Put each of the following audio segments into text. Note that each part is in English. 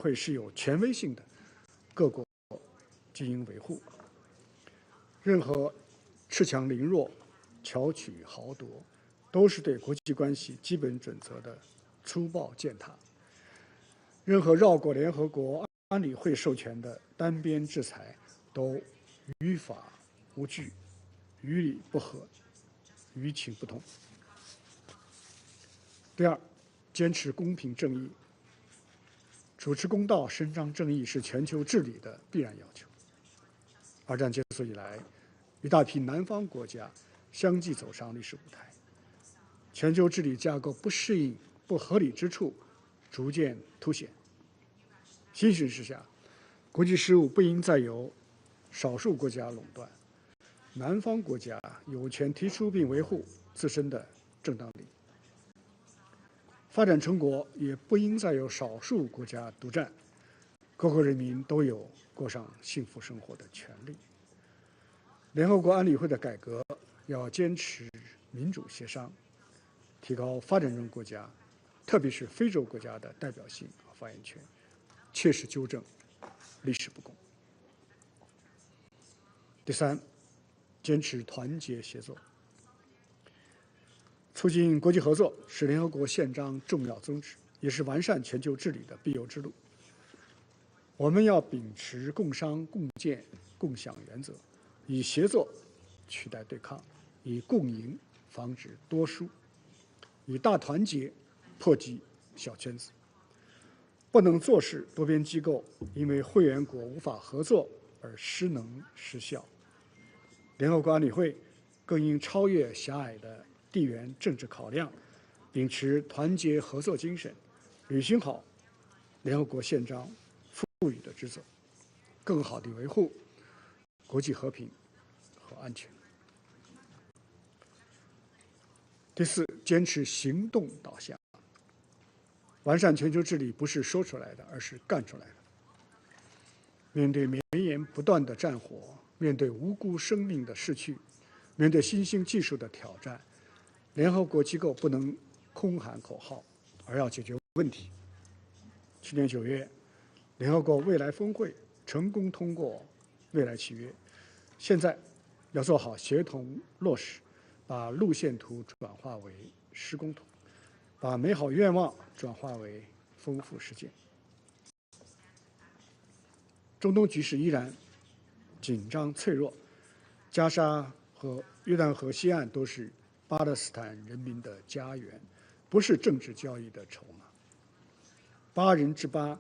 会是有权威性的各国经营维护。任何恃强凌弱、巧取豪夺，都是对国际关系基本准则的粗暴践踏。任何绕过联合国安理会授权的单边制裁，都于法无据、于理不合、于情不通。第二，坚持公平正义。主持公道、伸张正义是全球治理的必然要求。二战结束以来，一大批南方国家相继走上历史舞台，全球治理架构不适应、不合理之处逐渐凸显。新形势下，国际事务不应再由少数国家垄断，南方国家有权提出并维护自身的正当利益。发展成果也不应再由少数国家独占，各国人民都有过上幸福生活的权利。联合国安理会的改革要坚持民主协商，提高发展中国家，特别是非洲国家的代表性和发言权，切实纠正历史不公。第三，坚持团结协作。促进国际合作是联合国宪章重要宗旨，也是完善全球治理的必由之路。我们要秉持共商共建共享原则，以协作取代对抗，以共赢防止多输，以大团结破击小圈子。不能坐视多边机构因为会员国无法合作而失能失效。联合国安理会更应超越狭隘的地缘政治考量，秉持团结合作精神，履行好联合国宪章赋予的职责，更好地维护国际和平和安全。第四，坚持行动导向。完善全球治理不是说出来的，而是干出来的。面对绵延不断的战火，面对无辜生命的逝去，面对新兴技术的挑战，联合国机构不能空喊口号，而要解决问题。去年9月，联合国未来峰会成功通过未来契约，现在要做好协同落实，把路线图转化为施工图，把美好愿望转化为丰富实践。中东局势依然紧张脆弱，加沙和约旦河西岸都是巴勒斯坦人民的家园，不是政治交易的筹码。8人之8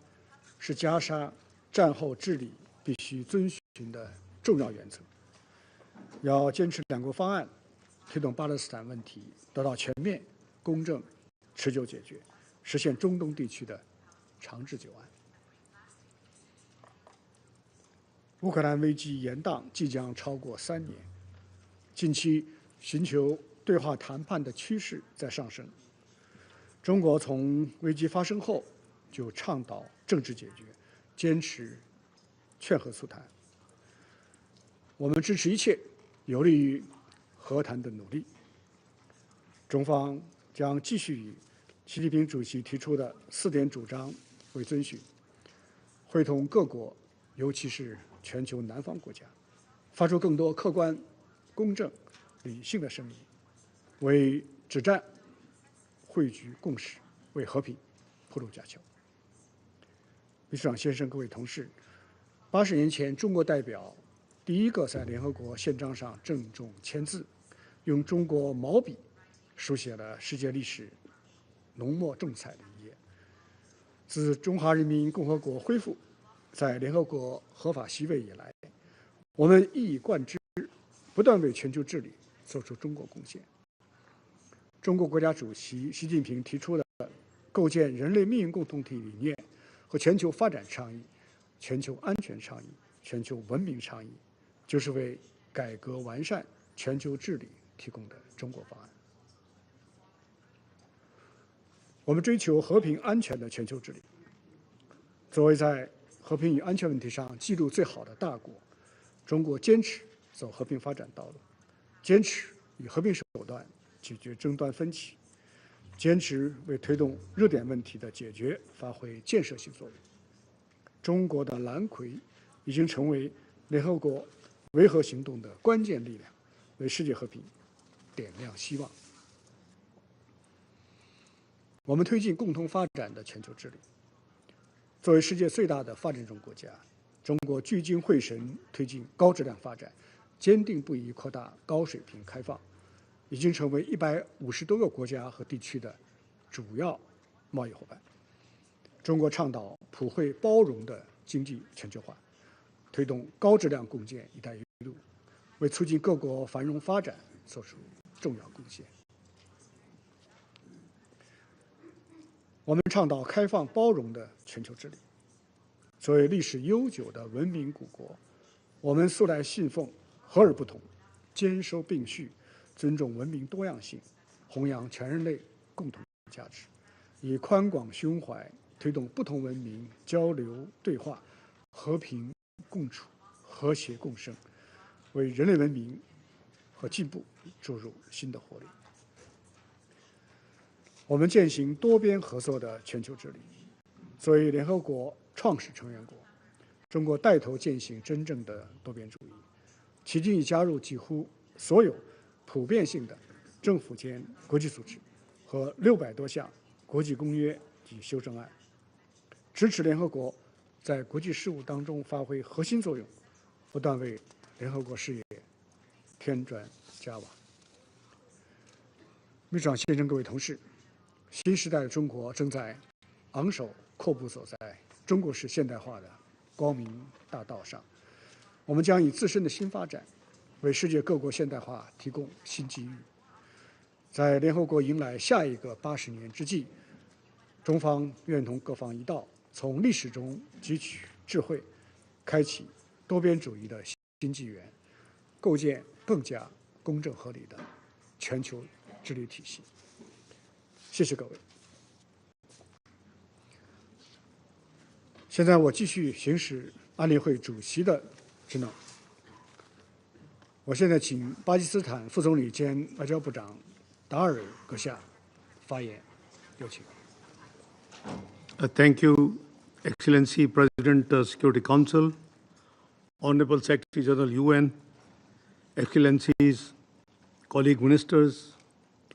是加沙战后治理必须遵循的重要原则。要坚持2国方案，推动巴勒斯坦问题得到全面、公正、持久解决，实现中东地区的长治久安。乌克兰危机延宕即将超过3年，近期寻求对话谈判的趋势在上升。中国从危机发生后就倡导政治解决，坚持劝和促谈。我们支持一切有利于和谈的努力。中方将继续以习近平主席提出的4点主张为遵循，会同各国，尤其是全球南方国家，发出更多客观、公正、理性的声音，为止战汇聚共识，为和平铺路架桥。秘书长先生、各位同事，80年前，中国代表第一个在联合国宪章上郑重签字，用中国毛笔书写了世界历史浓墨重彩的一页。自中华人民共和国恢复在联合国合法席位以来，我们一以贯之，不断为全球治理做出中国贡献。中国国家主席习近平提出的构建人类命运共同体理念和全球发展倡议、全球安全倡议、全球文明倡议，就是为改革完善全球治理提供的中国方案。我们追求和平安全的全球治理。作为在和平与安全问题上记录最好的大国，中国坚持走和平发展道路，坚持以和平手段解决争端分歧，坚持为推动热点问题的解决发挥建设性作用。中国的蓝葵已经成为联合国维和行动的关键力量，为世界和平点亮希望。我们推进共同发展的全球治理。作为世界最大的发展中国家，中国聚精会神推进高质量发展，坚定不移扩大高水平开放，已经成为150多个国家和地区的主要贸易伙伴。中国倡导普惠包容的经济全球化，推动高质量共建“一带一路”，为促进各国繁荣发展做出重要贡献。我们倡导开放包容的全球治理。作为历史悠久的文明古国，我们素来信奉和而不同、兼收并蓄，尊重文明多样性，弘扬全人类共同价值，以宽广胸怀推动不同文明交流对话、和平共处、和谐共生，为人类文明和进步注入新的活力。我们践行多边合作的全球治理。作为联合国创始成员国，中国带头践行真正的多边主义，迄今已加入几乎所有普遍性的政府间国际组织和600多项国际公约及修正案，支持联合国在国际事务当中发挥核心作用，不断为联合国事业添砖加瓦。秘书长先生，各位同事，新时代的中国正在昂首阔步走在中国式现代化的光明大道上。我们将以自身的新发展，为世界各国现代化提供新机遇。在联合国迎来下一个80年之际，中方愿同各方一道，从历史中汲取智慧，开启多边主义的新纪元，构建更加公正合理的全球治理体系。谢谢各位。现在我继续行使安理会主席的职能。我现在请巴基斯坦副总理兼外交部长达尔阁下发言，有请。Thank you, Excellency President, Security Council, Honorable Secretary General UN, Excellencies, colleague ministers,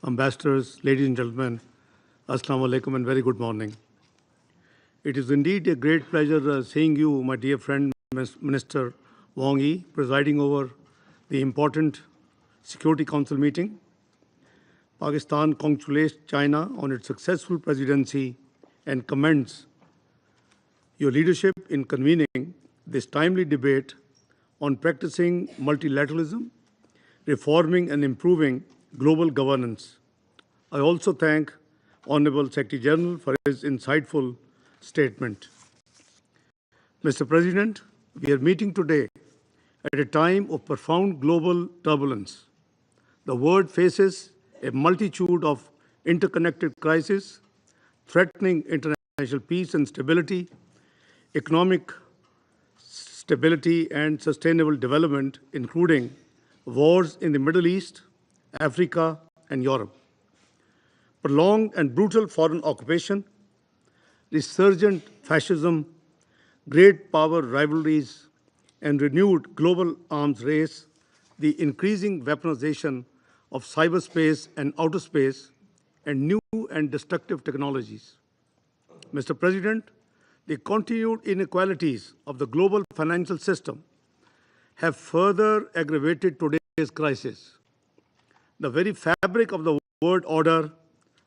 ambassadors, ladies and gentlemen, Assalamu alaikum and very good morning. It is indeed a great pleasure seeing you, my dear friend, Minister Wang Yi, presiding over the important Security Council meeting. Pakistan congratulates China on its successful presidency and commends your leadership in convening this timely debate on practicing multilateralism, reforming and improving global governance. I also thank Honorable Secretary General for his insightful statement. Mr. President, we are meeting today at a time of profound global turbulence. The world faces a multitude of interconnected crises, threatening international peace and stability, economic stability and sustainable development, including wars in the Middle East, Africa, and Europe. Prolonged and brutal foreign occupation, resurgent fascism, great power rivalries, and renewed global arms race, the increasing weaponization of cyberspace and outer space, and new and destructive technologies. Mr. President, the continued inequalities of the global financial system have further aggravated today's crisis. The very fabric of the world order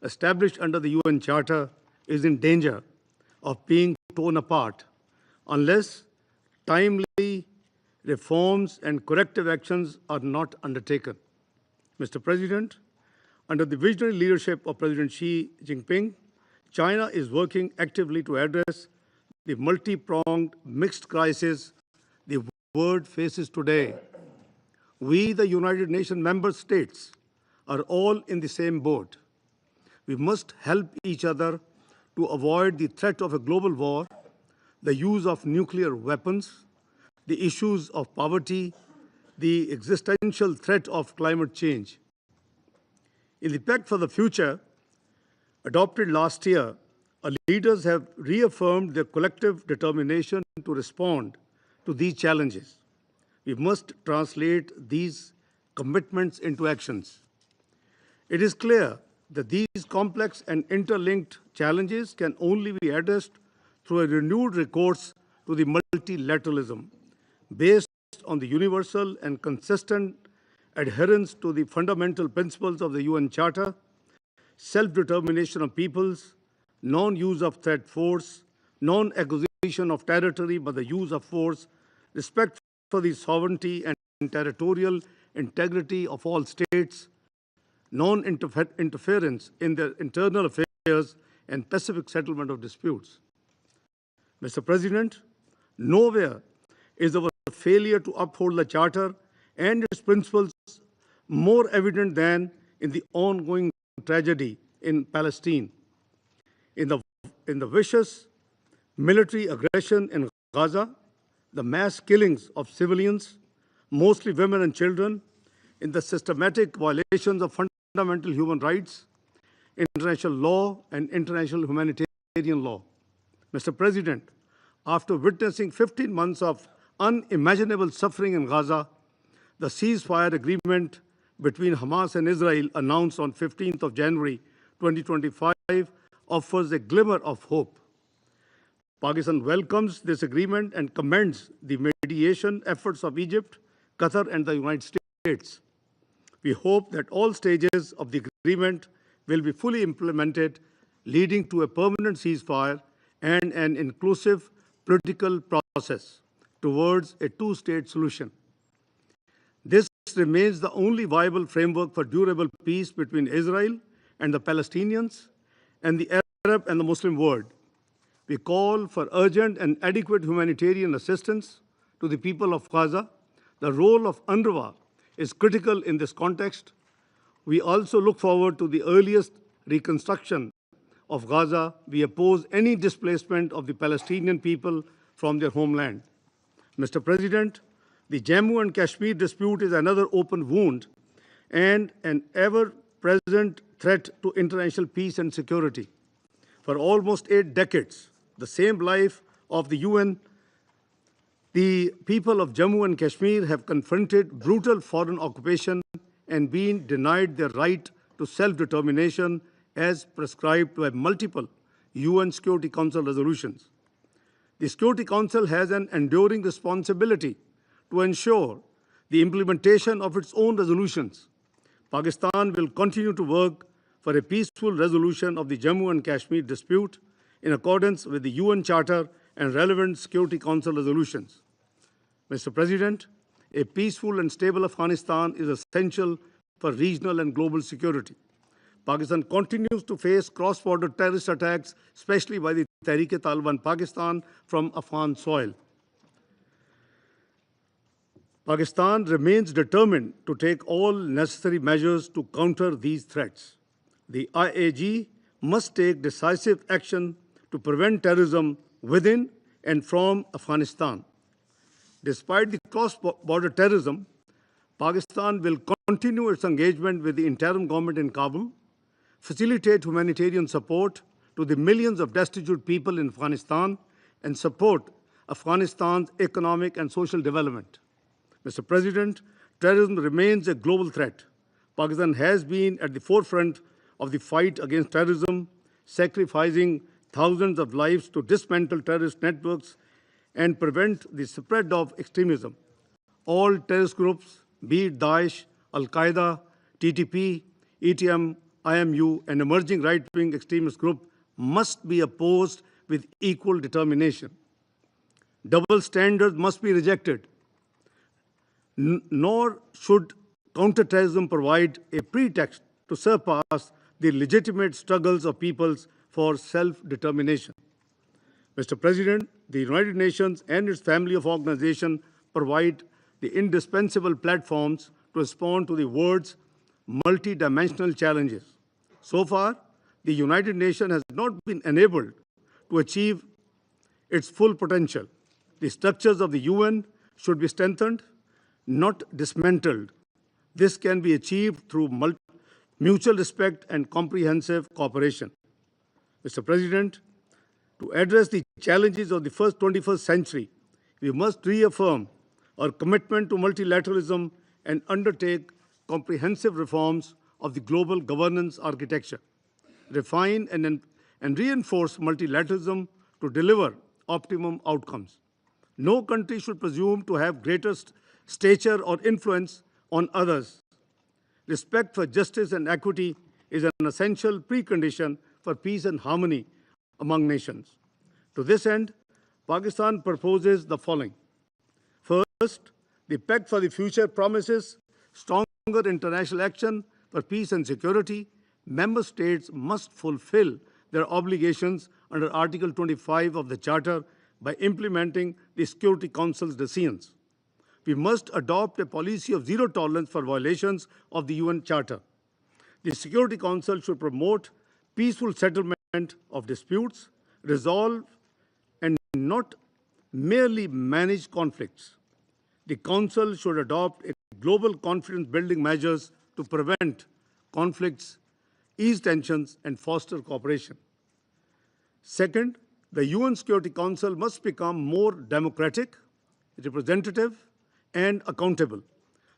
established under the UN Charter is in danger of being torn apart unless timely reforms and corrective actions are not undertaken. Mr. President, under the visionary leadership of President Xi Jinping, China is working actively to address the multi-pronged mixed crisis the world faces today. We, the United Nations member states, are all in the same boat. We must help each other to avoid the threat of a global war, the use of nuclear weapons, the issues of poverty, the existential threat of climate change. In the Pact for the Future, adopted last year, Our leaders have reaffirmed their collective determination to respond to these challenges. We must translate these commitments into actions. It is clear that these complex and interlinked challenges can only be addressed through a renewed recourse to the multilateralism based on the universal and consistent adherence to the fundamental principles of the UN Charter, self-determination of peoples, non-use of threat force, non-acquisition of territory by the use of force, respect for the sovereignty and territorial integrity of all states, non-interference in their internal affairs, and pacific settlement of disputes. Mr. President, nowhere is our failure to uphold the Charter and its principles more evident than in the ongoing tragedy in Palestine. In the vicious military aggression in Gaza, the mass killings of civilians, mostly women and children, in the systematic violations of fundamental human rights, international law, and international humanitarian law. Mr. President, after witnessing 15 months of unimaginable suffering in Gaza, the ceasefire agreement between Hamas and Israel announced on 15th of January 2025 offers a glimmer of hope. Pakistan welcomes this agreement and commends the mediation efforts of Egypt, Qatar, and the United States. We hope that all stages of the agreement will be fully implemented, leading to a permanent ceasefire and an inclusive political process towards a two-state solution. This remains the only viable framework for durable peace between Israel and the Palestinians and the Arab and the Muslim world. We call for urgent and adequate humanitarian assistance to the people of Gaza. The role of UNRWA is critical in this context. We also look forward to the earliest reconstruction of Gaza. We oppose any displacement of the Palestinian people from their homeland. Mr. President, the Jammu and Kashmir dispute is another open wound and an ever-present threat to international peace and security. For almost 8 decades, the same life of the UN, the people of Jammu and Kashmir have confronted brutal foreign occupation and been denied their right to self-determination as prescribed by multiple UN Security Council resolutions. The Security Council has an enduring responsibility to ensure the implementation of its own resolutions. Pakistan will continue to work for a peaceful resolution of the Jammu and Kashmir dispute in accordance with the UN Charter and relevant Security Council resolutions. Mr. President, a peaceful and stable Afghanistan is essential for regional and global security. Pakistan continues to face cross-border terrorist attacks, especially by the Tehreek-e-Taliban Pakistan from Afghan soil. Pakistan remains determined to take all necessary measures to counter these threats. The IAG must take decisive action to prevent terrorism within and from Afghanistan. Despite the cross-border terrorism, Pakistan will continue its engagement with the interim government in Kabul, facilitate humanitarian support to the millions of destitute people in Afghanistan, and support Afghanistan's economic and social development. Mr. President, terrorism remains a global threat. Pakistan has been at the forefront of the fight against terrorism, sacrificing thousands of lives to dismantle terrorist networks and prevent the spread of extremism. All terrorist groups, be it Daesh, Al-Qaeda, TTP, ETM, IMU, and emerging right-wing extremist group, must be opposed with equal determination. Double standards must be rejected. Nor should counterterrorism provide a pretext to surpass the legitimate struggles of peoples for self-determination. Mr. President, the United Nations and its family of organizations provide the indispensable platforms to respond to the world's multidimensional challenges. So far, the United Nations has not been enabled to achieve its full potential. The structures of the UN should be strengthened, not dismantled. This can be achieved through mutual respect and comprehensive cooperation. Mr. President, To address the challenges of the 21st century, we must reaffirm our commitment to multilateralism and undertake comprehensive reforms of the global governance architecture, refine and reinforce multilateralism to deliver optimum outcomes. No country should presume to have greater stature or influence on others. Respect for justice and equity is an essential precondition for peace and harmony among nations. To this end, Pakistan proposes the following. First, the Pact for the Future promises stronger international action for peace and security. Member states must fulfill their obligations under Article 25 of the Charter by implementing the Security Council's decisions. We must adopt a policy of zero tolerance for violations of the UN Charter. The Security Council should promote peaceful settlement of disputes, resolve and not merely manage conflicts. The Council should adopt a global confidence-building measures to prevent conflicts, ease tensions, and foster cooperation. Second, the UN Security Council must become more democratic, representative, and accountable.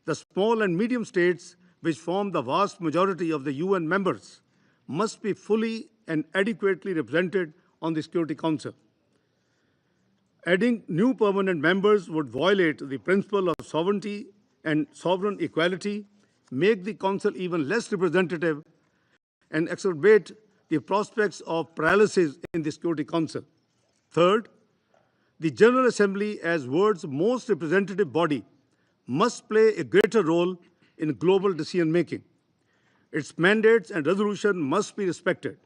The small and medium states, which form the vast majority of the UN members, must be fully and adequately represented on the Security Council. Adding new permanent members would violate the principle of sovereignty and sovereign equality, make the Council even less representative, and exacerbate the prospects of paralysis in the Security Council. Third, the General Assembly, as world's most representative body, must play a greater role in global decision-making. Its mandates and resolution must be respected,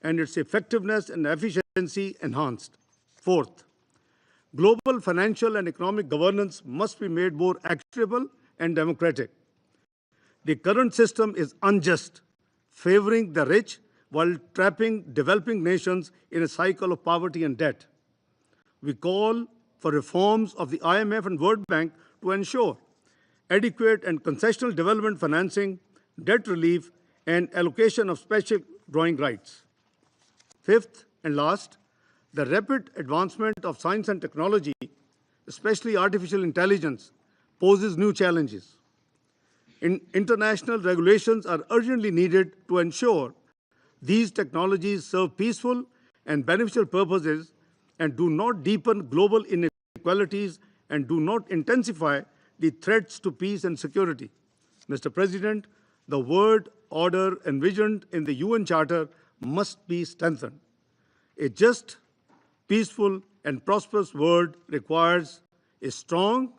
and its effectiveness and efficiency enhanced. Fourth, global financial and economic governance must be made more actionable and democratic. The current system is unjust, favoring the rich while trapping developing nations in a cycle of poverty and debt. We call for reforms of the IMF and World Bank to ensure adequate and concessional development financing, debt relief, and allocation of special drawing rights. Fifth and last, the rapid advancement of science and technology, especially artificial intelligence, poses new challenges. International regulations are urgently needed to ensure these technologies serve peaceful and beneficial purposes and do not deepen global inequalities and do not intensify the threats to peace and security. Mr. President, the world order envisioned in the UN Charter must be strengthened. A just, peaceful, and prosperous world requires a strong,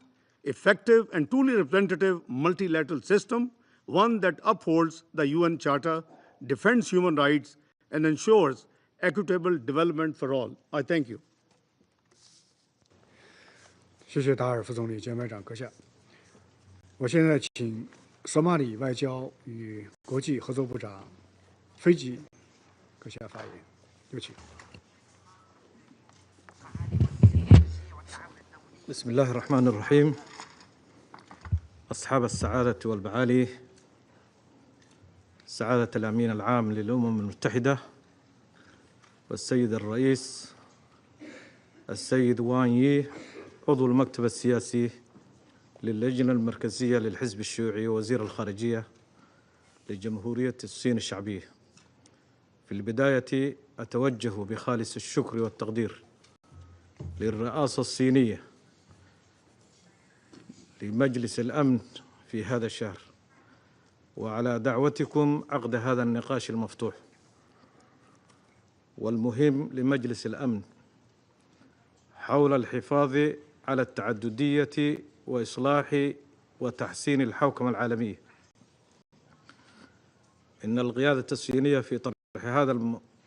effective, and truly representative multilateral system, one that upholds the UN Charter, defends human rights, and ensures equitable development for all. I thank you. 谢谢达尔副总理、兼外长阁下。我现在请索马里外交与国际合作部长菲吉阁下发言，有请。 بسم الله الرحمن الرحيم. أصحاب السعادة والمعالي، سعادة الأمين العام للأمم المتحدة والسيد الرئيس السيد وان يي عضو المكتب السياسي للجنة المركزية للحزب الشيوعي ووزير الخارجية لجمهورية الصين الشعبية. في البداية أتوجه بخالص الشكر والتقدير للرئاسة الصينية لمجلس الأمن في هذا الشهر وعلى دعوتكم عقد هذا النقاش المفتوح والمهم لمجلس الأمن حول الحفاظ على التعددية وإصلاح وتحسين الحوكمة العالمية. إن القيادة الصينية في طرح هذا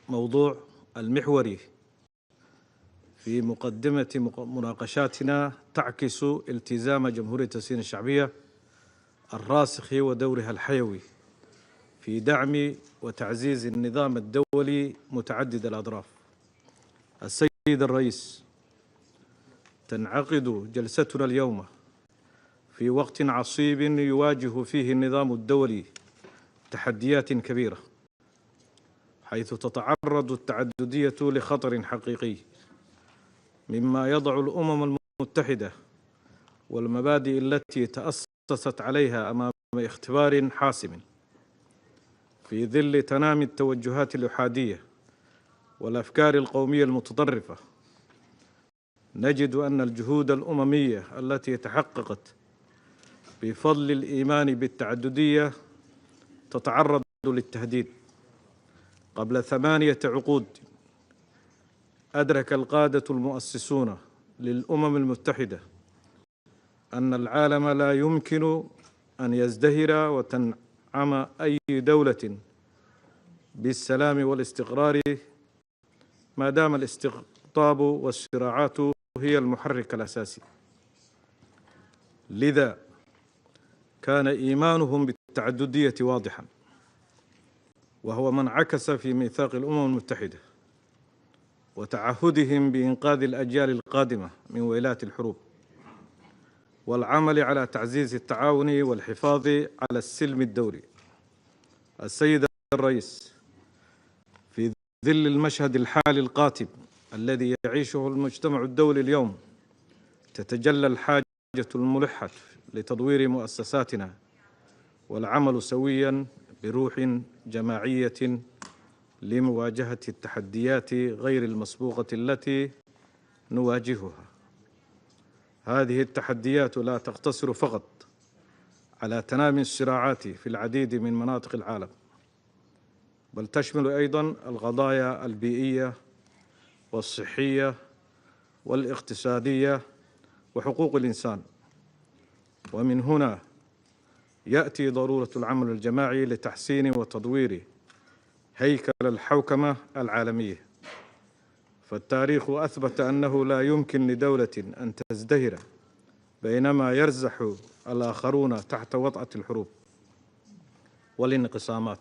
الموضوع المحوري في مقدمة مناقشاتنا تعكس التزام جمهورية الصين الشعبية الراسخ ودورها الحيوي في دعم وتعزيز النظام الدولي متعدد الأطراف. السيد الرئيس، تنعقد جلستنا اليوم في وقت عصيب يواجه فيه النظام الدولي تحديات كبيرة، حيث تتعرض التعددية لخطر حقيقي مما يضع الأمم المتحدة والمبادئ التي تأسست عليها أمام اختبار حاسم في ظل تنامي التوجهات الإلحادية والأفكار القومية المتطرفة. نجد أن الجهود الأممية التي تحققت بفضل الإيمان بالتعددية تتعرض للتهديد. قبل 8 عقود أدرك القادة المؤسسون للأمم المتحدة أن العالم لا يمكن أن يزدهر وتنعم أي دولة بالسلام والاستقرار ما دام الاستقطاب والصراعات هي المحرك الأساسي. لذا كان إيمانهم بالتعددية واضحاً، وهو ما انعكس في ميثاق الأمم المتحدة وتعهدهم بإنقاذ الأجيال القادمة من ويلات الحروب والعمل على تعزيز التعاون والحفاظ على السلم الدولي. السيد الرئيس، في ظل المشهد الحالي القاتم الذي يعيشه المجتمع الدولي اليوم، تتجلى الحاجة الملحة لتطوير مؤسساتنا والعمل سوياً بروح جماعية لمواجهة التحديات غير المسبوقة التي نواجهها. هذه التحديات لا تقتصر فقط على تنامي الصراعات في العديد من مناطق العالم، بل تشمل أيضاً القضايا البيئية والصحية والاقتصادية وحقوق الإنسان. ومن هنا يأتي ضرورة العمل الجماعي لتحسين وتطوير هيكل الحوكمة العالمية. فالتاريخ أثبت أنه لا يمكن لدولة أن تزدهر بينما يرزح الآخرون تحت وطأة الحروب والانقسامات.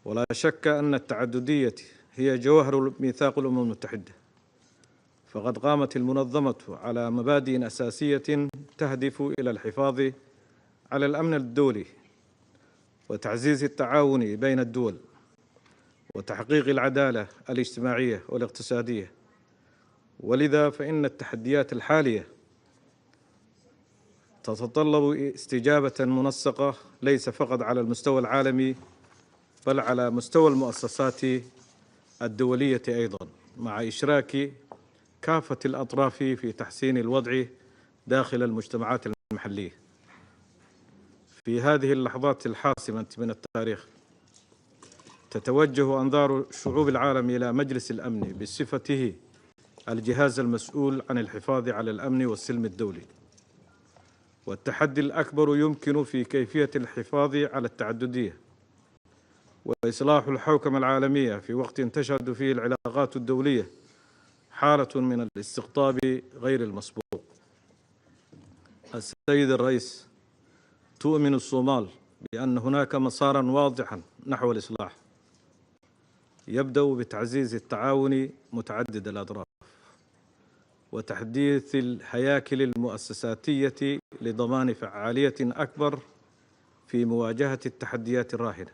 ولا شك أن التعددية هي جوهر ميثاق الأمم المتحدة، فقد قامت المنظمة على مبادئ أساسية تهدف إلى الحفاظ على الأمن الدولي وتعزيز التعاون بين الدول وتحقيق العدالة الاجتماعية والاقتصادية. ولذا فإن التحديات الحالية تتطلب استجابة منسقة ليس فقط على المستوى العالمي بل على مستوى المؤسسات الدولية أيضاً، مع إشراك كافة الأطراف في تحسين الوضع داخل المجتمعات المحلية. في هذه اللحظات الحاسمة من التاريخ تتوجه أنظار شعوب العالم إلى مجلس الأمن بصفته الجهاز المسؤول عن الحفاظ على الأمن والسلم الدولي. والتحدي الأكبر يمكن في كيفية الحفاظ على التعددية وإصلاح الحوكمة العالمية في وقت تشهد فيه العلاقات الدولية حالة من الاستقطاب غير المسبوق. السيد الرئيس، تؤمن الصومال بأن هناك مساراً واضحاً نحو الإصلاح يبدأ بتعزيز التعاون متعدد الأطراف وتحديث الهياكل المؤسساتية لضمان فعالية أكبر في مواجهة التحديات الراهنة.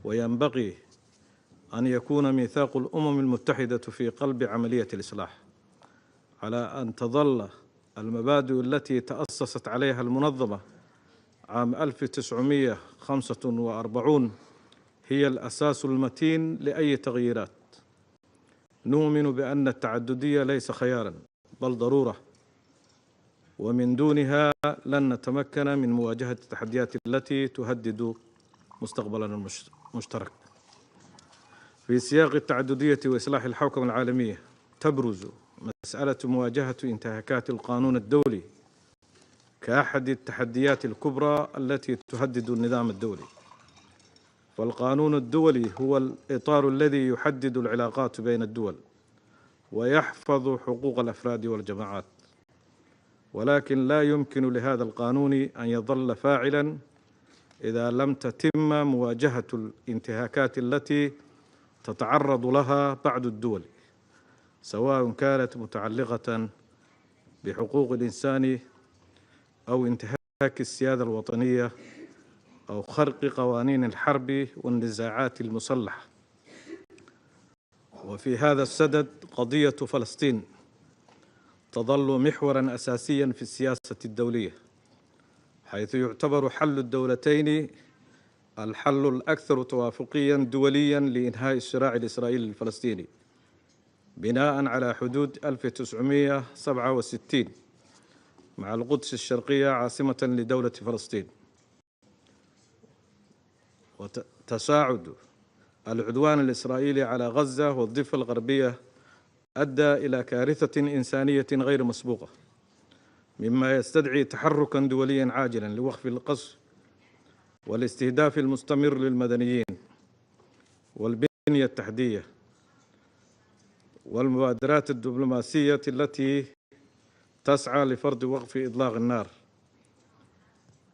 وينبغي أن يكون ميثاق الأمم المتحدة في قلب عملية الإصلاح، على أن تظل المبادئ التي تأسست عليها المنظمة عام 1945 هي الأساس المتين لأي تغييرات. نؤمن بأن التعددية ليس خياراً بل ضرورة، ومن دونها لن نتمكن من مواجهة التحديات التي تهدد مستقبلنا المشترك. في سياق التعددية وإصلاح الحوكمة العالمية تبرز مسألة مواجهة انتهاكات القانون الدولي كأحد التحديات الكبرى التي تهدد النظام الدولي. فالقانون الدولي هو الإطار الذي يحدد العلاقات بين الدول ويحفظ حقوق الأفراد والجماعات، ولكن لا يمكن لهذا القانون أن يظل فاعلاً إذا لم تتم مواجهة الانتهاكات التي تتعرض لها بعض الدول، سواء كانت متعلقة بحقوق الإنسان أو انتهاك السيادة الوطنية أو خرق قوانين الحرب والنزاعات المسلحة وفي هذا السدد قضية فلسطين تظل محوراً أساسياً في السياسة الدولية، حيث يعتبر حل الدولتين الحل الأكثر توافقياً دولياً لإنهاء الصراع الإسرائيلي الفلسطيني بناءً على حدود 1967 مع القدس الشرقية عاصمة لدولة فلسطين. وتصاعد العدوان الإسرائيلي على غزة والضفة الغربية أدى إلى كارثة إنسانية غير مسبوقة، مما يستدعي تحركاً دولياً عاجلاً لوقف القصف والاستهداف المستمر للمدنيين والبنية التحتية والمبادرات الدبلوماسية التي تسعى لفرض وقف إطلاق النار.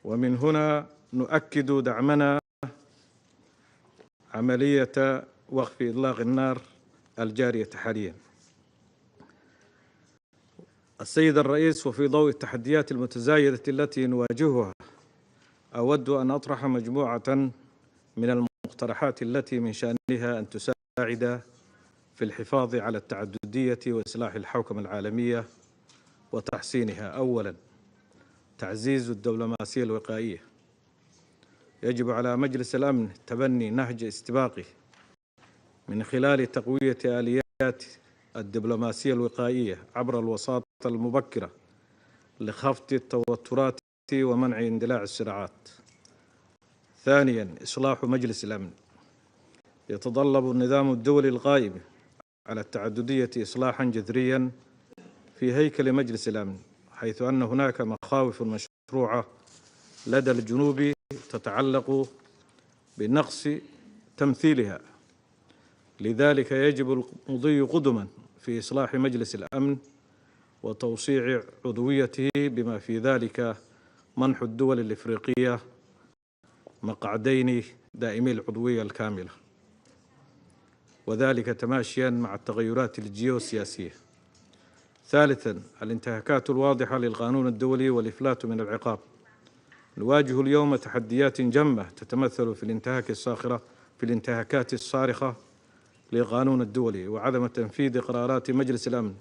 ومن هنا نؤكد دعمنا عملية وقف إطلاق النار الجارية حالياً. السيد الرئيس، وفي ضوء التحديات المتزايدة التي نواجهها، أود أن أطرح مجموعة من المقترحات التي من شأنها أن تساعد في الحفاظ على التعددية وإصلاح الحوكمة العالمية وتحسينها. أولاً، تعزيز الدبلوماسية الوقائية. يجب على مجلس الأمن تبني نهج استباقي من خلال تقوية آليات الدبلوماسية الوقائية عبر الوساطة المبكرة لخفض التوترات ومنع اندلاع الصراعات. ثانياً، إصلاح مجلس الأمن. يتطلب النظام الدولي القائم على التعددية إصلاحاً جذرياً في هيكل مجلس الأمن، حيث أن هناك مخاوف مشروعة لدى الجنوب تتعلق بنقص تمثيلها. لذلك يجب المضي قدماً في إصلاح مجلس الأمن وتوسيع عضويته، بما في ذلك منح الدول الإفريقية مقعدين دائمي العضوية الكاملة، وذلك تماشياً مع التغيرات الجيوسياسية. ثالثاً، الانتهاكات الواضحة للقانون الدولي والإفلات من العقاب. نواجه اليوم تحديات جمة تتمثل في الانتهاكات الصارخة للقانون الدولي وعدم تنفيذ قرارات مجلس الأمن.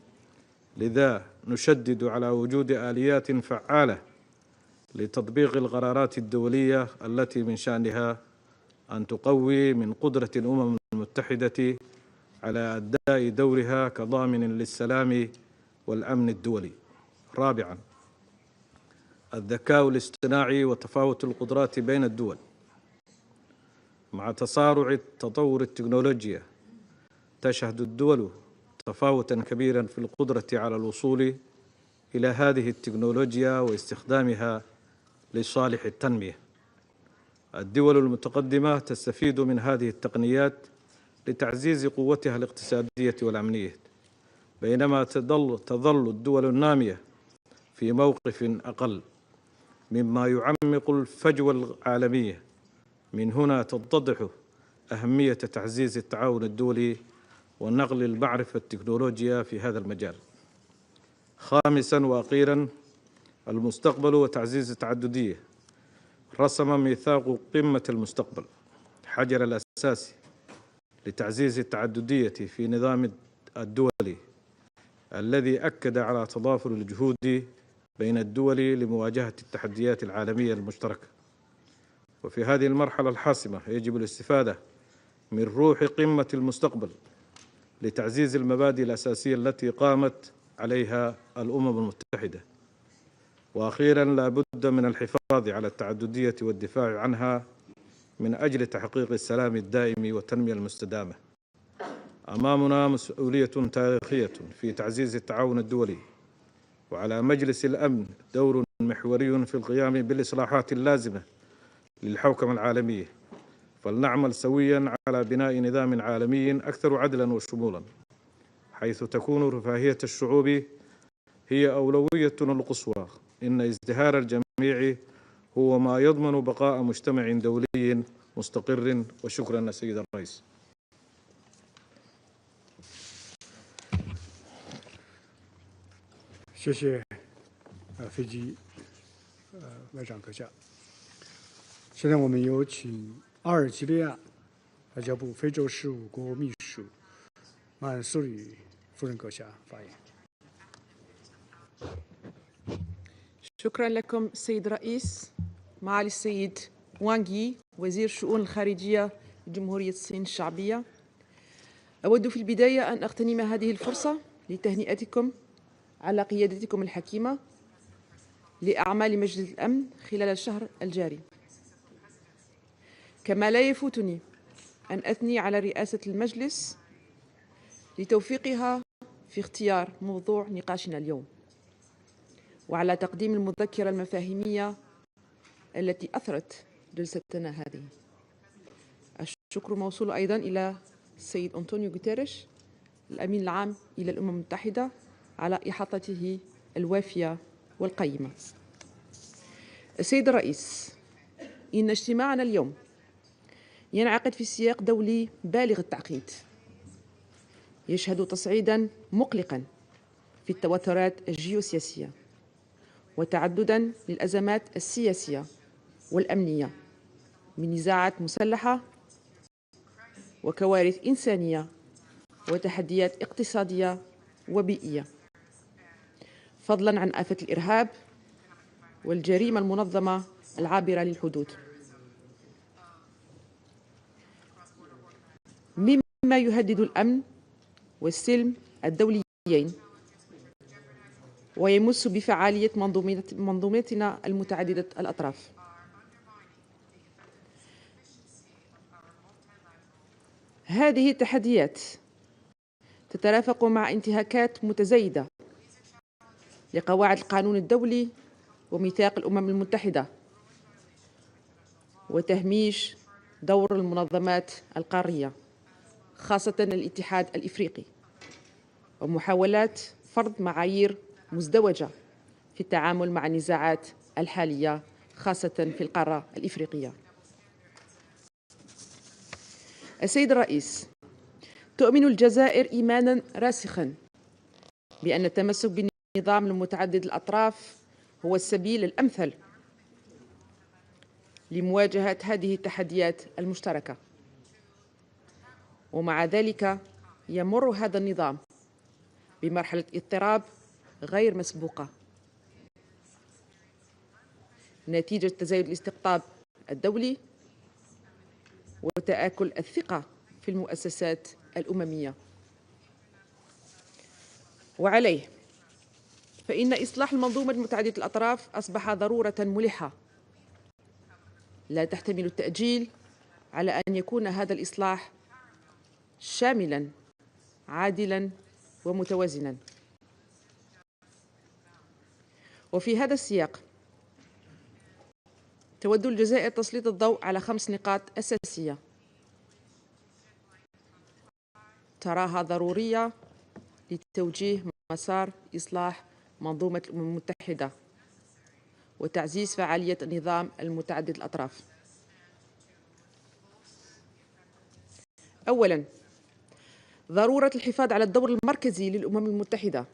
لذا نشدد على وجود آليات فعالة لتطبيق القرارات الدولية التي من شأنها أن تقوي من قدرة الأمم المتحدة على أداء دورها كضامن للسلام والأمن الدولي. رابعاً، الذكاء الاصطناعي وتفاوت القدرات بين الدول. مع تسارع تطور التكنولوجيا تشهد الدول تفاوتاً كبيراً في القدرة على الوصول إلى هذه التكنولوجيا واستخدامها لصالح التنمية. الدول المتقدمة تستفيد من هذه التقنيات لتعزيز قوتها الاقتصادية والأمنية، بينما تظل الدول النامية في موقف أقل، مما يعمق الفجوة العالمية. من هنا تتضح أهمية تعزيز التعاون الدولي ونقل المعرفة التكنولوجيا في هذا المجال. خامساً وأخيراً، المستقبل وتعزيز التعددية. رسم ميثاق قمة المستقبل حجر الأساسي لتعزيز التعددية في نظام الدولي، الذي أكد على تضافر الجهود بين الدول لمواجهة التحديات العالمية المشتركة. وفي هذه المرحلة الحاسمة يجب الاستفادة من روح قمة المستقبل لتعزيز المبادئ الأساسية التي قامت عليها الأمم المتحدة. وأخيراً، لا بد من الحفاظ على التعددية والدفاع عنها من أجل تحقيق السلام الدائم والتنمية المستدامة. أمامنا مسؤولية تاريخية في تعزيز التعاون الدولي، وعلى مجلس الأمن دور محوري في القيام بالإصلاحات اللازمة للحوكمة العالمية. فلنعمل سوياً على بناء نظام عالمي أكثر عدلاً وشمولاً، حيث تكون رفاهية الشعوب هي أولويتنا القصوى. إن ازدهار الجميع هو ما يضمن بقاء مجتمع دولي مستقر. وشكراً سيد الرئيس. 谢谢飞机外长阁下。现在我们有请阿尔及利亚外交部非洲事务国秘书满苏里夫人阁下发言。شكرا لكم السيد الرئيس. معالي السيد وانغي وزير الشؤون الخارجية لجمهورية الصين الشعبية، أود في البداية أن أغتنم هذه الفرصة لتهنئتكم على قيادتكم الحكيمة لأعمال مجلس الأمن خلال الشهر الجاري. كما لا يفوتني أن أثني على رئاسة المجلس لتوفيقها في اختيار موضوع نقاشنا اليوم، وعلى تقديم المذكرة المفاهيمية التي أثرت جلستنا هذه. الشكر موصول أيضا إلى السيد أنطونيو غوتيريش الأمين العام إلى الأمم المتحدة على إحاطته الوافية والقيمة. السيد الرئيس، إن اجتماعنا اليوم ينعقد في سياق دولي بالغ التعقيد، يشهد تصعيدا مقلقا في التوترات الجيوسياسية وتعددا للأزمات السياسية والأمنية، من نزاعات مسلحة وكوارث إنسانية وتحديات اقتصادية وبيئية، فضلا عن آفة الإرهاب والجريمة المنظمة العابرة للحدود، مما يهدد الأمن والسلم الدوليين ويمس بفعالية منظومتنا المتعددة الأطراف. هذه التحديات تترافق مع انتهاكات متزايدة لقواعد القانون الدولي وميثاق الأمم المتحدة، وتهميش دور المنظمات القارية خاصة الاتحاد الإفريقي، ومحاولات فرض معايير مزدوجة في التعامل مع النزاعات الحالية خاصة في القارة الإفريقية. السيد الرئيس، تؤمن الجزائر إيمانا راسخا بأن التمسك بالنظام المتعدد الأطراف هو السبيل الأمثل لمواجهة هذه التحديات المشتركة، ومع ذلك يمر هذا النظام بمرحلة اضطراب غير مسبوقة نتيجة تزايد الاستقطاب الدولي وتآكل الثقة في المؤسسات الأممية. وعليه فإن إصلاح المنظومة المتعددة الأطراف أصبح ضرورة ملحة لا تحتمل التأجيل، على أن يكون هذا الإصلاح شاملاً عادلاً ومتوازناً. وفي هذا السياق تود الجزائر تسليط الضوء على 5 نقاط أساسية تراها ضرورية لتوجيه مسار إصلاح منظومة الأمم المتحدة وتعزيز فعالية النظام المتعدد الأطراف. أولاً، ضرورة الحفاظ على الدور المركزي للأمم المتحدة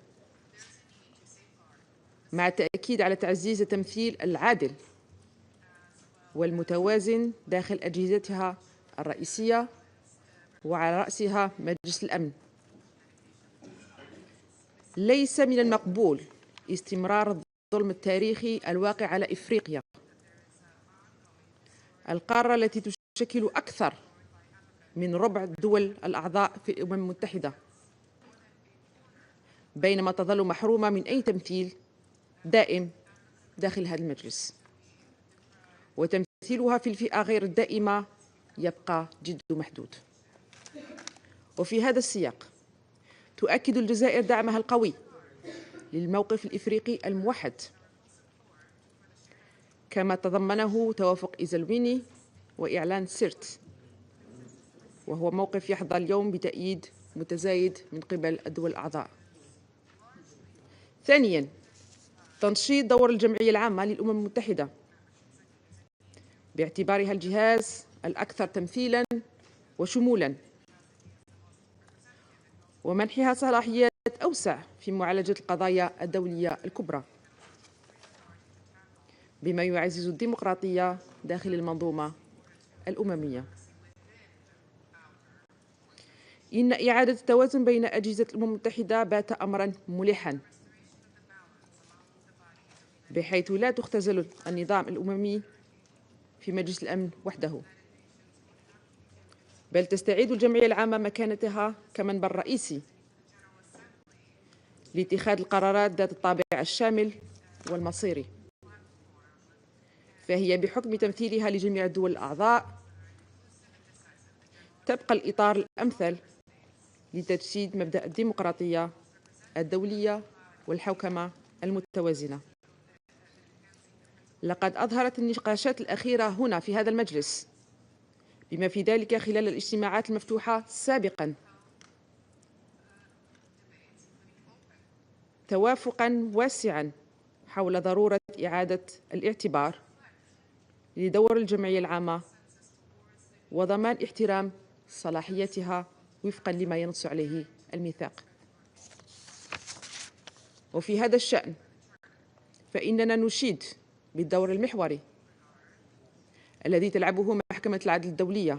مع التأكيد على تعزيز التمثيل العادل والمتوازن داخل أجهزتها الرئيسية وعلى رأسها مجلس الأمن. ليس من المقبول استمرار الظلم التاريخي الواقع على إفريقيا، القارة التي تشكل أكثر من ربع الدول الأعضاء في الأمم المتحدة، بينما تظل محرومة من أي تمثيل دائم داخل هذا المجلس، وتمثيلها في الفئة غير الدائمة يبقى جد محدود. وفي هذا السياق تؤكد الجزائر دعمها القوي للموقف الإفريقي الموحد، كما تضمنه توافق إيزلويني وإعلان سيرت، وهو موقف يحظى اليوم بتأييد متزايد من قبل الدول الأعضاء. ثانياً، تنشيط دور الجمعية العامة للأمم المتحدة باعتبارها الجهاز الأكثر تمثيلاً وشمولاً، ومنحها صلاحيات أوسع في معالجة القضايا الدولية الكبرى، بما يعزز الديمقراطية داخل المنظومة الأممية. إن إعادة التوازن بين أجهزة الأمم المتحدة بات أمراً ملحاً، بحيث لا تختزل النظام الأممي في مجلس الأمن وحده، بل تستعيد الجمعية العامة مكانتها كمنبر رئيسي لاتخاذ القرارات ذات الطابع الشامل والمصيري. فهي بحكم تمثيلها لجميع الدول الأعضاء تبقى الإطار الأمثل لتجسيد مبدأ الديمقراطية الدولية والحوكمة المتوازنة. لقد أظهرت النقاشات الأخيرة هنا في هذا المجلس بما في ذلك خلال الاجتماعات المفتوحة سابقاً توافقاً واسعاً حول ضرورة إعادة الاعتبار لدور الجمعية العامة وضمان احترام صلاحيتها وفقاً لما ينص عليه الميثاق. وفي هذا الشأن فإننا نشيد بالدور المحوري الذي تلعبه محكمة العدل الدولية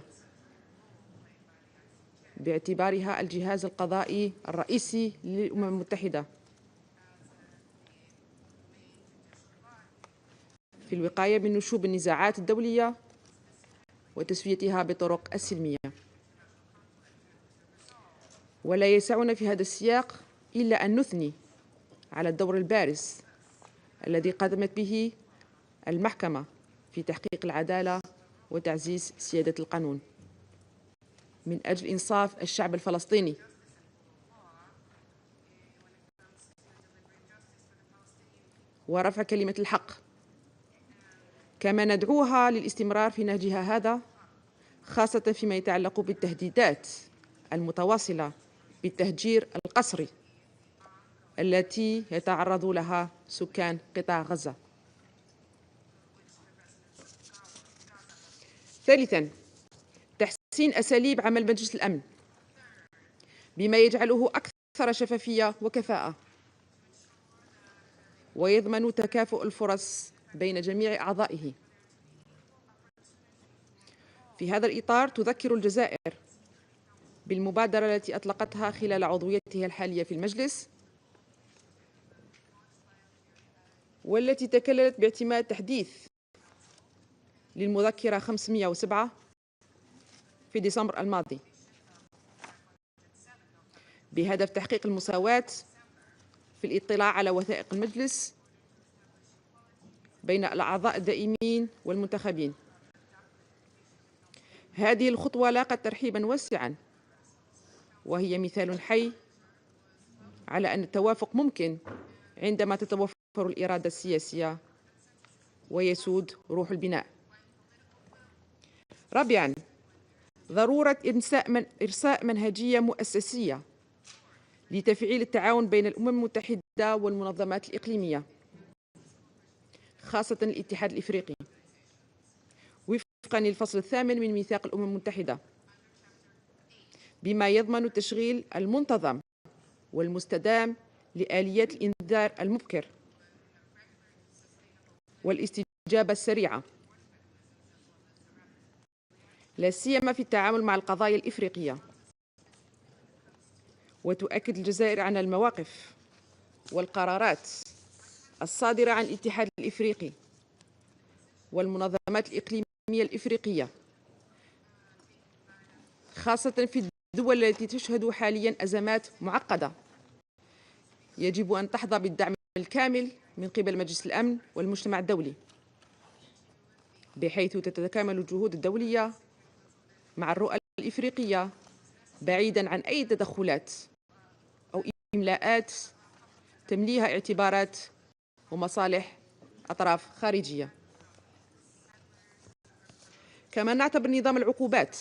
باعتبارها الجهاز القضائي الرئيسي للأمم المتحدة في الوقاية من نشوب النزاعات الدولية وتسويتها بطرق السلمية. ولا يسعنا في هذا السياق إلا أن نثني على الدور البارز الذي قدمت به المحكمة في تحقيق العدالة وتعزيز سيادة القانون من أجل إنصاف الشعب الفلسطيني، ورفع كلمة الحق، كما ندعوها للاستمرار في نهجها هذا، خاصة فيما يتعلق بالتهديدات المتواصلة بالتهجير القسري التي يتعرض لها سكان قطاع غزة. ثالثاً، تحسين أساليب عمل مجلس الأمن بما يجعله أكثر شفافية وكفاءة ويضمن تكافؤ الفرص بين جميع أعضائه. في هذا الإطار تذكر الجزائر بالمبادرة التي أطلقتها خلال عضويتها الحالية في المجلس، والتي تكللت باعتماد تحديث للمذكرة 507 في ديسمبر الماضي بهدف تحقيق المساواة في الاطلاع على وثائق المجلس بين الأعضاء الدائمين والمنتخبين. هذه الخطوة لاقت ترحيباً واسعاً، وهي مثال حي على أن التوافق ممكن عندما تتوفر الإرادة السياسية ويسود روح البناء. رابعاً، ضرورة إرساء منهجية مؤسسية لتفعيل التعاون بين الأمم المتحدة والمنظمات الإقليمية، خاصة الاتحاد الإفريقي، وفقاً للفصل 8 من ميثاق الأمم المتحدة، بما يضمن التشغيل المنتظم والمستدام لآليات الإنذار المبكر والاستجابة السريعة، لا سيما في التعامل مع القضايا الإفريقية. وتؤكد الجزائر على المواقف والقرارات الصادرة عن الاتحاد الإفريقي والمنظمات الإقليمية الإفريقية، خاصة في الدول التي تشهد حالياً أزمات معقدة يجب أن تحظى بالدعم الكامل من قبل مجلس الأمن والمجتمع الدولي، بحيث تتكامل الجهود الدولية مع الرؤى الإفريقية بعيداً عن أي تدخلات أو إملاءات تمليها اعتبارات ومصالح أطراف خارجية. كما نعتبر نظام العقوبات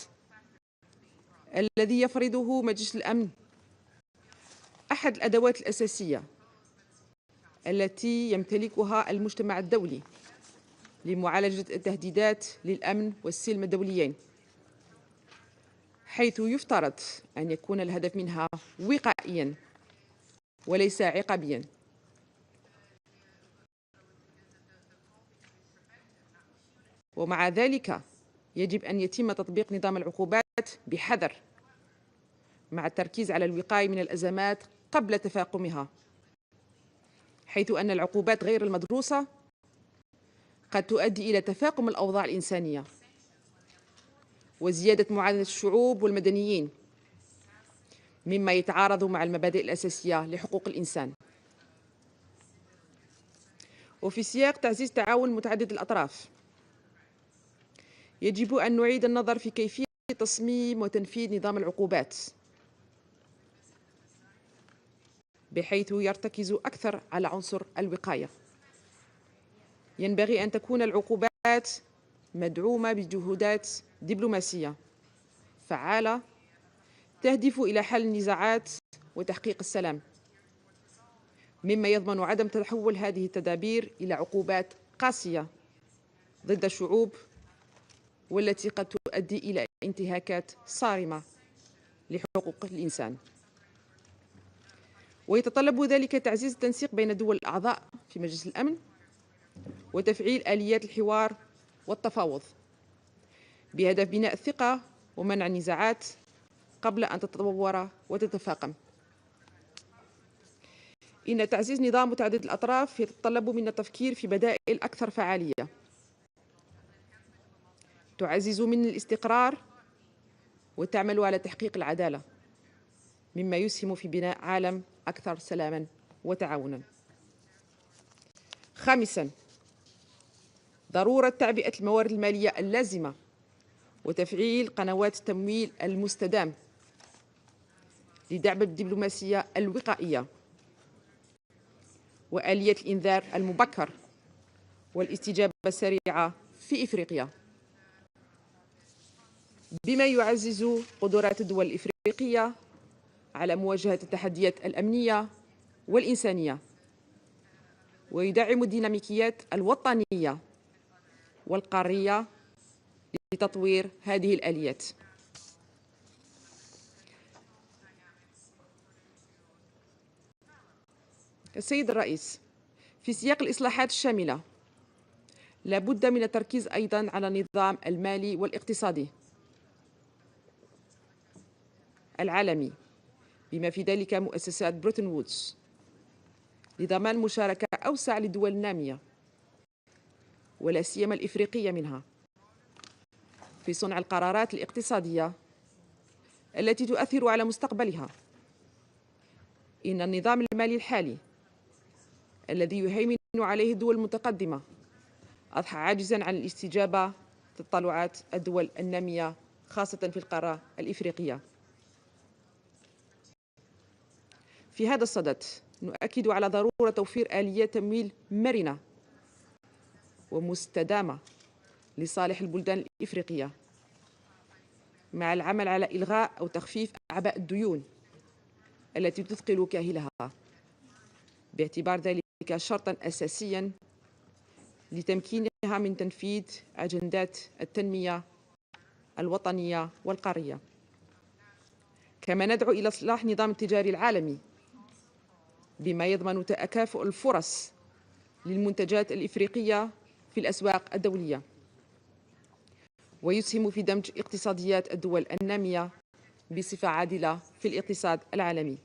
الذي يفرضه مجلس الأمن أحد الأدوات الأساسية التي يمتلكها المجتمع الدولي لمعالجة التهديدات للأمن والسلم الدوليين، حيث يفترض أن يكون الهدف منها وقائياً وليس عقابياً. ومع ذلك يجب أن يتم تطبيق نظام العقوبات بحذر مع التركيز على الوقاية من الأزمات قبل تفاقمها، حيث أن العقوبات غير المدروسة قد تؤدي إلى تفاقم الأوضاع الإنسانية وزيادة معاناة الشعوب والمدنيين، مما يتعارض مع المبادئ الأساسية لحقوق الإنسان. وفي سياق تعزيز تعاون متعدد الأطراف، يجب أن نعيد النظر في كيفية تصميم وتنفيذ نظام العقوبات بحيث يرتكز أكثر على عنصر الوقاية. ينبغي أن تكون العقوبات مدعومة بجهودات دبلوماسية فعالة تهدف إلى حل النزاعات وتحقيق السلام، مما يضمن عدم تحول هذه التدابير إلى عقوبات قاسية ضد الشعوب والتي قد تؤدي إلى انتهاكات صارمة لحقوق الإنسان. ويتطلب ذلك تعزيز التنسيق بين الدول الأعضاء في مجلس الأمن وتفعيل آليات الحوار والتفاوض بهدف بناء الثقة ومنع النزاعات قبل أن تتطور وتتفاقم. إن تعزيز نظام متعدد الأطراف يتطلب منا التفكير في بدائل أكثر فعالية تعزز من الاستقرار وتعمل على تحقيق العدالة، مما يسهم في بناء عالم أكثر سلاماً وتعاوناً. خامساً، ضرورة تعبئة الموارد المالية اللازمة وتفعيل قنوات التمويل المستدام لدعم الدبلوماسية الوقائية وآلية الإنذار المبكر والاستجابة السريعة في إفريقيا، بما يعزز قدرات الدول الإفريقية على مواجهة التحديات الأمنية والإنسانية ويدعم الديناميكيات الوطنية والقارية لتطوير هذه الآليات. السيد الرئيس، في سياق الإصلاحات الشاملة لا بد من التركيز أيضاً على النظام المالي والاقتصادي العالمي بما في ذلك مؤسسات بروتون وودز لضمان مشاركة أوسع للدول النامية ولا سيما الإفريقية منها في صنع القرارات الاقتصادية التي تؤثر على مستقبلها. إن النظام المالي الحالي الذي يهيمن عليه الدول المتقدمة أضحى عاجزاً عن الاستجابة لتطلعات الدول النامية خاصة في القارة الإفريقية. في هذا الصدد نؤكد على ضرورة توفير آليات تمويل مرنة ومستدامة لصالح البلدان الإفريقية، مع العمل على إلغاء أو تخفيف أعباء الديون التي تثقل كاهلها، باعتبار ذلك شرطاً أساسياً لتمكينها من تنفيذ أجندات التنمية الوطنية والقارية. كما ندعو إلى إصلاح النظام التجاري العالمي بما يضمن تكافؤ الفرص للمنتجات الإفريقية في الأسواق الدولية ويسهم في دمج اقتصاديات الدول النامية بصفة عادلة في الاقتصاد العالمي.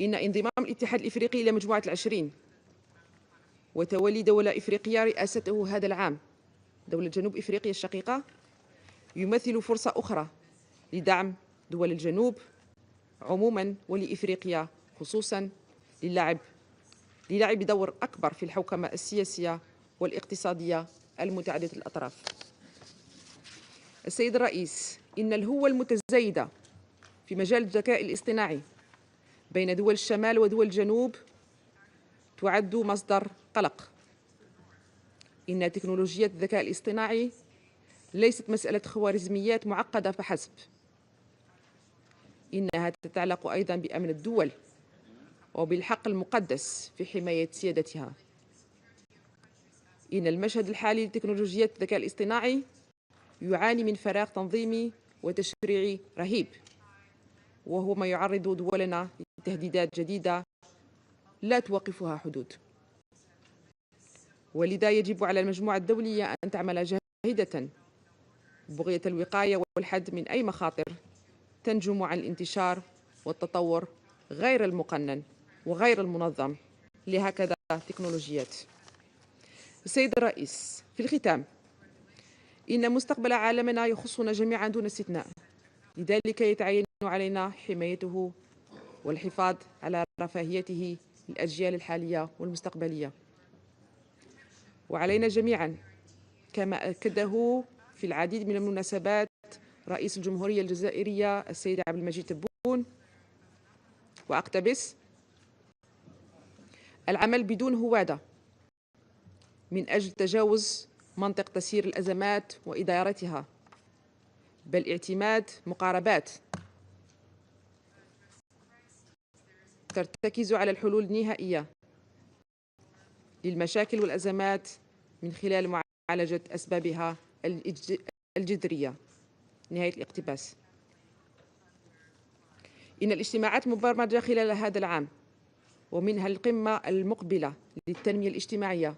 إن انضمام الاتحاد الإفريقي إلى مجموعة العشرين وتولي دولة إفريقية رئاسته هذا العام دولة جنوب إفريقيا الشقيقة يمثل فرصة أخرى لدعم دول الجنوب عموماً ولإفريقيا خصوصاً للعب دور أكبر في الحوكمة السياسية والاقتصادية المتعددة الأطراف. السيد الرئيس، إن الهوة المتزايدة في مجال الذكاء الاصطناعي بين دول الشمال ودول الجنوب تعد مصدر قلق. إن تكنولوجيا الذكاء الاصطناعي ليست مسألة خوارزميات معقدة فحسب، إنها تتعلق أيضاً بأمن الدول وبالحق المقدس في حماية سيادتها. إن المشهد الحالي لتكنولوجيات الذكاء الاصطناعي يعاني من فراغ تنظيمي وتشريعي رهيب، وهو ما يعرض دولنا لتهديدات جديدة لا توقفها حدود. ولذا يجب على المجموعة الدولية أن تعمل جاهدة بغية الوقاية والحد من أي مخاطر تنجم عن الانتشار والتطور غير المقنن وغير المنظم لهكذا تكنولوجيات. السيد الرئيس، في الختام، إن مستقبل عالمنا يخصنا جميعا دون استثناء، لذلك يتعين علينا حمايته والحفاظ على رفاهيته للأجيال الحالية والمستقبلية. وعلينا جميعا، كما أكده في العديد من المناسبات رئيس الجمهورية الجزائرية السيد عبد المجيد تبون، وأقتبس: العمل بدون هوادة من أجل تجاوز منطق تسيير الأزمات وإدارتها، بل اعتماد مقاربات ترتكز على الحلول النهائية للمشاكل والأزمات من خلال معالجة أسبابها الجذرية. نهاية الاقتباس. إن الاجتماعات المبرمجة خلال هذا العام، ومنها القمة المقبلة للتنمية الاجتماعية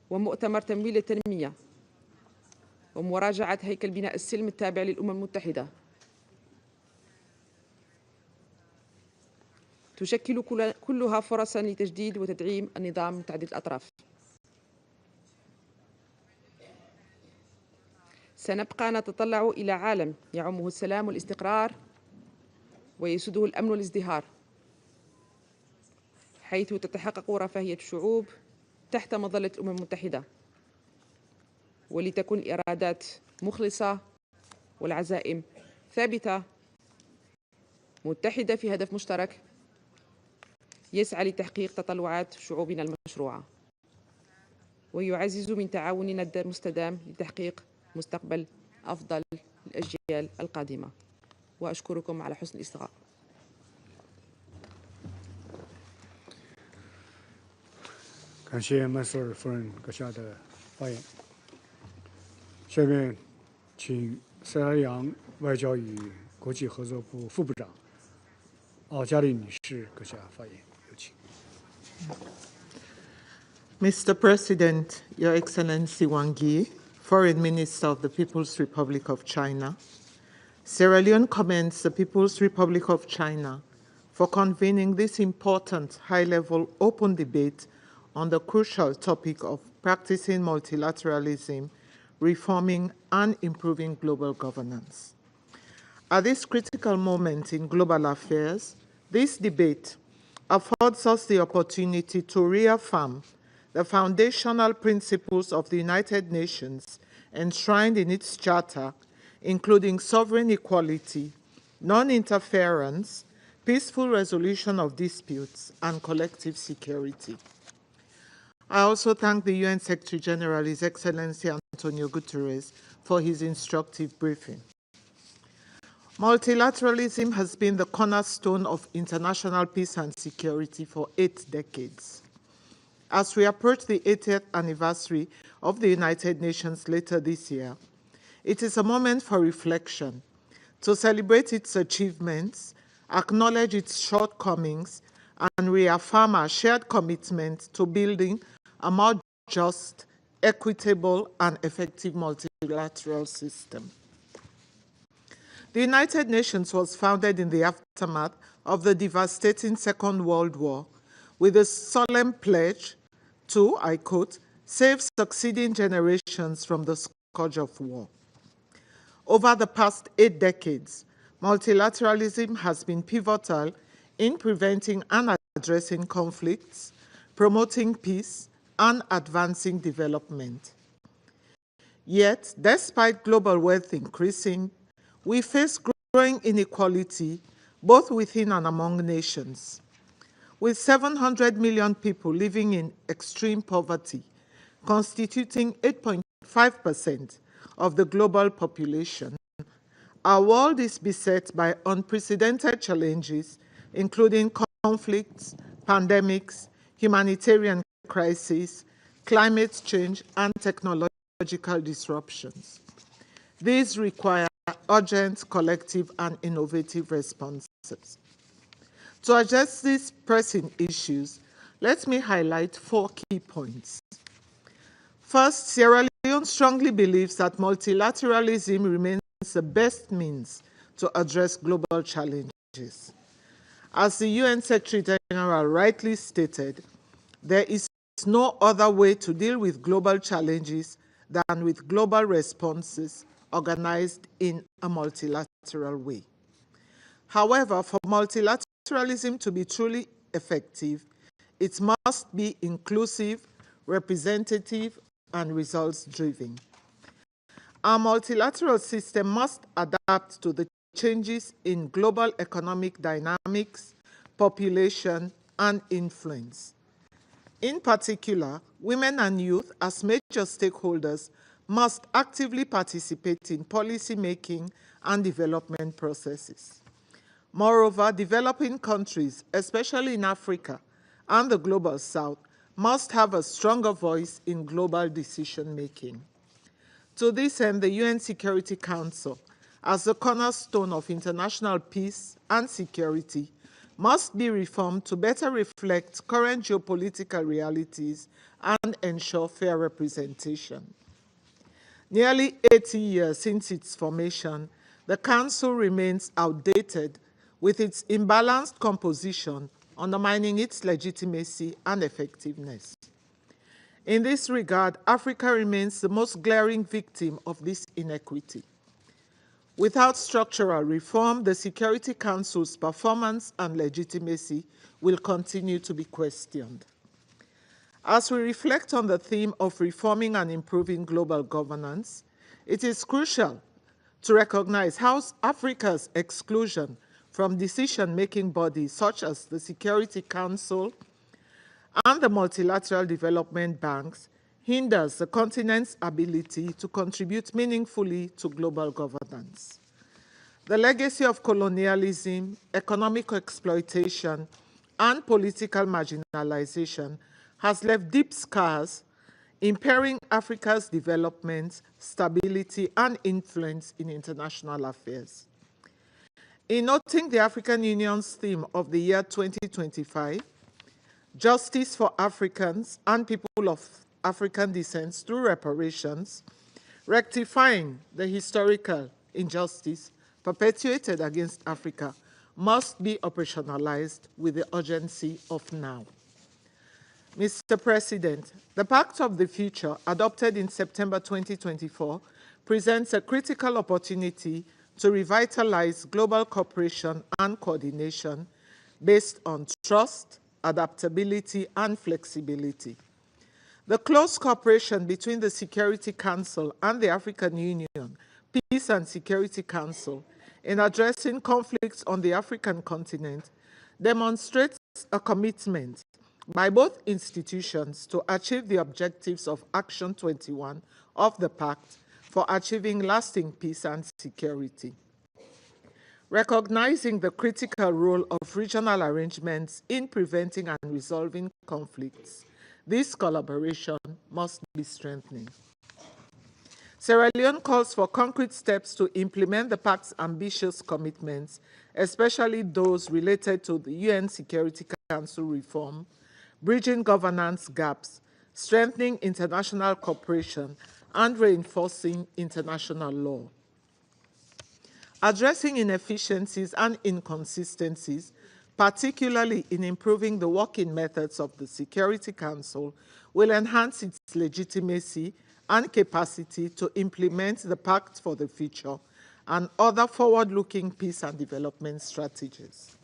ومؤتمر تمويل التنمية ومراجعة هيكل بناء السلم التابع للأمم المتحدة، تشكل كلها فرصاً لتجديد وتدعيم النظام متعدد الأطراف. سنبقى نتطلع إلى عالم يعمه السلام والاستقرار ويسوده الأمن والازدهار، حيث تتحقق رفاهية الشعوب تحت مظلة الأمم المتحدة، ولتكن الإرادات مخلصة والعزائم ثابتة متحدة في هدف مشترك يسعى لتحقيق تطلعات شعوبنا المشروعة، ويعزز من تعاوننا المستدام لتحقيق مستقبل أفضل للأجيال القادمة. وأشكركم على حسن الاستماع. 感谢麦瑟尔夫人阁下的发言。下面请塞拉利昂外交与国际合作部副部长奥加利女士阁下发言，有请。 Mr. President, Your Excellency Wang Yi, Foreign Minister of the People's Republic of China, Sierra Leone commends the People's Republic of China for convening this important high-level open debate on the crucial topic of practicing multilateralism, reforming and improving global governance. At this critical moment in global affairs, this debate affords us the opportunity to reaffirm the foundational principles of the United Nations enshrined in its charter, including sovereign equality, non-interference, peaceful resolution of disputes, and collective security. I also thank the UN Secretary-General, His Excellency Antonio Guterres, for his instructive briefing. Multilateralism has been the cornerstone of international peace and security for 8 decades. As we approach the 80th anniversary of the United Nations later this year, it is a moment for reflection, to celebrate its achievements, acknowledge its shortcomings, and reaffirm our shared commitment to building a more just, equitable, and effective multilateral system. The United Nations was founded in the aftermath of the devastating Second World War with a solemn pledge to, I quote, save succeeding generations from the scourge of war. Over the past 8 decades, multilateralism has been pivotal in preventing and addressing conflicts, promoting peace, and advancing development. Yet, despite global wealth increasing, we face growing inequality both within and among nations. With 700 million people living in extreme poverty, constituting 8.5% of the global population, our world is beset by unprecedented challenges, including conflicts, pandemics, humanitarian crises, climate change, and technological disruptions. These require urgent, collective, and innovative responses. To address these pressing issues, let me highlight 4 key points. First, Sierra Leone strongly believes that multilateralism remains the best means to address global challenges. As the UN Secretary General rightly stated, there is no other way to deal with global challenges than with global responses organized in a multilateral way. However, for multilateralism to be truly effective, it must be inclusive, representative, and results-driven. Our multilateral system must adapt to the changes in global economic dynamics, population, and influence. In particular, women and youth, as major stakeholders, must actively participate in policy making and development processes. Moreover, developing countries, especially in Africa and the Global South, must have a stronger voice in global decision-making. To this end, the UN Security Council, as the cornerstone of international peace and security, must be reformed to better reflect current geopolitical realities and ensure fair representation. Nearly 80 years since its formation, the Council remains outdated with its imbalanced composition, undermining its legitimacy and effectiveness. In this regard, Africa remains the most glaring victim of this inequity. Without structural reform, the Security Council's performance and legitimacy will continue to be questioned. As we reflect on the theme of reforming and improving global governance, it is crucial to recognize how Africa's exclusion from decision-making bodies such as the Security Council and the multilateral development banks hinders the continent's ability to contribute meaningfully to global governance. The legacy of colonialism, economic exploitation, and political marginalization has left deep scars, impairing Africa's development, stability, and influence in international affairs. In noting the African Union's theme of the year 2025, Justice for Africans and People of African Descent through Reparations, rectifying the historical injustice perpetuated against Africa must be operationalized with the urgency of now. Mr. President, the Pact of the Future, adopted in September 2024, presents a critical opportunity to revitalize global cooperation and coordination based on trust, adaptability, and flexibility. The close cooperation between the Security Council and the African Union, Peace and Security Council, in addressing conflicts on the African continent demonstrates a commitment by both institutions to achieve the objectives of Action 21 of the Pact for achieving lasting peace and security. Recognizing the critical role of regional arrangements in preventing and resolving conflicts, this collaboration must be strengthened. Sierra Leone calls for concrete steps to implement the Pact's ambitious commitments, especially those related to the UN Security Council reform, bridging governance gaps, strengthening international cooperation, and reinforcing international law. Addressing inefficiencies and inconsistencies, particularly in improving the working methods of the Security Council, will enhance its legitimacy and capacity to implement the Pact for the Future and other forward-looking peace and development strategies.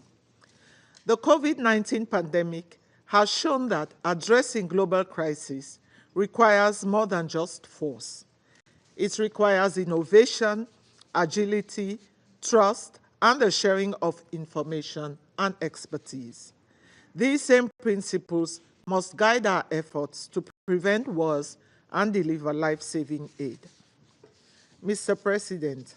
The COVID-19 pandemic has shown that addressing global crises requires more than just force. It requires innovation, agility, trust, and the sharing of information and expertise. These same principles must guide our efforts to prevent wars and deliver life-saving aid. Mr. President,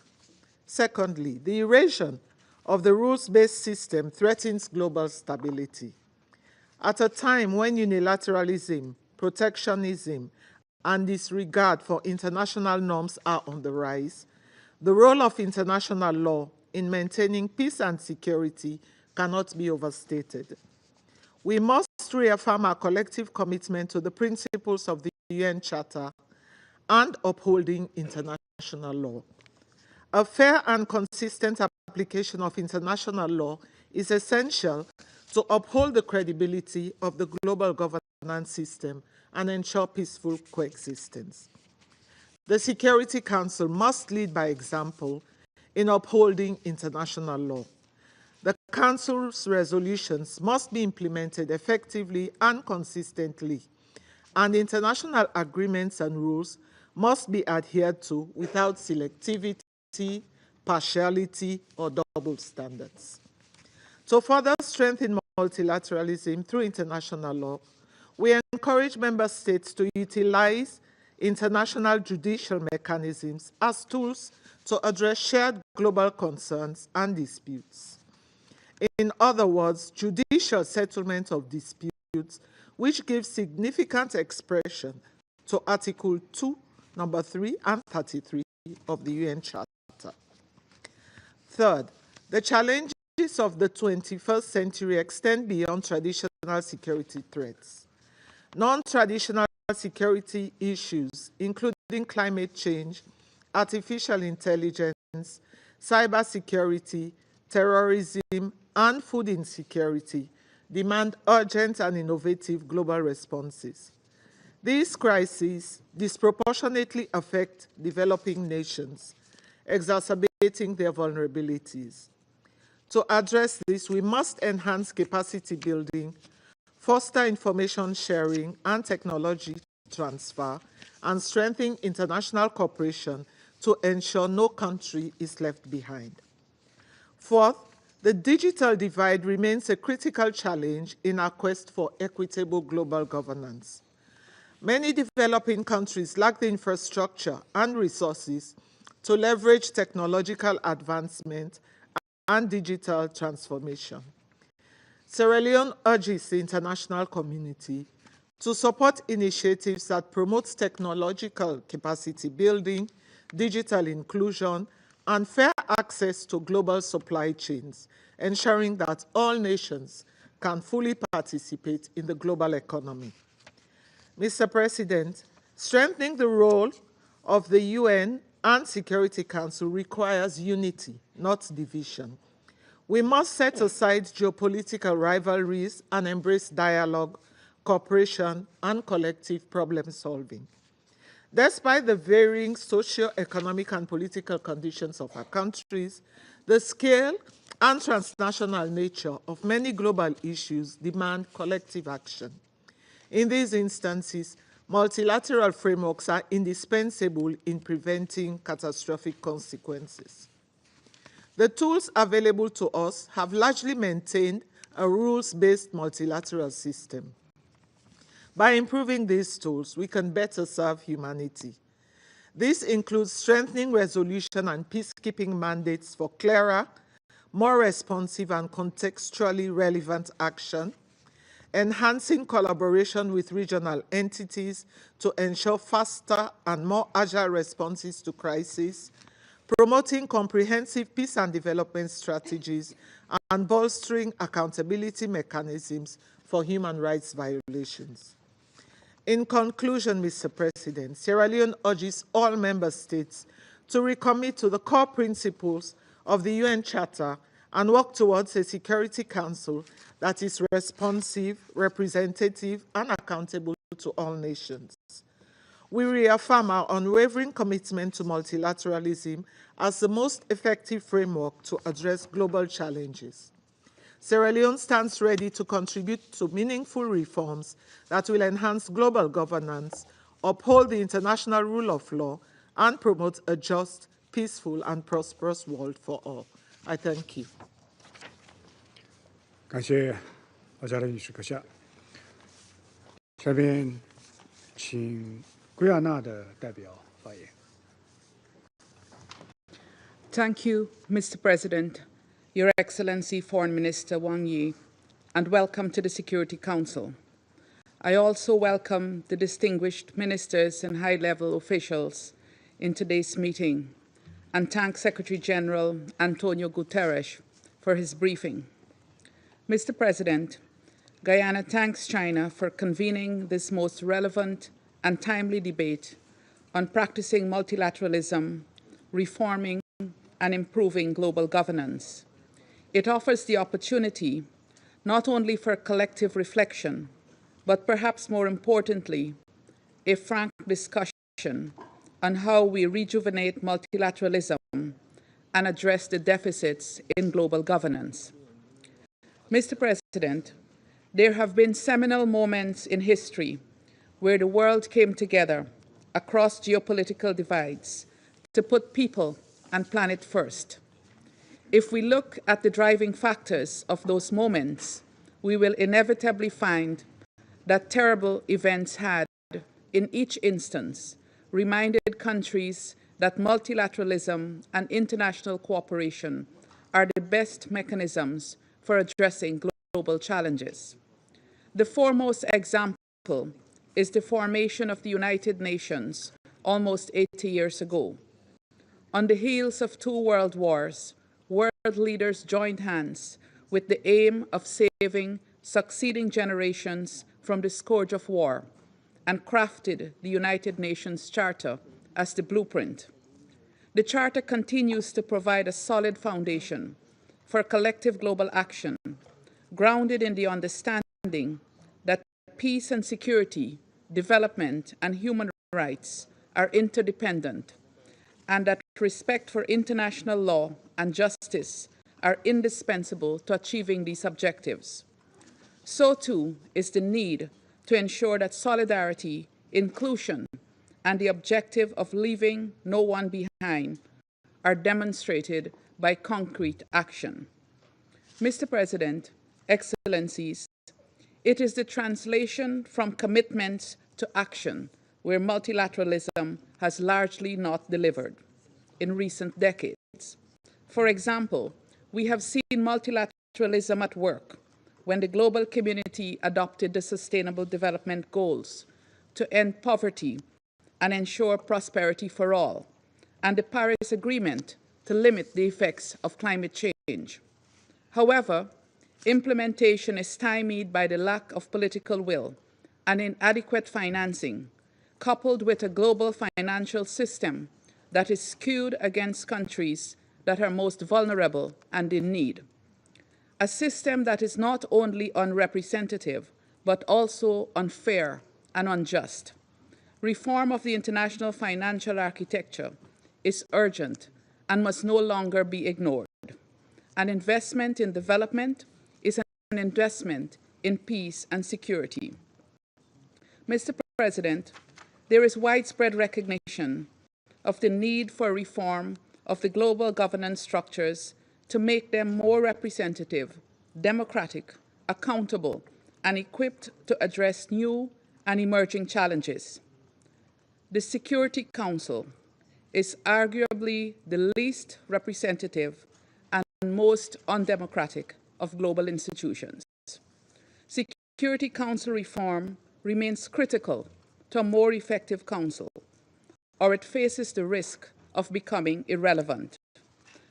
secondly, the erosion of the rules-based system threatens global stability. At a time when unilateralism, protectionism, and disregard for international norms are on the rise, the role of international law in maintaining peace and security cannot be overstated. We must reaffirm our collective commitment to the principles of the UN Charter and upholding international law. A fair and consistent application of international law is essential to uphold the credibility of the global governance system and ensure peaceful coexistence. The Security Council must lead by example in upholding international law. The Council's resolutions must be implemented effectively and consistently, and international agreements and rules must be adhered to without selectivity, partiality, or double standards. To further strengthen multilateralism through international law, we encourage member states to utilize international judicial mechanisms as tools to address shared global concerns and disputes. In other words, judicial settlement of disputes, which gives significant expression to Article 2, number 3 and 33 of the UN Charter. Third, the challenges of the 21st century extend beyond traditional security threats. Non-traditional security issues, including climate change, artificial intelligence, cybersecurity, terrorism, and food insecurity, demand urgent and innovative global responses. These crises disproportionately affect developing nations, exacerbating their vulnerabilities. To address this, we must enhance capacity building, foster information sharing and technology transfer, and strengthen international cooperation to ensure no country is left behind. Fourth, the digital divide remains a critical challenge in our quest for equitable global governance. Many developing countries lack the infrastructure and resources to leverage technological advancement and digital transformation. Sierra Leone urges the international community to support initiatives that promote technological capacity building, digital inclusion, and fair access to global supply chains, ensuring that all nations can fully participate in the global economy. Mr. President, strengthening the role of the UN and Security Council requires unity, not division. We must set aside geopolitical rivalries and embrace dialogue, cooperation, and collective problem solving. Despite the varying socio-economic and political conditions of our countries, the scale and transnational nature of many global issues demand collective action. In these instances, multilateral frameworks are indispensable in preventing catastrophic consequences. The tools available to us have largely maintained a rules-based multilateral system. By improving these tools, we can better serve humanity. This includes strengthening resolution and peacekeeping mandates for clearer, more responsive and contextually relevant action, enhancing collaboration with regional entities to ensure faster and more agile responses to crises, promoting comprehensive peace and development strategies, and bolstering accountability mechanisms for human rights violations. In conclusion, Mr. President, Sierra Leone urges all member states to recommit to the core principles of the UN Charter and work towards a Security Council that is responsive, representative, and accountable to all nations. We reaffirm our unwavering commitment to multilateralism as the most effective framework to address global challenges. Sierra Leone stands ready to contribute to meaningful reforms that will enhance global governance, uphold the international rule of law, and promote a just, peaceful, and prosperous world for all. I thank you. 感谢阿加勒女士阁下。下面请圭亚那的代表发言。Thank you, Mr. President, Your Excellency Foreign Minister Wang Yi, and welcome to the Security Council. I also welcome the distinguished ministers and high-level officials in today's meeting, and thank Secretary General Antonio Guterres for his briefing. Mr. President, Guyana thanks China for convening this most relevant and timely debate on practicing multilateralism, reforming and improving global governance. It offers the opportunity not only for collective reflection, but perhaps more importantly, a frank discussion on how we rejuvenate multilateralism and address the deficits in global governance. Mr. President, there have been seminal moments in history where the world came together across geopolitical divides to put people and planet first. If we look at the driving factors of those moments, we will inevitably find that terrible events had, in each instance, reminded countries that multilateralism and international cooperation are the best mechanisms for addressing global challenges. The foremost example is the formation of the United Nations almost 80 years ago. On the heels of 2 world wars, world leaders joined hands with the aim of saving succeeding generations from the scourge of war and crafted the United Nations Charter as the blueprint. The Charter continues to provide a solid foundation for collective global action, grounded in the understanding that peace and security, development and human rights are interdependent, and that respect for international law and justice are indispensable to achieving these objectives. So too is the need to ensure that solidarity, inclusion, and the objective of leaving no one behind are demonstrated by concrete action. Mr. President, Excellencies, it is the translation from commitments to action where multilateralism has largely not delivered in recent decades. For example, we have seen multilateralism at work when the global community adopted the Sustainable Development Goals to end poverty and ensure prosperity for all, and the Paris Agreement to limit the effects of climate change. However, implementation is stymied by the lack of political will and inadequate financing, coupled with a global financial system that is skewed against countries that are most vulnerable and in need. A system that is not only unrepresentative, but also unfair and unjust. Reform of the international financial architecture is urgent and must no longer be ignored. An investment in development is an investment in peace and security. Mr. President, there is widespread recognition of the need for reform of the global governance structures to make them more representative, democratic, accountable, and equipped to address new and emerging challenges. The Security Council is arguably the least representative and most undemocratic of global institutions. Security Council reform remains critical to a more effective council, or it faces the risk of becoming irrelevant.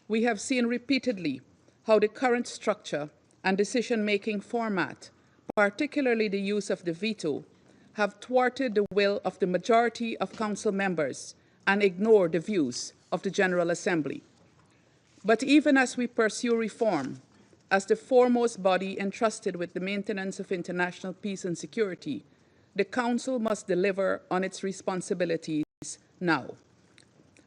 We have seen repeatedly how the current structure and decision-making format, particularly the use of the veto, have thwarted the will of the majority of council members and ignored the views of the General Assembly. But even as we pursue reform, as the foremost body entrusted with the maintenance of international peace and security, the Council must deliver on its responsibilities now.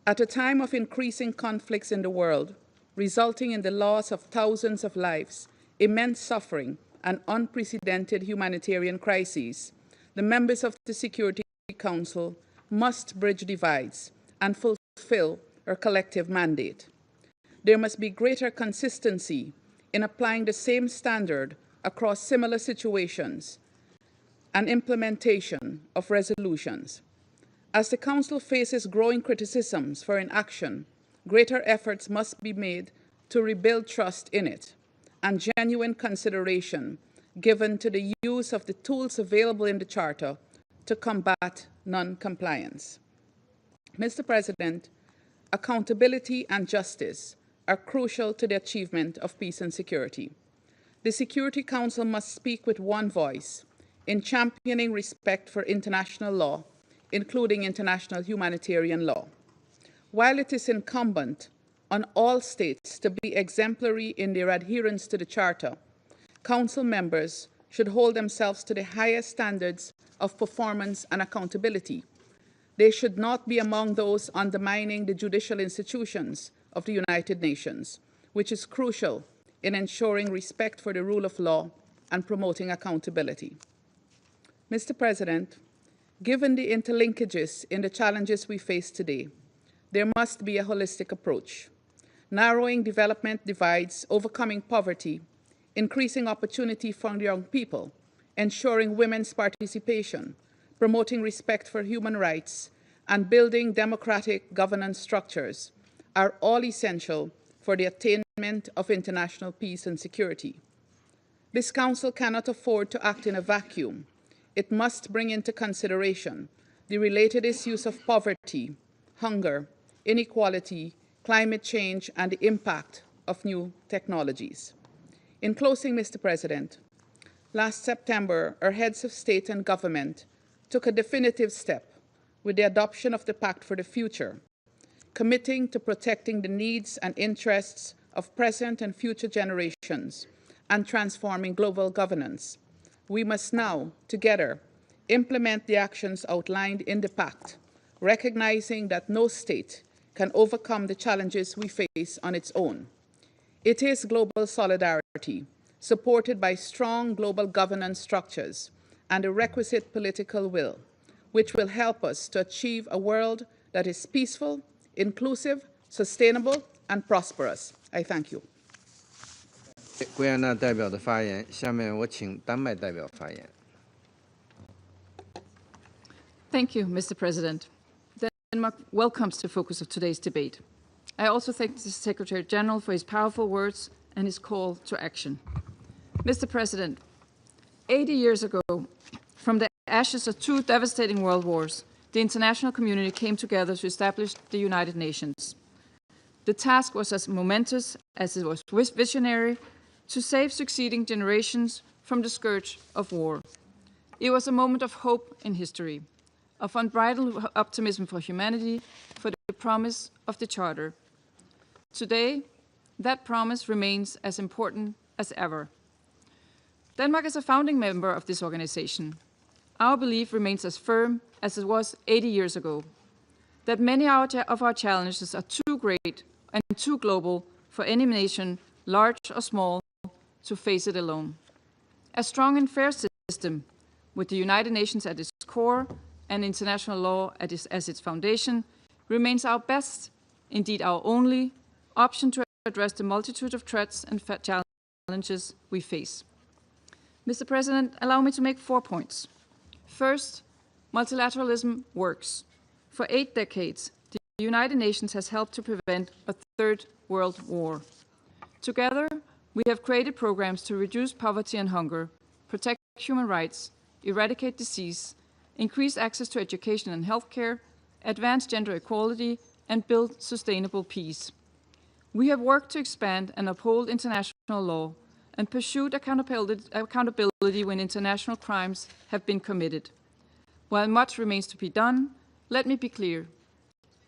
At a time of increasing conflicts in the world, resulting in the loss of thousands of lives, immense suffering, and unprecedented humanitarian crises, the members of the Security Council must bridge divides and fulfill our collective mandate. There must be greater consistency in applying the same standard across similar situations and implementation of resolutions. As the Council faces growing criticisms for inaction, greater efforts must be made to rebuild trust in it and genuine consideration given to the use of the tools available in the Charter to combat non-compliance. Mr. President, accountability and justice are crucial to the achievement of peace and security. The Security Council must speak with one voice in championing respect for international law, including international humanitarian law. While it is incumbent on all states to be exemplary in their adherence to the Charter, Council members should hold themselves to the highest standards of performance and accountability. They should not be among those undermining the judicial institutions of the United Nations, which is crucial in ensuring respect for the rule of law and promoting accountability. Mr. President, given the interlinkages in the challenges we face today, there must be a holistic approach. Narrowing development divides, overcoming poverty, increasing opportunity for young people, ensuring women's participation, promoting respect for human rights, and building democratic governance structures are all essential for the attainment of international peace and security. This Council cannot afford to act in a vacuum. It must bring into consideration the related issues of poverty, hunger, inequality, climate change, and the impact of new technologies. In closing, Mr. President, last September, our heads of state and government took a definitive step with the adoption of the Pact for the Future, committing to protecting the needs and interests of present and future generations and transforming global governance. We must now, together, implement the actions outlined in the Pact, recognizing that no state can overcome the challenges we face on its own. It is global solidarity, supported by strong global governance structures and a requisite political will, which will help us to achieve a world that is peaceful, inclusive, sustainable, and prosperous. I thank you. 圭亚那代表的发言，下面我请丹麦代表发言。Thank you, Mr. President. Denmark welcomes the focus of today's debate. I also thank the Secretary General for his powerful words and his call to action. Mr. President, 80 years ago, from the ashes of two devastating world wars, the international community came together to establish the United Nations. The task was as momentous as it was visionary, to save succeeding generations from the scourge of war. It was a moment of hope in history, of unbridled optimism for humanity, for the promise of the Charter. Today, that promise remains as important as ever. Denmark is a founding member of this organization. Our belief remains as firm as it was 80 years ago, that many of our challenges are too great and too global for any nation, large or small, to face it alone. A strong and fair system, with the United Nations at its core and international law as its foundation, remains our best, indeed our only, option to address the multitude of threats and challenges we face. Mr. President, allow me to make 4 points. First, multilateralism works. For 8 decades, the United Nations has helped to prevent a third world war. Together, we have created programs to reduce poverty and hunger, protect human rights, eradicate disease, increase access to education and healthcare, advance gender equality, and build sustainable peace. We have worked to expand and uphold international law and pursued accountability when international crimes have been committed. While much remains to be done, let me be clear.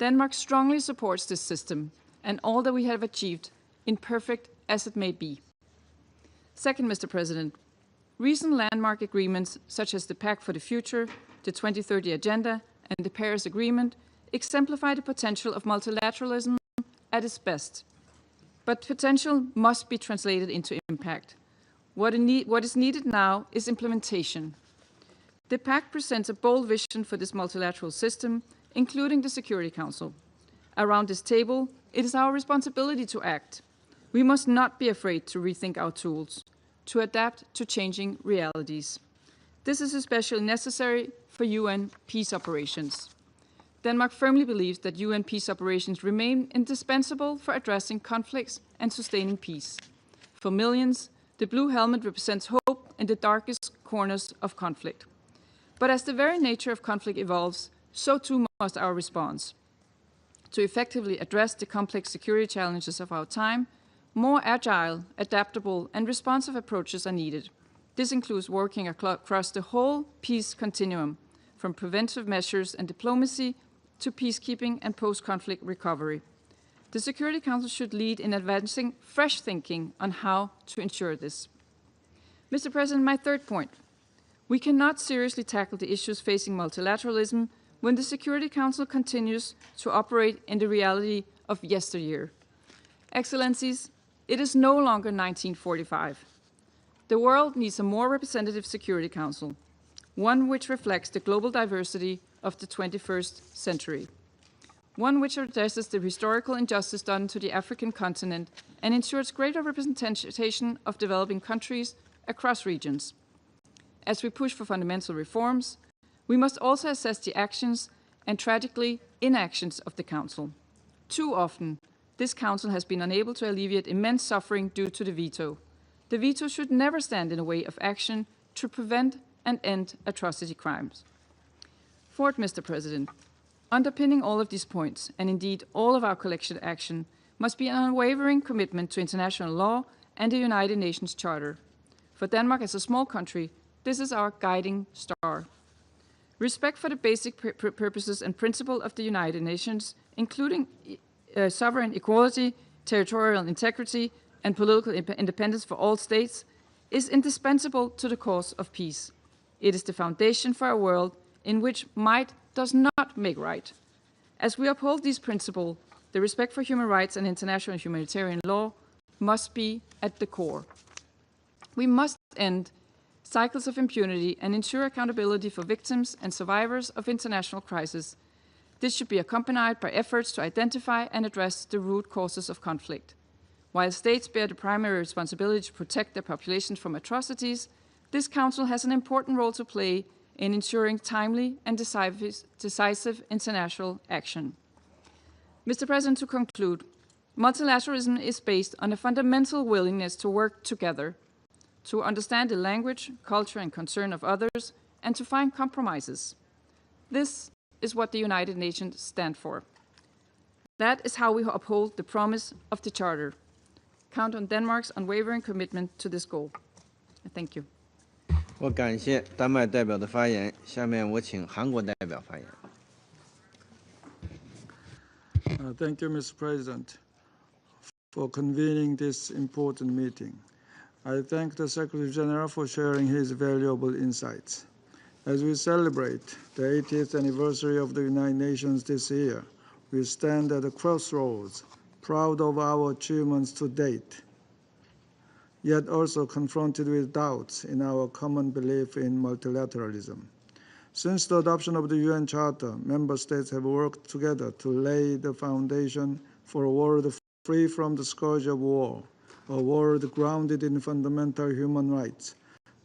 Denmark strongly supports this system and all that we have achieved, imperfect as it may be. Second, Mr. President, recent landmark agreements such as the Pact for the Future, the 2030 Agenda, and the Paris Agreement exemplify the potential of multilateralism at its best. But potential must be translated into impact. What is needed now is implementation. The Pact presents a bold vision for this multilateral system, including the Security Council. Around this table, it is our responsibility to act. We must not be afraid to rethink our tools, to adapt to changing realities. This is especially necessary for UN peace operations. Denmark firmly believes that UN peace operations remain indispensable for addressing conflicts and sustaining peace. For millions, the blue helmet represents hope in the darkest corners of conflict. But as the very nature of conflict evolves, so too must our response. To effectively address the complex security challenges of our time, more agile, adaptable, and responsive approaches are needed. This includes working across the whole peace continuum, from preventive measures and diplomacy to peacekeeping and post-conflict recovery. The Security Council should lead in advancing fresh thinking on how to ensure this. Mr. President, my third point. We cannot seriously tackle the issues facing multilateralism when the Security Council continues to operate in the reality of yesteryear. Excellencies, it is no longer 1945. The world needs a more representative Security Council, one which reflects the global diversity of the 21st century, one which addresses the historical injustice done to the African continent and ensures greater representation of developing countries across regions. As we push for fundamental reforms, we must also assess the actions and, tragically, inactions of the Council. Too often, this Council has been unable to alleviate immense suffering due to the veto. The veto should never stand in the way of action to prevent and end atrocity crimes. Fourth, Mr. President, underpinning all of these points, and indeed all of our collective action, must be an unwavering commitment to international law and the United Nations Charter. For Denmark, as a small country, this is our guiding star. Respect for the basic purposes and principles of the United Nations, including sovereign equality, territorial integrity, and political independence for all states, is indispensable to the cause of peace. It is the foundation for a world in which might does not make right. As we uphold these principles, the respect for human rights and international humanitarian law must be at the core. We must end cycles of impunity and ensure accountability for victims and survivors of international crisis. This should be accompanied by efforts to identify and address the root causes of conflict. While states bear the primary responsibility to protect their populations from atrocities, this Council has an important role to play in ensuring timely and decisive international action. Mr. President, to conclude, multilateralism is based on a fundamental willingness to work together, to understand the language, culture, and concern of others, and to find compromises. This is what the United Nations stand for. That is how we uphold the promise of the Charter. Count on Denmark's unwavering commitment to this goal. Thank you. 我感谢丹麦代表的发言，下面我请韩国代表发言。Thank you, Mr. President, for convening this important meeting. I thank the Secretary General for sharing his valuable insights. As we celebrate the 80th anniversary of the United Nations this year, we stand at a crossroads, proud of our achievements to date, yet also confronted with doubts in our common belief in multilateralism. Since the adoption of the UN Charter, member states have worked together to lay the foundation for a world free from the scourge of war, a world grounded in fundamental human rights,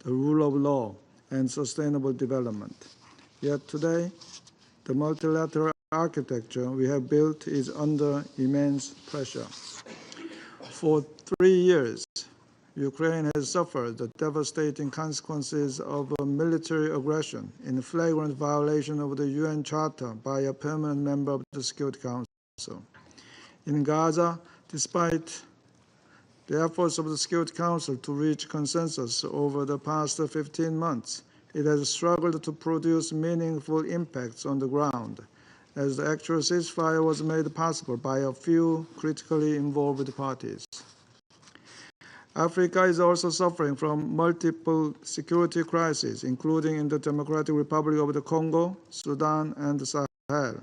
the rule of law, and sustainable development. Yet today, the multilateral architecture we have built is under immense pressure. For 3 years, Ukraine has suffered the devastating consequences of a military aggression in flagrant violation of the UN Charter by a permanent member of the Security Council. In Gaza, despite the efforts of the Security Council to reach consensus over the past 15 months, it has struggled to produce meaningful impacts on the ground, as the actual ceasefire was made possible by a few critically involved parties. Africa is also suffering from multiple security crises, including in the Democratic Republic of the Congo, Sudan, and the Sahel.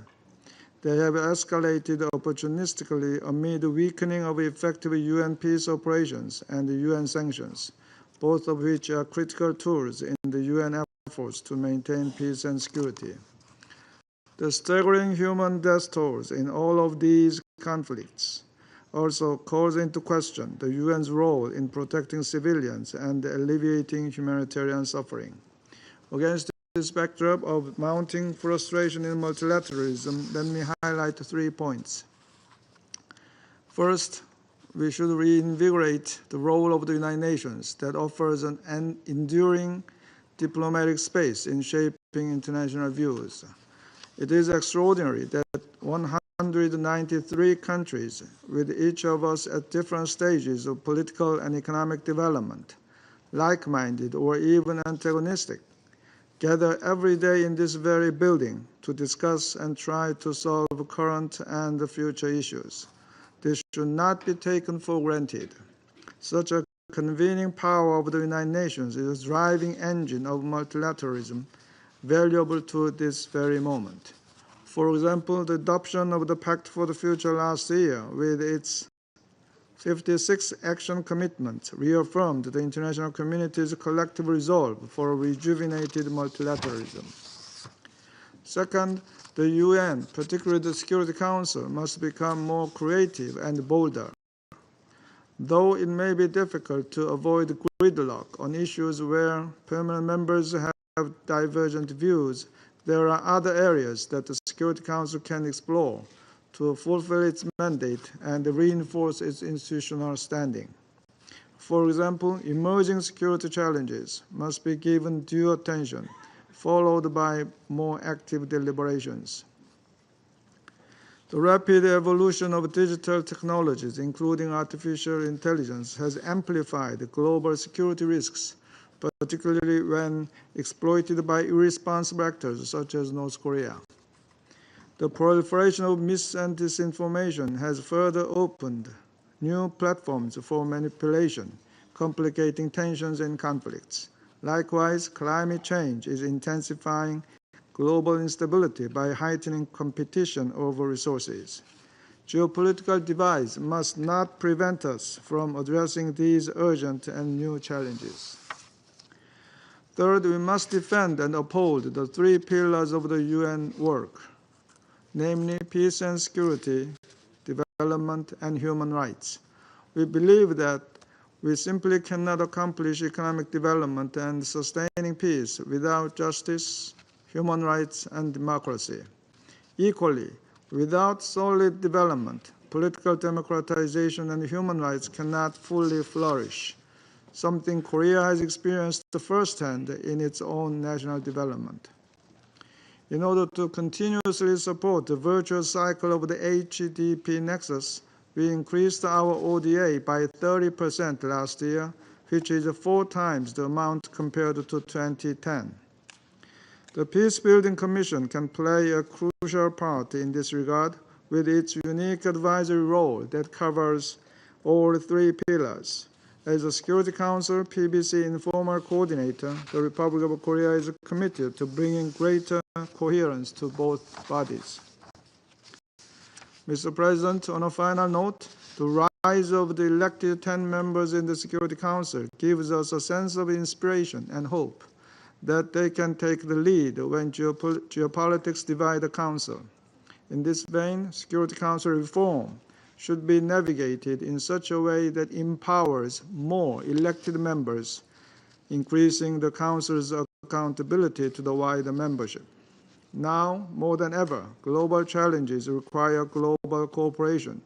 They have escalated opportunistically amid the weakening of effective UN peace operations and the UN sanctions, both of which are critical tools in the UN efforts to maintain peace and security. The staggering human death tolls in all of these conflicts also calls into question the UN's role in protecting civilians and alleviating humanitarian suffering. Against this backdrop of mounting frustration in multilateralism, let me highlight 3 points. First, we should reinvigorate the role of the United Nations that offers an enduring diplomatic space in shaping international views. It is extraordinary that 193 countries, with each of us at different stages of political and economic development, like-minded or even antagonistic, gather every day in this very building to discuss and try to solve current and future issues. This should not be taken for granted. Such a convening power of the United Nations is a driving engine of multilateralism, valuable to this very moment. For example, the adoption of the Pact for the Future last year, with its 56 action commitments, reaffirmed the international community's collective resolve for rejuvenated multilateralism. Second, the UN, particularly the Security Council, must become more creative and bolder. Though it may be difficult to avoid gridlock on issues where permanent members have divergent views, there are other areas that the Security Council can explore to fulfill its mandate and reinforce its institutional standing. For example, emerging security challenges must be given due attention, followed by more active deliberations. The rapid evolution of digital technologies, including artificial intelligence, has amplified global security risks, particularly when exploited by irresponsible actors such as North Korea. The proliferation of mis- and disinformation has further opened new platforms for manipulation, complicating tensions and conflicts. Likewise, climate change is intensifying global instability by heightening competition over resources. Geopolitical divides must not prevent us from addressing these urgent and new challenges. Third, we must defend and uphold the three pillars of the UN work, namely peace and security, development, and human rights. We believe that we simply cannot accomplish economic development and sustaining peace without justice, human rights, and democracy. Equally, without solid development, political democratization and human rights cannot fully flourish, something Korea has experienced firsthand in its own national development. In order to continuously support the virtuous cycle of the HDP nexus, we increased our ODA by 30% last year, which is 4 times the amount compared to 2010. The Peacebuilding Commission can play a crucial part in this regard with its unique advisory role that covers all 3 pillars. As the Security Council PBC informal coordinator, the Republic of Korea is committed to bringing greater coherence to both bodies. Mr. President, on a final note, the rise of the elected 10 members in the Security Council gives us a sense of inspiration and hope that they can take the lead when geopolitics divide the Council. In this vein, Security Council reform should be navigated in such a way that empowers more elected members, increasing the Council's accountability to the wider membership. Now, more than ever, global challenges require global cooperation.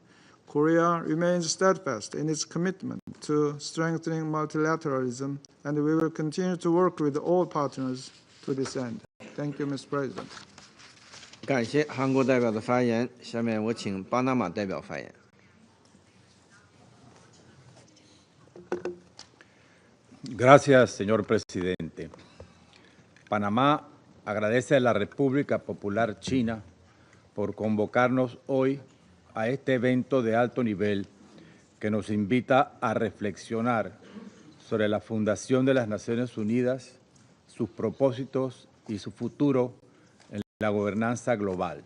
Korea remains steadfast in its commitment to strengthening multilateralism, and we will continue to work with all partners to this end. Thank you, Mr. President. 感谢韩国代表的发言。下面我请巴拿马代表发言。Gracias, señor presidente. Panamá agradece a la República Popular China por convocarnos hoy a este evento de alto nivel que nos invita a reflexionar sobre la fundación de las Naciones Unidas, sus propósitos y su futuro en la gobernanza global.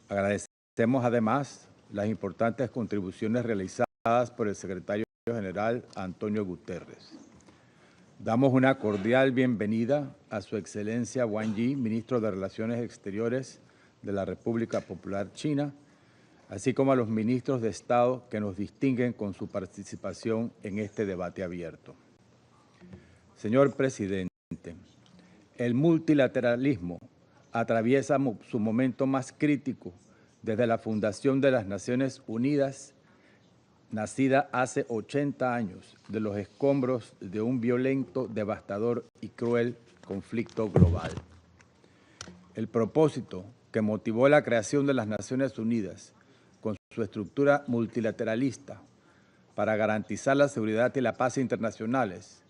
Agradecemos además las importantes contribuciones realizadas por el secretario general Antonio Guterres. Damos una cordial bienvenida a Su Excelencia Wang Yi, Ministro de Relaciones Exteriores de la República Popular China, así como a los ministros de Estado que nos distinguen con su participación en este debate abierto. Señor presidente, el multilateralismo atraviesa su momento más crítico desde la fundación de las Naciones Unidas, nacida hace 80 años de los escombros de un violento, devastador y cruel conflicto global. El propósito que motivó la creación de las Naciones Unidas, con su estructura multilateralista para garantizar la seguridad y la paz internacionales,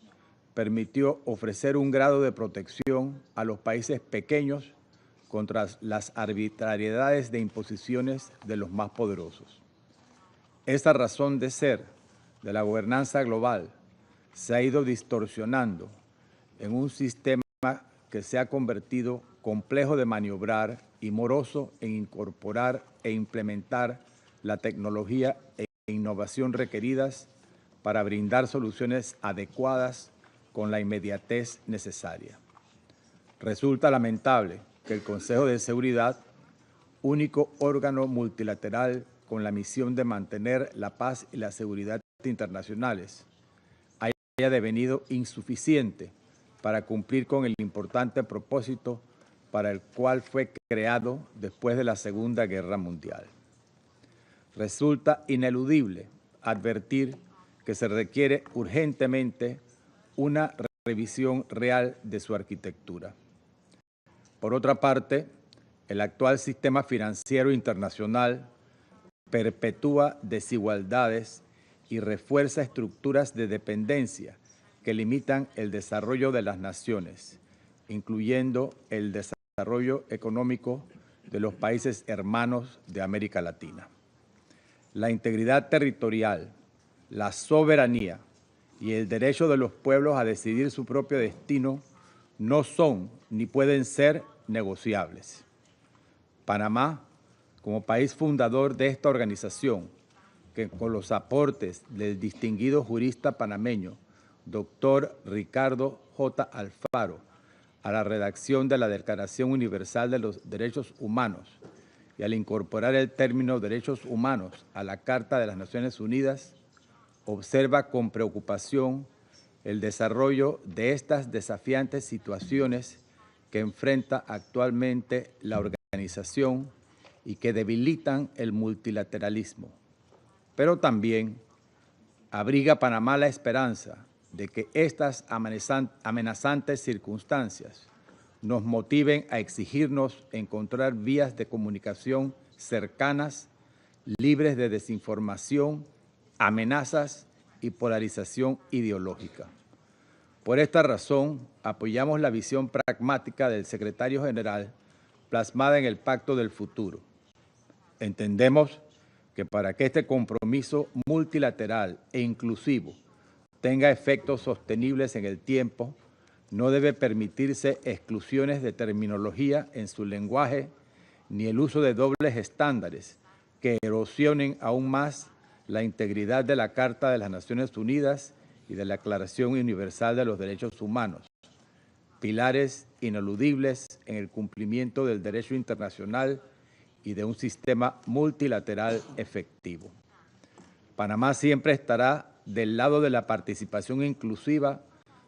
permitió ofrecer un grado de protección a los países pequeños contra las arbitrariedades de imposiciones de los más poderosos. Esa razón de ser de la gobernanza global se ha ido distorsionando en un sistema que se ha convertido complejo de maniobrar y moroso en incorporar e implementar la tecnología e innovación requeridas para brindar soluciones adecuadas con la inmediatez necesaria. Resulta lamentable que el Consejo de Seguridad, único órgano multilateral con la misión de mantener la paz y la seguridad internacionales, haya devenido insuficiente para cumplir con el importante propósito para el cual fue creado después de la Segunda Guerra Mundial. Resulta ineludible advertir que se requiere urgentemente una revisión real de su arquitectura. Por otra parte, el actual sistema financiero internacional perpetúa desigualdades y refuerza estructuras de dependencia que limitan el desarrollo de las naciones, incluyendo el desarrollo económico de los países hermanos de América Latina. La integridad territorial, la soberanía y el derecho de los pueblos a decidir su propio destino no son ni pueden ser negociables. Panamá, como país fundador de esta organización, que con los aportes del distinguido jurista panameño, doctor Ricardo J. Alfaro, a la redacción de la Declaración Universal de los Derechos Humanos y al incorporar el término derechos humanos a la Carta de las Naciones Unidas, observa con preocupación el desarrollo de estas desafiantes situaciones que enfrenta actualmente la organización y que debilitan el multilateralismo. Pero también abriga Panamá la esperanza de que estas amenazantes circunstancias nos motiven a exigirnos encontrar vías de comunicación cercanas, libres de desinformación, amenazas y polarización ideológica. Por esta razón, apoyamos la visión pragmática del secretario general plasmada en el Pacto del Futuro. Entendemos que para que este compromiso multilateral e inclusivo tenga efectos sostenibles en el tiempo, no debe permitirse exclusiones de terminología en su lenguaje ni el uso de dobles estándares que erosionen aún más la integridad de la Carta de las Naciones Unidas y de la Declaración Universal de los Derechos Humanos, pilares ineludibles en el cumplimiento del derecho internacional y de un sistema multilateral efectivo. Panamá siempre estará del lado de la participación inclusiva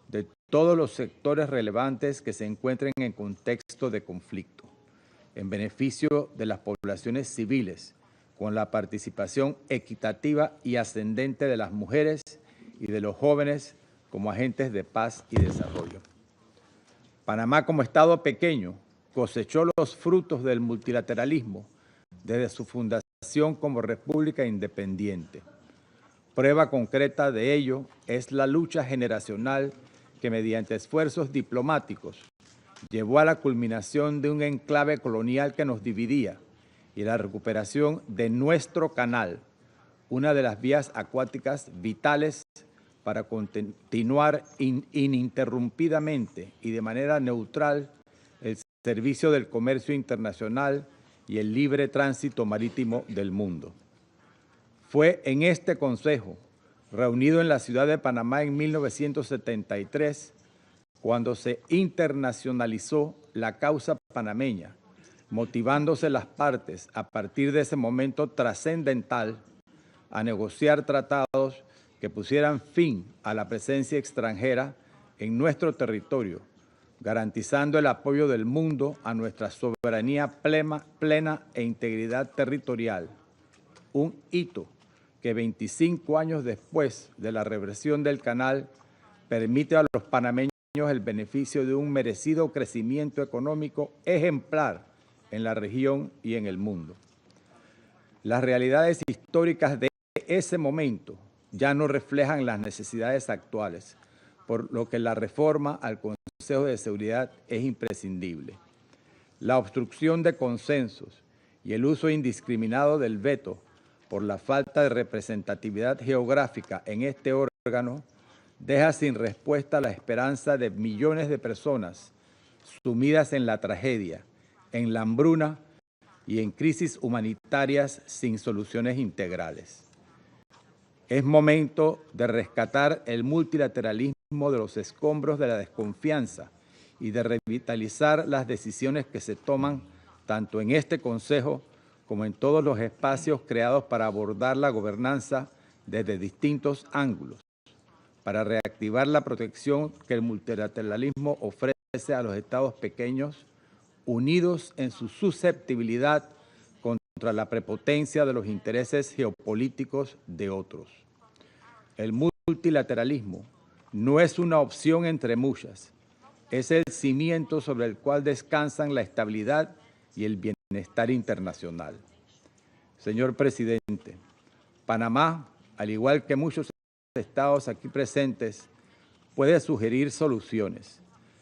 de todos los sectores relevantes que se encuentren en contexto de conflicto, en beneficio de las poblaciones civiles, con la participación equitativa y ascendente de las mujeres y de los jóvenes como agentes de paz y desarrollo. Panamá, como Estado pequeño, cosechó los frutos del multilateralismo desde su fundación como república independiente. Prueba concreta de ello es la lucha generacional que mediante esfuerzos diplomáticos llevó a la culminación de un enclave colonial que nos dividía y la recuperación de nuestro canal, una de las vías acuáticas vitales para continuar ininterrumpidamente y de manera neutral el servicio del comercio internacional y el libre tránsito marítimo del mundo. Fue en este Consejo, reunido en la ciudad de Panamá en 1973, cuando se internacionalizó la causa panameña, motivándose las partes a partir de ese momento trascendental a negociar tratados que pusieran fin a la presencia extranjera en nuestro territorio, garantizando el apoyo del mundo a nuestra soberanía plena e integridad territorial, un hito que 25 años después de la reversión del canal permite a los panameños el beneficio de un merecido crecimiento económico ejemplar en la región y en el mundo. Las realidades históricas de ese momento ya no reflejan las necesidades actuales, por lo que la reforma al Consejo de Seguridad es imprescindible. La obstrucción de consensos y el uso indiscriminado del veto por la falta de representatividad geográfica en este órgano deja sin respuesta la esperanza de millones de personas sumidas en la tragedia, en la hambruna y en crisis humanitarias sin soluciones integrales. Es momento de rescatar el multilateralismo de los escombros de la desconfianza y de revitalizar las decisiones que se toman tanto en este Consejo como en todos los espacios creados para abordar la gobernanza desde distintos ángulos, para reactivar la protección que el multilateralismo ofrece a los estados pequeños, unidos en su susceptibilidad contra la prepotencia de los intereses geopolíticos de otros. El multilateralismo no es una opción entre muchas, es el cimiento sobre el cual descansan la estabilidad y el bienestar internacional. Señor presidente, Panamá, al igual que muchos estados aquí presentes, puede sugerir soluciones.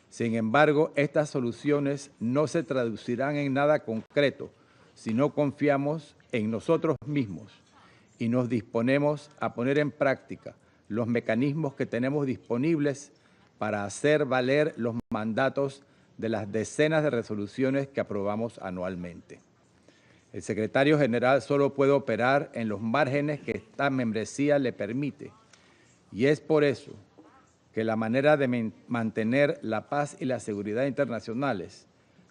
Sin embargo, estas soluciones no se traducirán en nada concreto si no confiamos en nosotros mismos y nos disponemos a poner en práctica los mecanismos que tenemos disponibles para hacer valer los mandatos de las decenas de resoluciones que aprobamos anualmente. El secretario general solo puede operar en los márgenes que esta membresía le permite, y es por eso que la manera de mantener la paz y la seguridad internacionales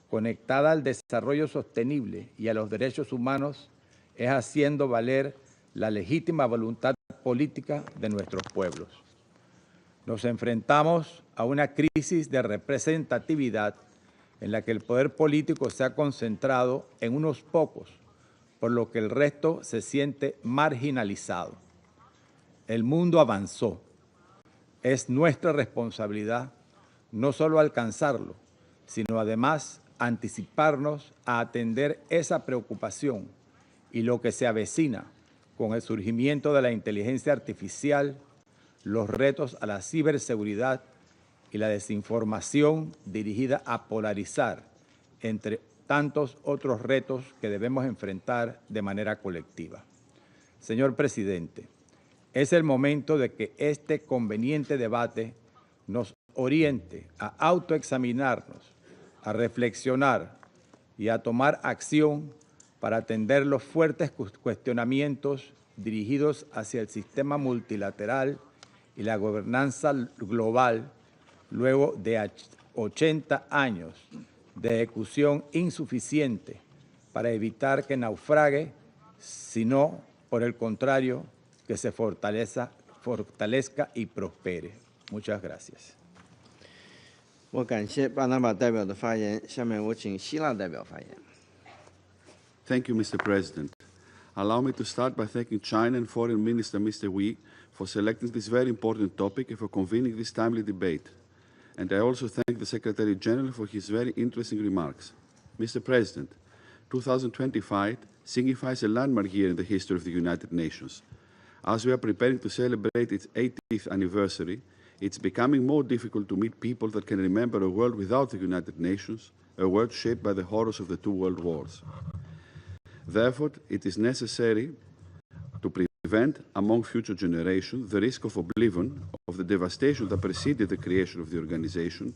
conectada al desarrollo sostenible y a los derechos humanos es haciendo valer la legítima voluntad política de nuestros pueblos. Nos enfrentamos a una crisis de representatividad en la que el poder político se ha concentrado en unos pocos, por lo que el resto se siente marginalizado. El mundo avanzó. Es nuestra responsabilidad no solo alcanzarlo, sino además anticiparnos a atender esa preocupación y lo que se avecina con el surgimiento de la inteligencia artificial, los retos a la ciberseguridad y la desinformación dirigida a polarizar, entre tantos otros retos que debemos enfrentar de manera colectiva. Señor presidente, es el momento de que este conveniente debate nos oriente a autoexaminarnos, a reflexionar y a tomar acción para atender los fuertes cuestionamientos dirigidos hacia el sistema multilateral y la gobernanza global luego de 80 años de ejecución insuficiente para evitar que naufrague, sino, por el contrario, que se fortalezca y prospere. Muchas gracias. 我感谢巴拿马代表的发言，下面我请希腊代表发言。 Thank you, Mr. President. Allow me to start by thanking China and Foreign Minister Mr. Wei for selecting this very important topic and for convening this timely debate. And I also thank the Secretary General for his very interesting remarks. Mr. President, 2025 signifies a landmark year in the history of the United Nations. As we are preparing to celebrate its 80th anniversary, it's becoming more difficult to meet people that can remember a world without the United Nations, a world shaped by the horrors of the two world wars. Therefore, it is necessary to prevent, among future generations, the risk of oblivion of the devastation that preceded the creation of the organization,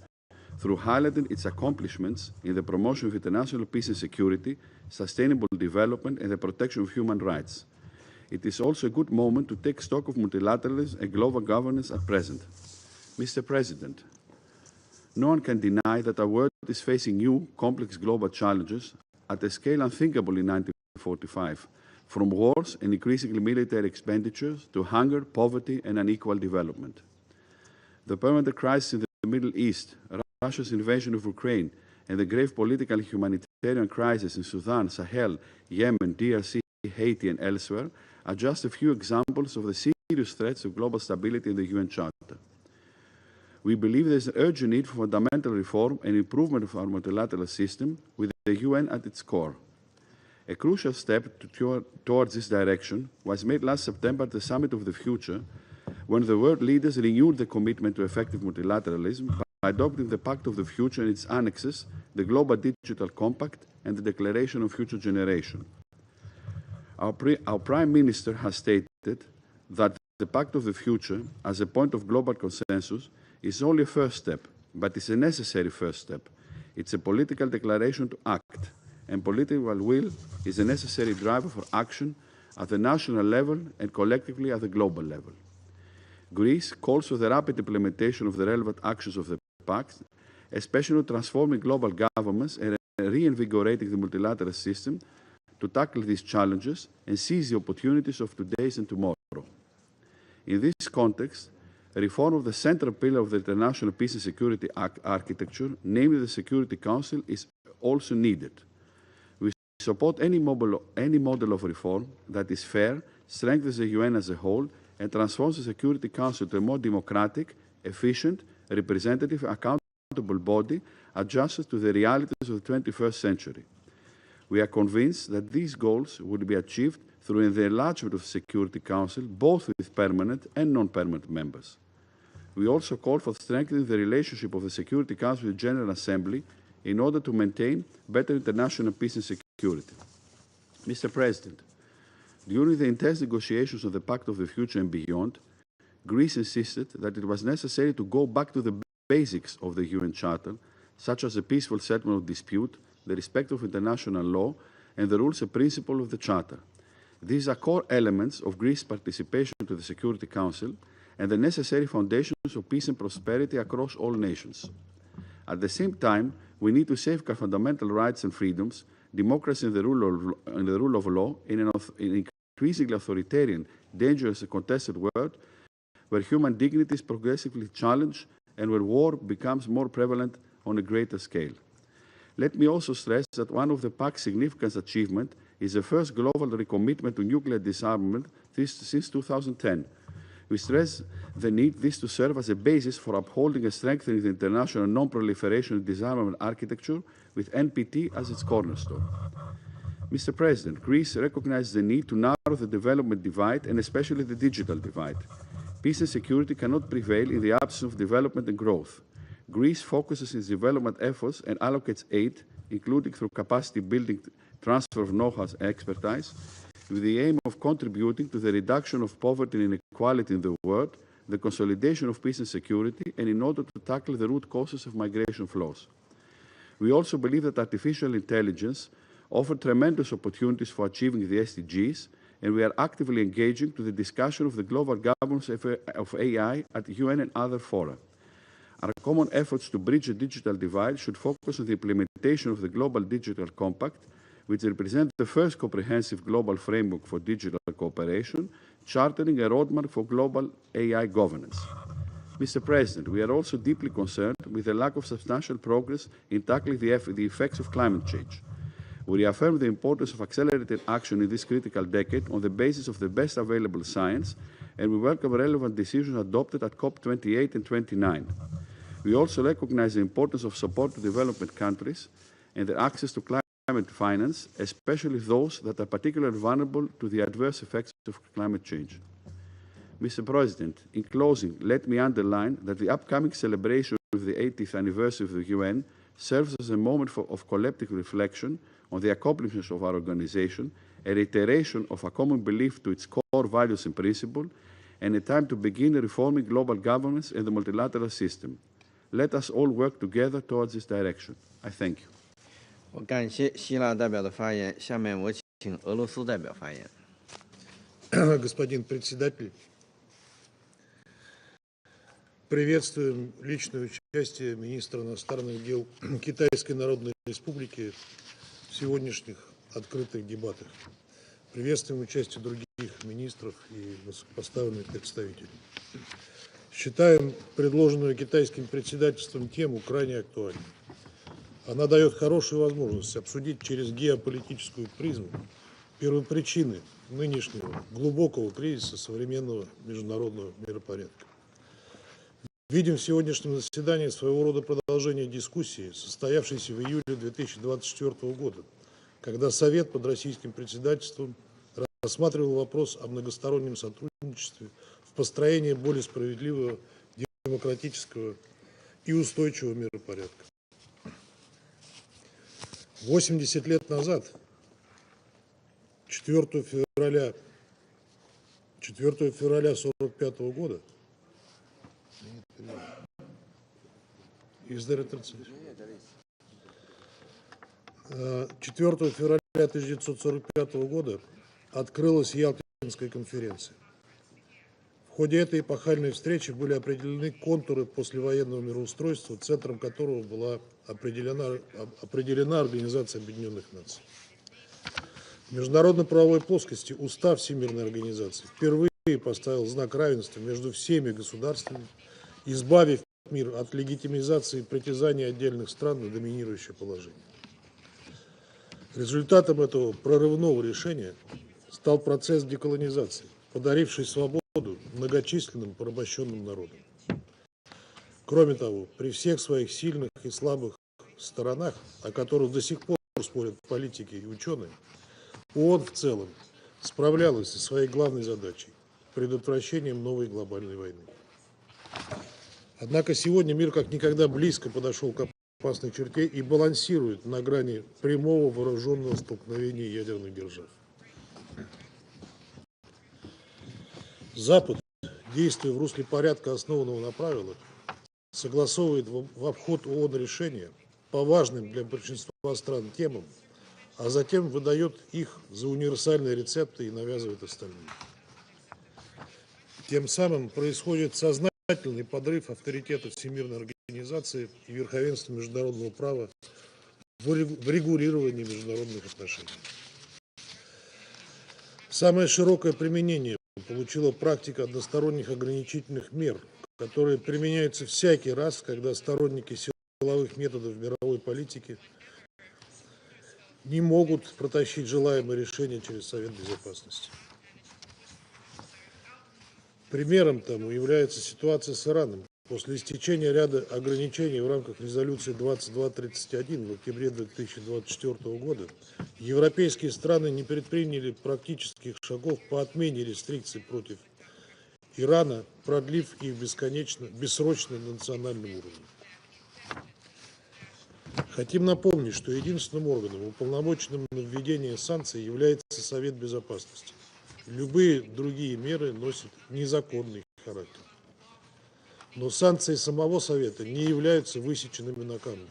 through highlighting its accomplishments in the promotion of international peace and security, sustainable development, and the protection of human rights. It is also a good moment to take stock of multilateralism and global governance at present. Mr. President, no one can deny that our world is facing new, complex global challenges at a scale unthinkable in 1945, from wars and increasingly military expenditures to hunger, poverty, and unequal development. The permanent crisis in the Middle East, Russia's invasion of Ukraine, and the grave political and humanitarian crisis in Sudan, Sahel, Yemen, DRC, Haiti, and elsewhere are just a few examples of the serious threats of global stability in the UN Charter. We believe there is an urgent need for fundamental reform and improvement of our multilateral system with the UN at its core. A crucial step towards this direction was made last September at the Summit of the Future, when the world leaders renewed the commitment to effective multilateralism by adopting the Pact of the Future and its annexes, the Global Digital Compact and the Declaration of Future Generation. Our Prime Minister has stated that the Pact of the Future, as a point of global consensus, is only a first step, but it's a necessary first step. It's a political declaration to act, and political will is a necessary driver for action at the national level and collectively at the global level. Greece calls for the rapid implementation of the relevant actions of the Pact, especially transforming global governments and reinvigorating the multilateral system to tackle these challenges and seize the opportunities of today and tomorrow. In this context, reform of the central pillar of the international peace and security architecture, namely the Security Council, is also needed. We support any model of reform that is fair, strengthens the UN as a whole, and transforms the Security Council to a more democratic, efficient, representative, accountable body adjusted to the realities of the 21st century. We are convinced that these goals will be achieved through the enlargement of the Security Council, both with permanent and non-permanent members. We also call for strengthening the relationship of the Security Council with the General Assembly in order to maintain better international peace and security. Mr. President, during the intense negotiations of the Pact of the Future and beyond, Greece insisted that it was necessary to go back to the basics of the UN Charter, such as the peaceful settlement of dispute, the respect of international law, and the rules and principles of the Charter. These are core elements of Greece's participation to the Security Council and the necessary foundations of peace and prosperity across all nations. At the same time, we need to safeguard fundamental rights and freedoms, democracy and the rule of law in an increasingly authoritarian, dangerous and contested world where human dignity is progressively challenged and where war becomes more prevalent on a greater scale. Let me also stress that one of the Pact's significant achievements is the first global recommitment to nuclear disarmament since 2010. We stress the need this to serve as a basis for upholding and strengthening the international non-proliferation and disarmament architecture with NPT as its cornerstone. Mr. President, Greece recognizes the need to narrow the development divide and especially the digital divide. Peace and security cannot prevail in the absence of development and growth. Greece focuses its development efforts and allocates aid, including through capacity building, transfer of know-how and expertise, with the aim of contributing to the reduction of poverty and inequality in the world, the consolidation of peace and security, and in order to tackle the root causes of migration flows. We also believe that artificial intelligence offers tremendous opportunities for achieving the SDGs, and we are actively engaging to the discussion of the global governance of AI at the UN and other fora. Our common efforts to bridge the digital divide should focus on the implementation of the Global Digital Compact, which represents the first comprehensive global framework for digital cooperation, chartering a roadmap for global AI governance. Mr. President, we are also deeply concerned with the lack of substantial progress in tackling the effects of climate change. We reaffirm the importance of accelerated action in this critical decade on the basis of the best available science, and we welcome relevant decisions adopted at COP28 and 29. We also recognize the importance of support to developing countries and their access to climate finance, especially those that are particularly vulnerable to the adverse effects of climate change. Mr. President, in closing, let me underline that the upcoming celebration of the 80th anniversary of the UN serves as a moment of collective reflection on the accomplishments of our organization, a reiteration of a common belief to its core values and principles, and a time to begin reforming global governance and the multilateral system. Let us all work together towards this direction. I thank you. 我感谢希腊代表的发言，下面我请俄罗斯代表发言。Господин председатель, приветствуем личное участие министра иностранных дел Китайской Народной Республики в сегодняшних открытых дебатах. Приветствуем участие других министров и высокопоставленных представителей. Считаем предложенную китайским председательством тему крайне актуальной. Она дает хорошую возможность обсудить через геополитическую призму первопричины нынешнего глубокого кризиса современного международного миропорядка. Видим в сегодняшнем заседании своего рода продолжение дискуссии, состоявшейся в июле 2024 года, когда Совет под российским председательством рассматривал вопрос о многостороннем сотрудничестве в построения более справедливого, демократического и устойчивого миропорядка. 80 лет назад, 4 февраля 1945 года, Is there a translation? 4 февраля 1945 года открылась Ялтинская конференция. В ходе этой эпохальной встречи были определены контуры послевоенного мироустройства, центром которого была определена Организация Объединенных Наций. В международно-правовой плоскости Устав Всемирной Организации впервые поставил знак равенства между всеми государствами, избавив мир от легитимизации притязаний отдельных стран на доминирующее положение. Результатом этого прорывного решения стал процесс деколонизации, подаривший свободу многочисленным порабощенным народам. Кроме того, при всех своих сильных и слабых сторонах, о которых до сих пор спорят политики и ученые, ООН в целом справлялась со своей главной задачей – предотвращением новой глобальной войны. Однако сегодня мир как никогда близко подошел к опасной черте и балансирует на грани прямого вооруженного столкновения ядерных держав. Запад, действуя в русле порядка, основанного на правилах, согласовывает в обход ООН решения по важным для большинства стран темам, а затем выдает их за универсальные рецепты и навязывает остальные. Тем самым происходит сознательный подрыв авторитета Всемирной организации и верховенства международного права в регулировании международных отношений. Самое широкое применение получила практика односторонних ограничительных мер, которые применяются всякий раз, когда сторонники силовых методов мировой политики не могут протащить желаемое решение через Совет Безопасности. Примером тому является ситуация с Ираном. После истечения ряда ограничений в рамках резолюции 2231 в октябре 2024 года европейские страны не предприняли практических шагов по отмене рестрикций против Ирана, продлив их бессрочно на национальном уровне. Хотим напомнить, что единственным органом, уполномоченным на введение санкций, является Совет Безопасности. Любые другие меры носят незаконный характер. Но санкции самого Совета не являются высеченными на камне.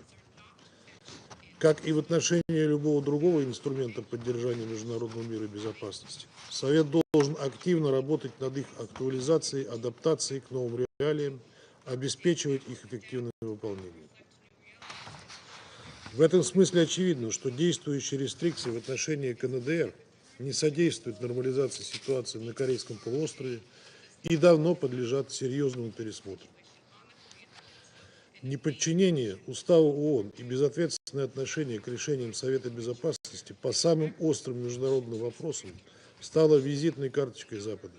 Как и в отношении любого другого инструмента поддержания международного мира и безопасности, Совет должен активно работать над их актуализацией, адаптацией к новым реалиям, обеспечивать их эффективное выполнение. В этом смысле очевидно, что действующие рестрикции в отношении КНДР не содействуют нормализации ситуации на Корейском полуострове и давно подлежат серьезному пересмотру. Неподчинение Уставу ООН и безответственное отношение к решениям Совета Безопасности по самым острым международным вопросам стало визитной карточкой Запада.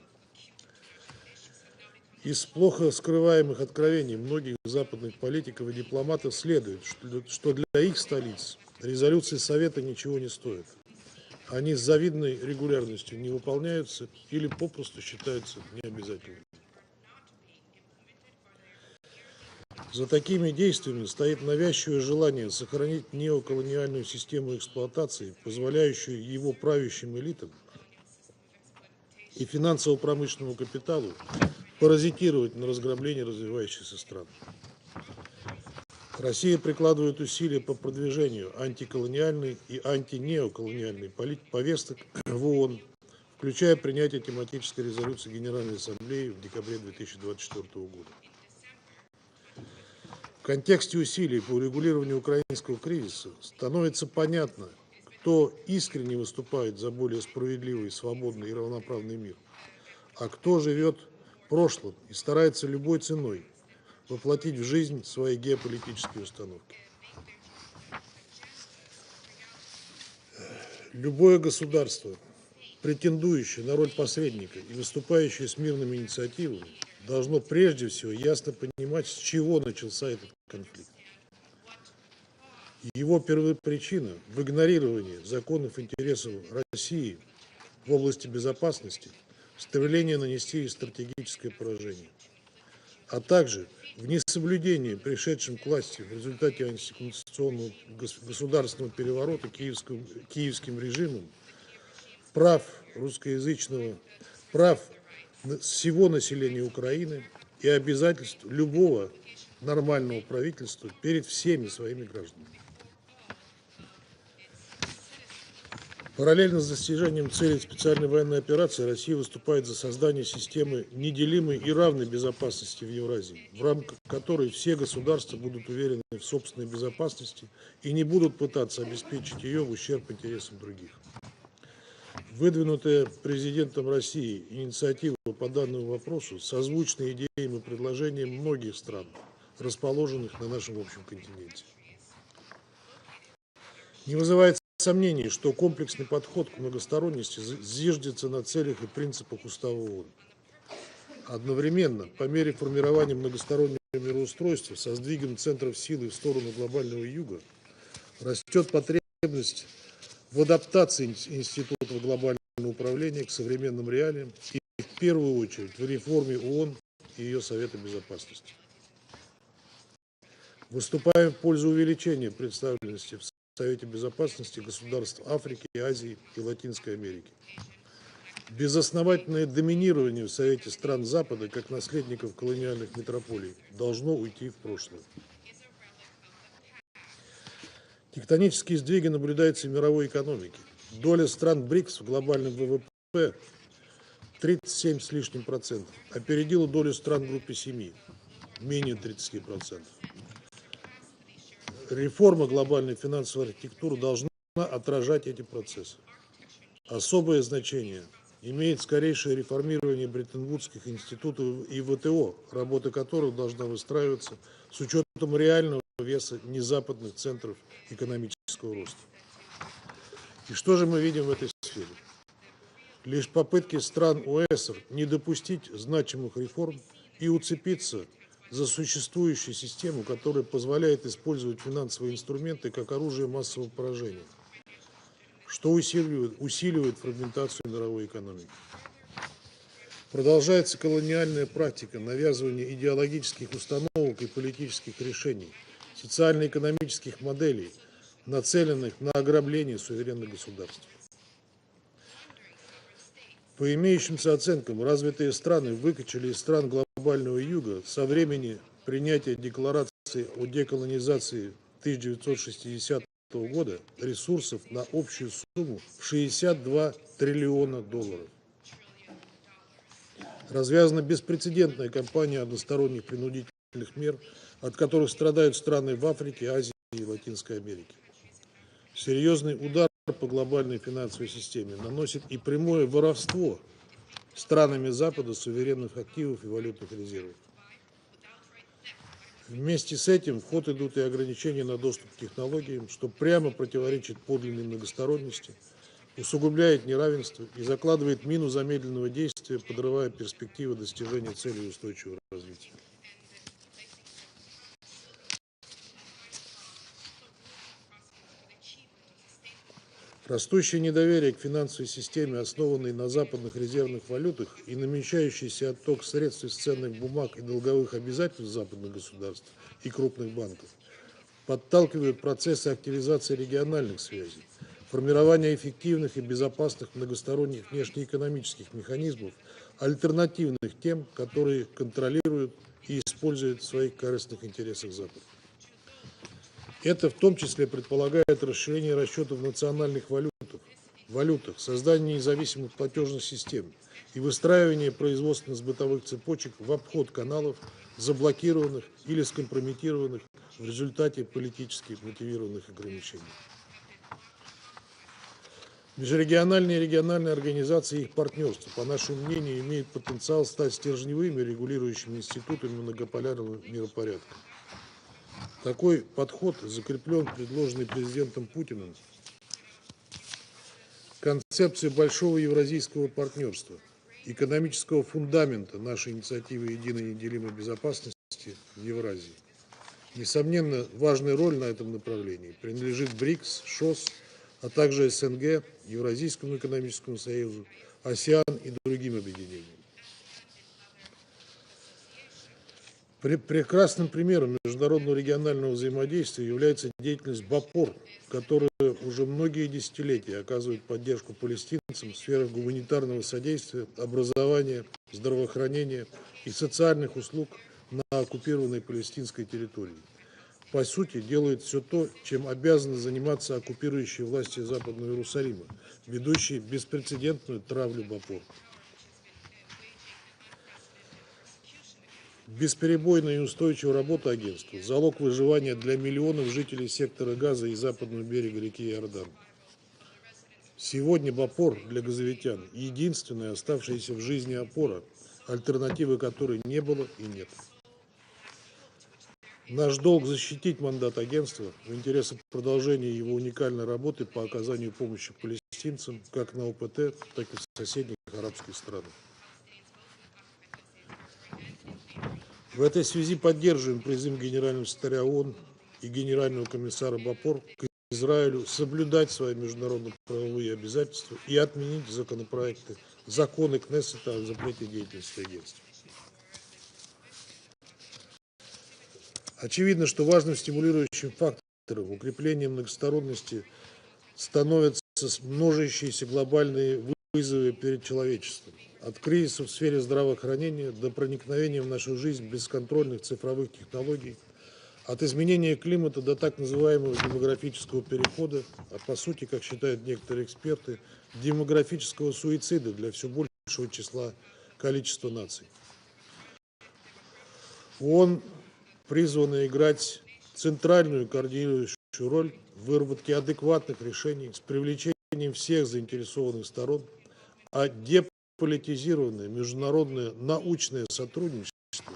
Из плохо скрываемых откровений многих западных политиков и дипломатов следует, что для их столиц резолюции Совета ничего не стоят. Они с завидной регулярностью не выполняются или попросту считаются необязательными. За такими действиями стоит навязчивое желание сохранить неоколониальную систему эксплуатации, позволяющую его правящим элитам и финансово-промышленному капиталу паразитировать на разграблении развивающихся стран. Россия прикладывает усилия по продвижению антиколониальной и антинеоколониальной повесток в ООН, включая принятие тематической резолюции Генеральной Ассамблеи в декабре 2024 года. В контексте усилий по урегулированию украинского кризиса становится понятно, кто искренне выступает за более справедливый, свободный и равноправный мир, а кто живет в прошлом и старается любой ценой воплотить в жизнь свои геополитические установки. Любое государство, претендующее на роль посредника и выступающее с мирными инициативами, должно прежде всего ясно понимать, с чего начался этот конфликт. Его первопричина – в игнорировании законов и интересов России в области безопасности стремление нанести ей стратегическое поражение, а также в несоблюдении пришедшим к власти в результате антиконституционного государственного переворота киевским режимом прав русскоязычного, прав всего населения Украины и обязательств любого нормального правительства перед всеми своими гражданами. Параллельно с достижением целей специальной военной операции Россия выступает за создание системы неделимой и равной безопасности в Евразии, в рамках которой все государства будут уверены в собственной безопасности и не будут пытаться обеспечить ее в ущерб интересам других. Выдвинутая президентом России инициатива по данному вопросу созвучна идеям и предложениям многих стран, расположенных на нашем общем континенте. Не вызывает сомнений, что комплексный подход к многосторонности зиждется на целях и принципах Устава ООН. Одновременно, по мере формирования многостороннего мироустройства со сдвигом центров силы в сторону глобального юга, растет потребность в адаптации институтов глобального управления к современным реалиям и, в первую очередь, в реформе ООН и ее Совета Безопасности. Выступаем в пользу увеличения представленности в Совете Безопасности государств Африки, Азии и Латинской Америки. Безосновательное доминирование в Совете стран Запада, как наследников колониальных метрополий, должно уйти в прошлое. Тектонические сдвиги наблюдаются в мировой экономике. Доля стран БРИКС в глобальном ВВП 37 с лишним процентов, опередила долю стран группы 7, менее 30%. Реформа глобальной финансовой архитектуры должна отражать эти процессы. Особое значение имеет скорейшее реформирование бреттон-вудских институтов и ВТО, работа которых должна выстраиваться с учетом реального веса незападных центров экономического роста. И что же мы видим в этой сфере? Лишь попытки стран ОЭСР не допустить значимых реформ и уцепиться за существующую систему, которая позволяет использовать финансовые инструменты как оружие массового поражения, что усиливает фрагментацию мировой экономики. Продолжается колониальная практика навязывания идеологических установок и политических решений, социально-экономических моделей, нацеленных на ограбление суверенных государств. По имеющимся оценкам, развитые страны выкачали из стран глобального юга со времени принятия декларации о деколонизации 1960 года ресурсов на общую сумму в 62 триллиона долларов. Развязана беспрецедентная кампания односторонних принудительных мер, от которых страдают страны в Африке, Азии и Латинской Америке. Серьезный удар по глобальной финансовой системе наносит и прямое воровство странами Запада суверенных активов и валютных резервов. Вместе с этим в ход идут и ограничения на доступ к технологиям, что прямо противоречит подлинной многосторонности, усугубляет неравенство и закладывает мину замедленного действия, подрывая перспективы достижения целей устойчивого развития. Растущее недоверие к финансовой системе, основанной на западных резервных валютах, и намечающийся отток средств из ценных бумаг и долговых обязательств западных государств и крупных банков подталкивают процессы активизации региональных связей, формирования эффективных и безопасных многосторонних внешнеэкономических механизмов, альтернативных тем, которые контролируют и используют в своих корыстных интересах Запад. Это в том числе предполагает расширение расчетов в национальных валютах, создание независимых платежных систем и выстраивание производственно-сбытовых цепочек в обход каналов, заблокированных или скомпрометированных в результате политически мотивированных ограничений. Межрегиональные и региональные организации и их партнерства, по нашему мнению, имеют потенциал стать стержневыми регулирующими институтами многополярного миропорядка. Такой подход закреплен в предложенной президентом Путиным концепции большого евразийского партнерства, экономического фундамента нашей инициативы единой неделимой безопасности в Евразии. Несомненно, важная роль на этом направлении принадлежит БРИКС, ШОС, а также СНГ, Евразийскому экономическому союзу, АСЕАН и другим объединениям. Прекрасным примером международного регионального взаимодействия является деятельность БАПОР, которая уже многие десятилетия оказывает поддержку палестинцам в сферах гуманитарного содействия, образования, здравоохранения и социальных услуг на оккупированной палестинской территории. По сути, делает все то, чем обязаны заниматься оккупирующие власти Западного Иерусалима, ведущие беспрецедентную травлю БАПОР. Бесперебойная и устойчивая работа агентства – залог выживания для миллионов жителей сектора Газа и западного берега реки Иордан. Сегодня БАПОР для газовитян – единственная оставшаяся в жизни опора, альтернативы которой не было и нет. Наш долг – защитить мандат агентства в интересах продолжения его уникальной работы по оказанию помощи палестинцам как на ОПТ, так и в соседних арабских странах. В этой связи поддерживаем призыв Генерального секретаря ООН и Генерального комиссара БАПОР к Израилю соблюдать свои международно-правовые обязательства и отменить законы Кнессета о запрете деятельности агентства. Очевидно, что важным стимулирующим фактором укрепления многосторонности становятся множащиеся глобальные вызовы перед человечеством. От кризиса в сфере здравоохранения до проникновения в нашу жизнь бесконтрольных цифровых технологий, от изменения климата до так называемого демографического перехода, а по сути, как считают некоторые эксперты, демографического суицида для все большего количества наций. ООН призвана играть центральную координирующую роль в выработке адекватных решений с привлечением всех заинтересованных сторон, а деполитизированное международное научное сотрудничество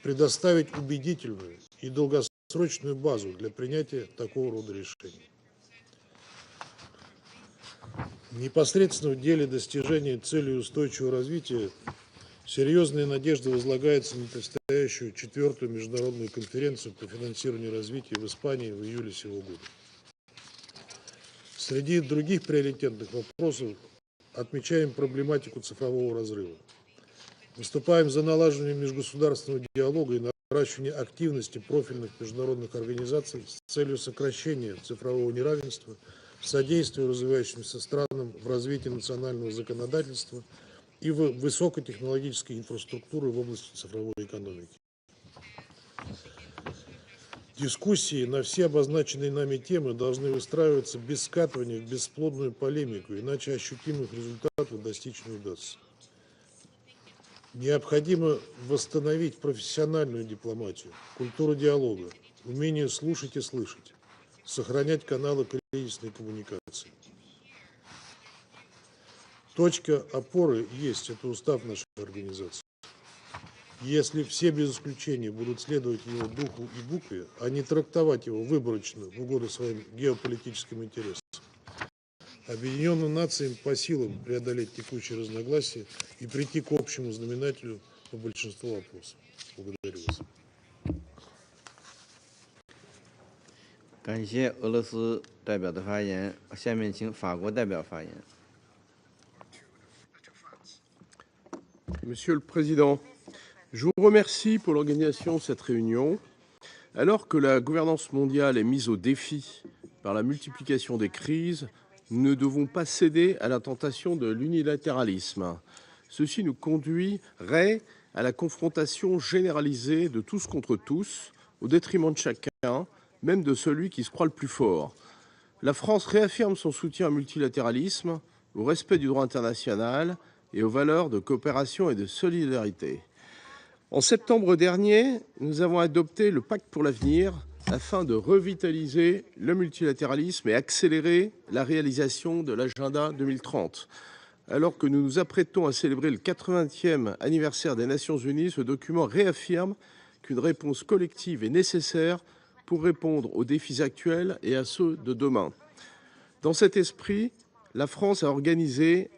предоставить убедительную и долгосрочную базу для принятия такого рода решений. Непосредственно в деле достижения целей устойчивого развития серьезные надежды возлагаются на предстоящую 4-ю международную конференцию по финансированию развития в Испании в июле сего года. Среди других приоритетных вопросов отмечаем проблематику цифрового разрыва. Выступаем за налаживание межгосударственного диалога и наращивание активности профильных международных организаций с целью сокращения цифрового неравенства, содействия развивающимся странам в развитии национального законодательства и в высокотехнологической инфраструктуры в области цифровой экономики. Дискуссии на все обозначенные нами темы должны выстраиваться без скатывания в бесплодную полемику, иначе ощутимых результатов достичь не удастся. Необходимо восстановить профессиональную дипломатию, культуру диалога, умение слушать и слышать, сохранять каналы кризисной коммуникации. Точка опоры есть, это устав нашей организации. Если все без исключения будут следовать его духу и букве, а не трактовать его выборочно в угоду своим геополитическим интересам, Объединенным нациям по силам преодолеть текущие разногласия и прийти к общему знаменателю по большинству вопросов. Благодарю вас. 感谢俄罗斯代表的发言，下面请法国代表发言。 Monsieur le Président, je vous remercie pour l'organisation de cette réunion. Alors que la gouvernance mondiale est mise au défi par la multiplication des crises, nous ne devons pas céder à la tentation de l'unilatéralisme. Ceci nous conduirait à la confrontation généralisée de tous contre tous, au détriment de chacun, même de celui qui se croit le plus fort. La France réaffirme son soutien au multilatéralisme, au respect du droit international et aux valeurs de coopération et de solidarité. En septembre dernier, nous avons adopté le Pacte pour l'avenir afin de revitaliser le multilatéralisme et accélérer la réalisation de l'agenda 2030. Alors que nous nous apprêtons à célébrer le 80e anniversaire des Nations Unies, ce document réaffirme qu'une réponse collective est nécessaire pour répondre aux défis actuels et à ceux de demain. Dans cet esprit, la France a organisé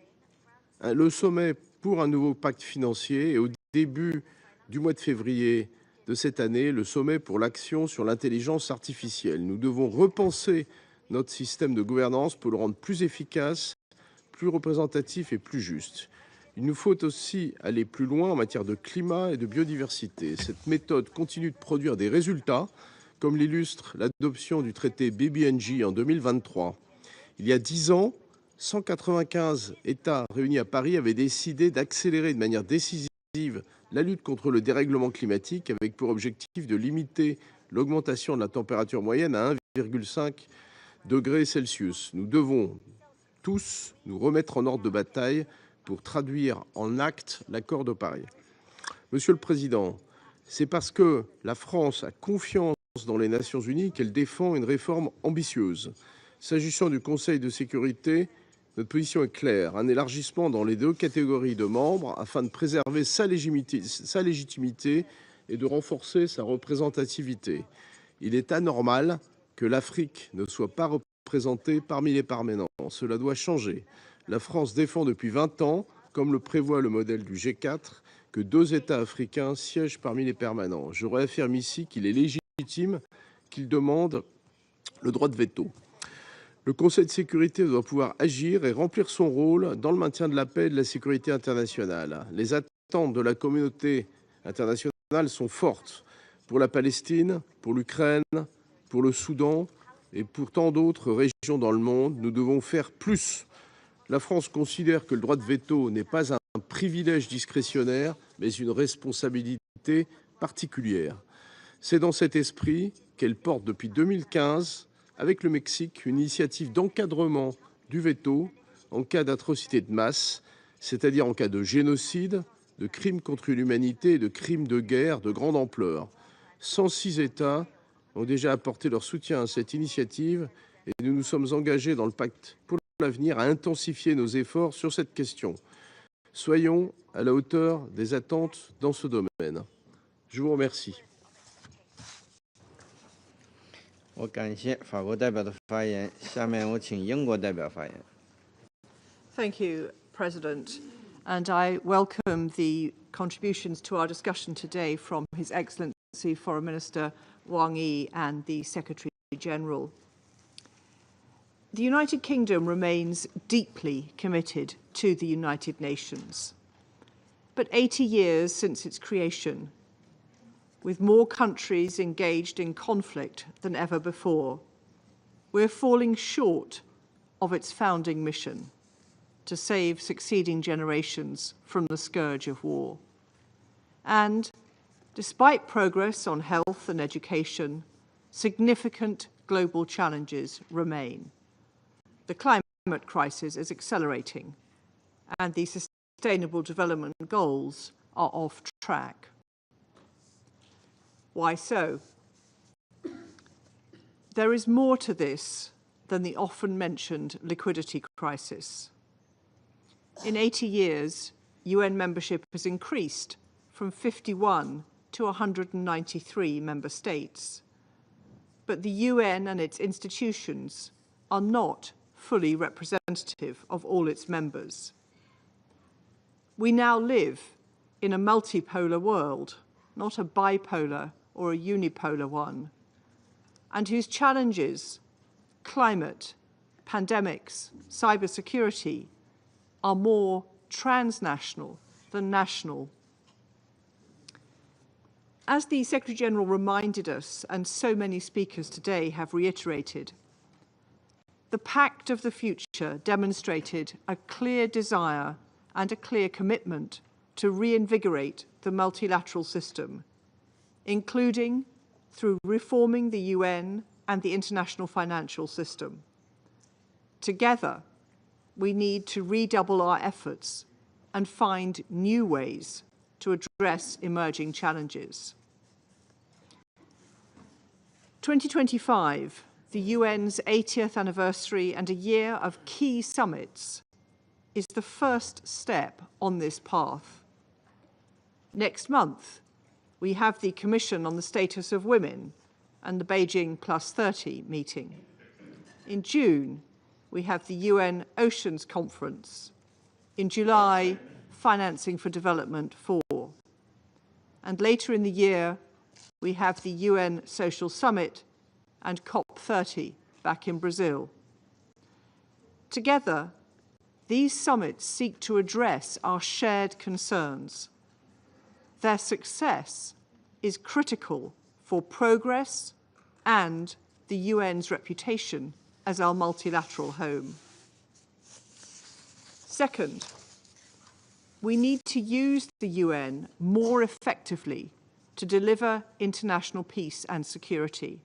le sommet pour un nouveau pacte financier et au début du mois de février de cette année, le sommet pour l'action sur l'intelligence artificielle. Nous devons repenser notre système de gouvernance pour le rendre plus efficace, plus représentatif et plus juste. Il nous faut aussi aller plus loin en matière de climat et de biodiversité. Cette méthode continue de produire des résultats, comme l'illustre l'adoption du traité BBNJ en 2023. Il y a 10 ans, 195 États réunis à Paris avaient décidé d'accélérer de manière décisive la lutte contre le dérèglement climatique avec pour objectif de limiter l'augmentation de la température moyenne à 1,5 degré Celsius. Nous devons tous nous remettre en ordre de bataille pour traduire en actes l'accord de Paris. Monsieur le Président, c'est parce que la France a confiance dans les Nations Unies qu'elle défend une réforme ambitieuse. S'agissant du Conseil de sécurité, notre position est claire, un élargissement dans les deux catégories de membres afin de préserver sa légitimité et de renforcer sa représentativité. Il est anormal que l'Afrique ne soit pas représentée parmi les permanents. Cela doit changer. La France défend depuis 20 ans, comme le prévoit le modèle du G4, que 2 États africains siègent parmi les permanents. Je réaffirme ici qu'il est légitime qu'ils demandent le droit de veto. Le Conseil de sécurité doit pouvoir agir et remplir son rôle dans le maintien de la paix et de la sécurité internationale. Les attentes de la communauté internationale sont fortes pour la Palestine, pour l'Ukraine, pour le Soudan et pour tant d'autres régions dans le monde. Nous devons faire plus. La France considère que le droit de veto n'est pas un privilège discrétionnaire, mais une responsabilité particulière. C'est dans cet esprit qu'elle porte depuis 2015 avec le Mexique une initiative d'encadrement du veto en cas d'atrocité de masse, c'est-à-dire en cas de génocide, de crimes contre l'humanité et de crimes de guerre de grande ampleur. 106 États ont déjà apporté leur soutien à cette initiative et nous nous sommes engagés dans le pacte pour l'avenir à intensifier nos efforts sur cette question. Soyons à la hauteur des attentes dans ce domaine. Je vous remercie. 我感谢法国代表的发言，下面我请英国代表发言。Thank you, President. And I welcome the contributions to our discussion today from His Excellency Foreign Minister Wang Yi and the Secretary General. The United Kingdom remains deeply committed to the United Nations. But 80 years since its creation, with more countries engaged in conflict than ever before, we're falling short of its founding mission to save succeeding generations from the scourge of war. And despite progress on health and education, significant global challenges remain. The climate crisis is accelerating, and the Sustainable Development Goals are off track. Why so? There is more to this than the often mentioned liquidity crisis. In 80 years, UN membership has increased from 51 to 193 member states. But the UN and its institutions are not fully representative of all its members. We now live in a multipolar world, not a bipolar or a unipolar one, and whose challenges, climate, pandemics, cybersecurity, are more transnational than national. As the Secretary-General reminded us, and so many speakers today have reiterated, the Pact of the Future demonstrated a clear desire and a clear commitment to reinvigorate the multilateral system, including through reforming the UN and the international financial system. Together, we need to redouble our efforts and find new ways to address emerging challenges. 2025, the UN's 80th anniversary and a year of key summits, is the first step on this path. Next month, we have the Commission on the Status of Women and the Beijing +30 meeting. In June, we have the UN Oceans Conference. In July, Financing for Development 4. And later in the year, we have the UN Social Summit and COP30 back in Brazil. Together, these summits seek to address our shared concerns. Their success is critical for progress and the UN's reputation as our multilateral home. Second, we need to use the UN more effectively to deliver international peace and security.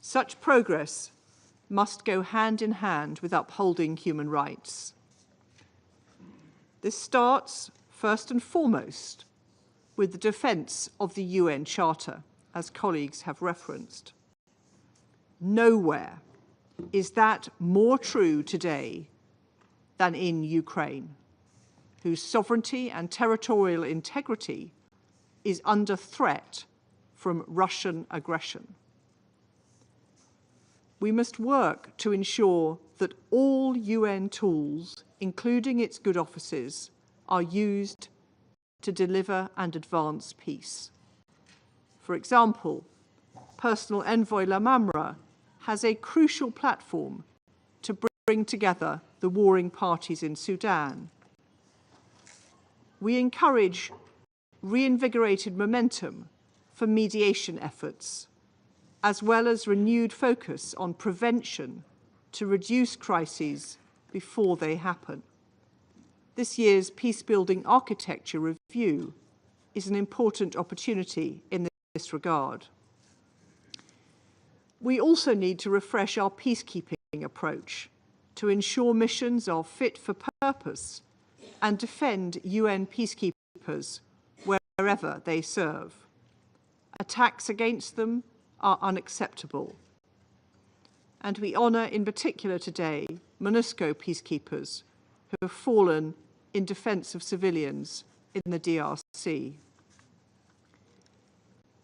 Such progress must go hand in hand with upholding human rights. This starts, first and foremost, with the defence of the UN Charter, as colleagues have referenced. Nowhere is that more true today than in Ukraine, whose sovereignty and territorial integrity is under threat from Russian aggression. We must work to ensure that all UN tools, including its good offices, are used to deliver and advance peace. For example, Personal Envoy Lamamra has a crucial platform to bring together the warring parties in Sudan. We encourage reinvigorated momentum for mediation efforts, as well as renewed focus on prevention to reduce crises before they happen. This year's Peacebuilding Architecture Review is an important opportunity in this regard. We also need to refresh our peacekeeping approach to ensure missions are fit for purpose and defend UN peacekeepers wherever they serve. Attacks against them are unacceptable. And we honour in particular today MONUSCO peacekeepers who have fallen in defence of civilians in the DRC.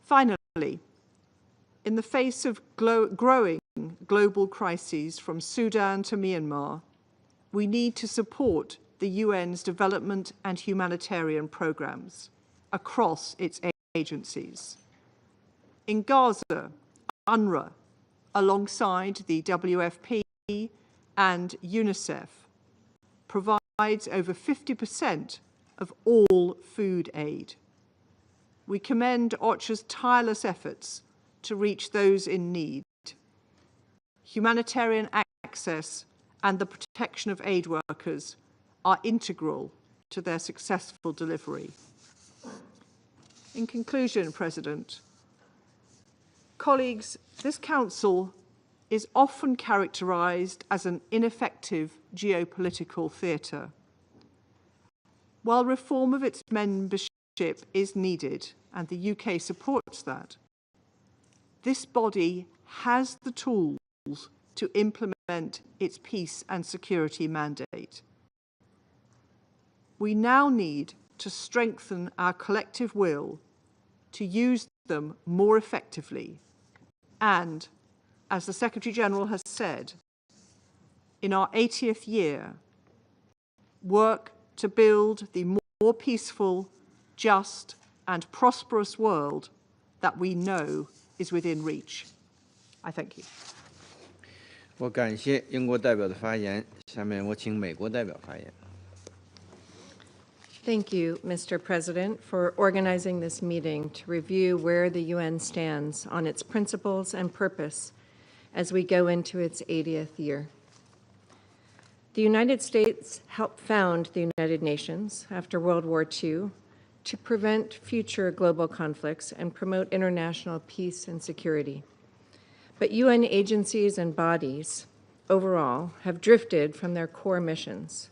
Finally, in the face of growing global crises from Sudan to Myanmar, we need to support the UN's development and humanitarian programmes across its agencies. In Gaza, UNRWA, alongside the WFP and UNICEF, provides over 50% of all food aid. We commend OCHA's tireless efforts to reach those in need. Humanitarian access and the protection of aid workers are integral to their successful delivery. In conclusion, President, colleagues, this Council is often characterised as an ineffective geopolitical theatre. While reform of its membership is needed, and the UK supports that, this body has the tools to implement its peace and security mandate. We now need to strengthen our collective will to use them more effectively and, as the Secretary-General has said, in our 80th year, work to build the more peaceful, just and prosperous world that we know is within reach. I thank you. 我感谢英国代表的发言，下面我请美国代表发言。 Thank you, Mr. President, for organizing this meeting to review where the UN stands on its principles and purpose as we go into its 80th year. The United States helped found the United Nations after World War II to prevent future global conflicts and promote international peace and security. But UN agencies and bodies overall have drifted from their core missions.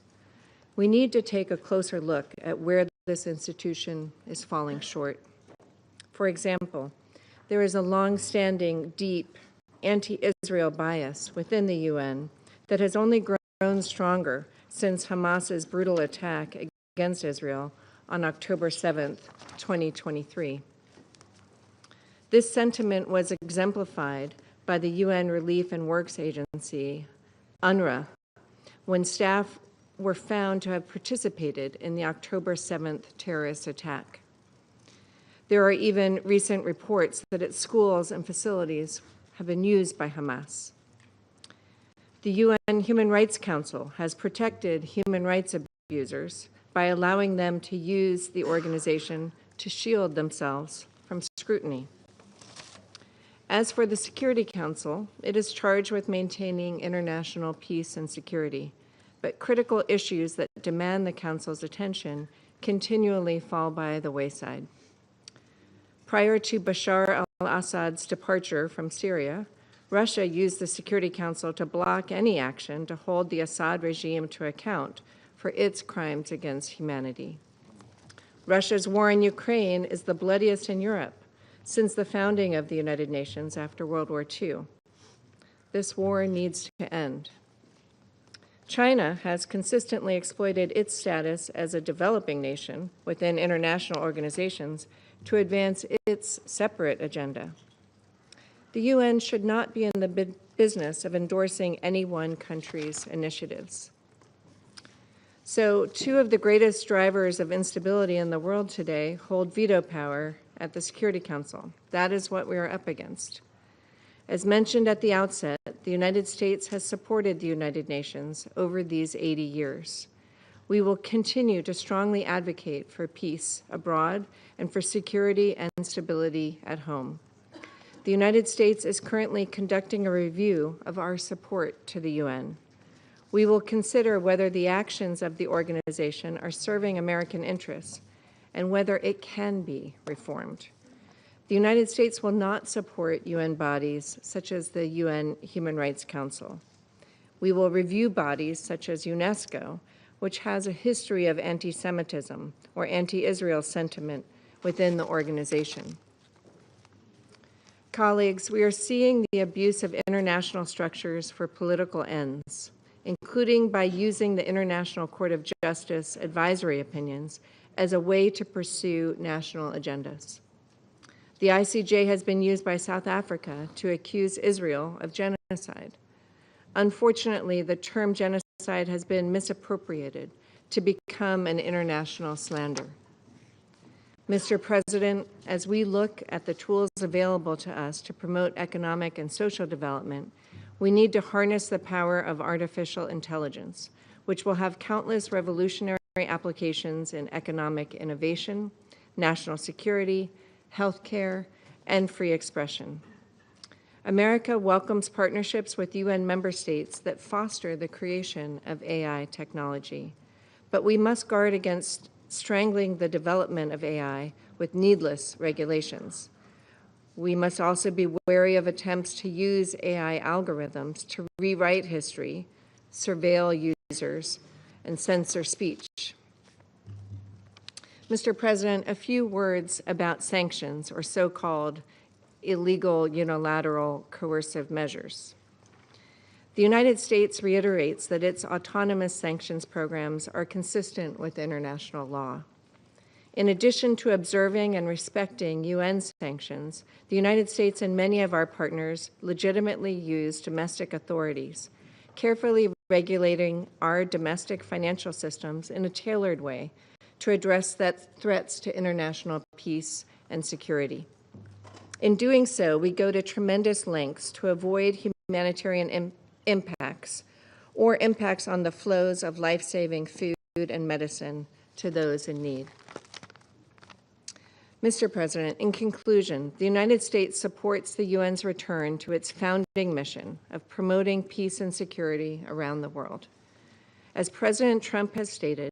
We need to take a closer look at where this institution is falling short. For example, there is a long-standing, deep anti-Israel bias within the UN that has only grown stronger since Hamas's brutal attack against Israel on October 7th, 2023. This sentiment was exemplified by the UN Relief and Works Agency, UNRWA, when staff were found to have participated in the October 7th terrorist attack. There are even recent reports that its schools and facilities have been used by Hamas. The UN Human Rights Council has protected human rights abusers by allowing them to use the organization to shield themselves from scrutiny. As for the Security Council, it is charged with maintaining international peace and security, but critical issues that demand the Council's attention continually fall by the wayside. Prior to Bashar al-Assad's departure from Syria, Russia used the Security Council to block any action to hold the Assad regime to account for its crimes against humanity. Russia's war in Ukraine is the bloodiest in Europe since the founding of the United Nations after World War II. This war needs to end. China has consistently exploited its status as a developing nation within international organizations to advance its separate agenda. The UN should not be in the business of endorsing any one country's initiatives. So, two of the greatest drivers of instability in the world today hold veto power at the Security Council. That is what we are up against. As mentioned at the outset, the United States has supported the United Nations over these 80 years. We will continue to strongly advocate for peace abroad and for security and stability at home. The United States is currently conducting a review of our support to the UN. We will consider whether the actions of the organization are serving American interests and whether it can be reformed. The United States will not support UN bodies such as the UN Human Rights Council. We will review bodies such as UNESCO, which has a history of anti-Semitism or anti-Israel sentiment within the organization. Colleagues, we are seeing the abuse of international structures for political ends, including by using the International Court of Justice advisory opinions as a way to pursue national agendas. The ICJ has been used by South Africa to accuse Israel of genocide. Unfortunately, the term genocide has been misappropriated to become an international slander. Mr. President, as we look at the tools available to us to promote economic and social development, we need to harness the power of artificial intelligence, which will have countless revolutionary applications in economic innovation, national security, healthcare, and free expression. America welcomes partnerships with UN member states that foster the creation of AI technology, but we must guard against strangling the development of AI with needless regulations. We must also be wary of attempts to use AI algorithms to rewrite history, surveil users, and censor speech. Mr. President, a few words about sanctions, or so-called illegal unilateral coercive measures. The United States reiterates that its autonomous sanctions programs are consistent with international law. In addition to observing and respecting UN sanctions, the United States and many of our partners legitimately use domestic authorities, carefully regulating our domestic financial systems in a tailored way to address threats to international peace and security. In doing so, we go to tremendous lengths to avoid humanitarian impacts or impacts on the flows of life-saving food and medicine to those in need. Mr. President, in conclusion, the United States supports the UN's return to its founding mission of promoting peace and security around the world. As President Trump has stated,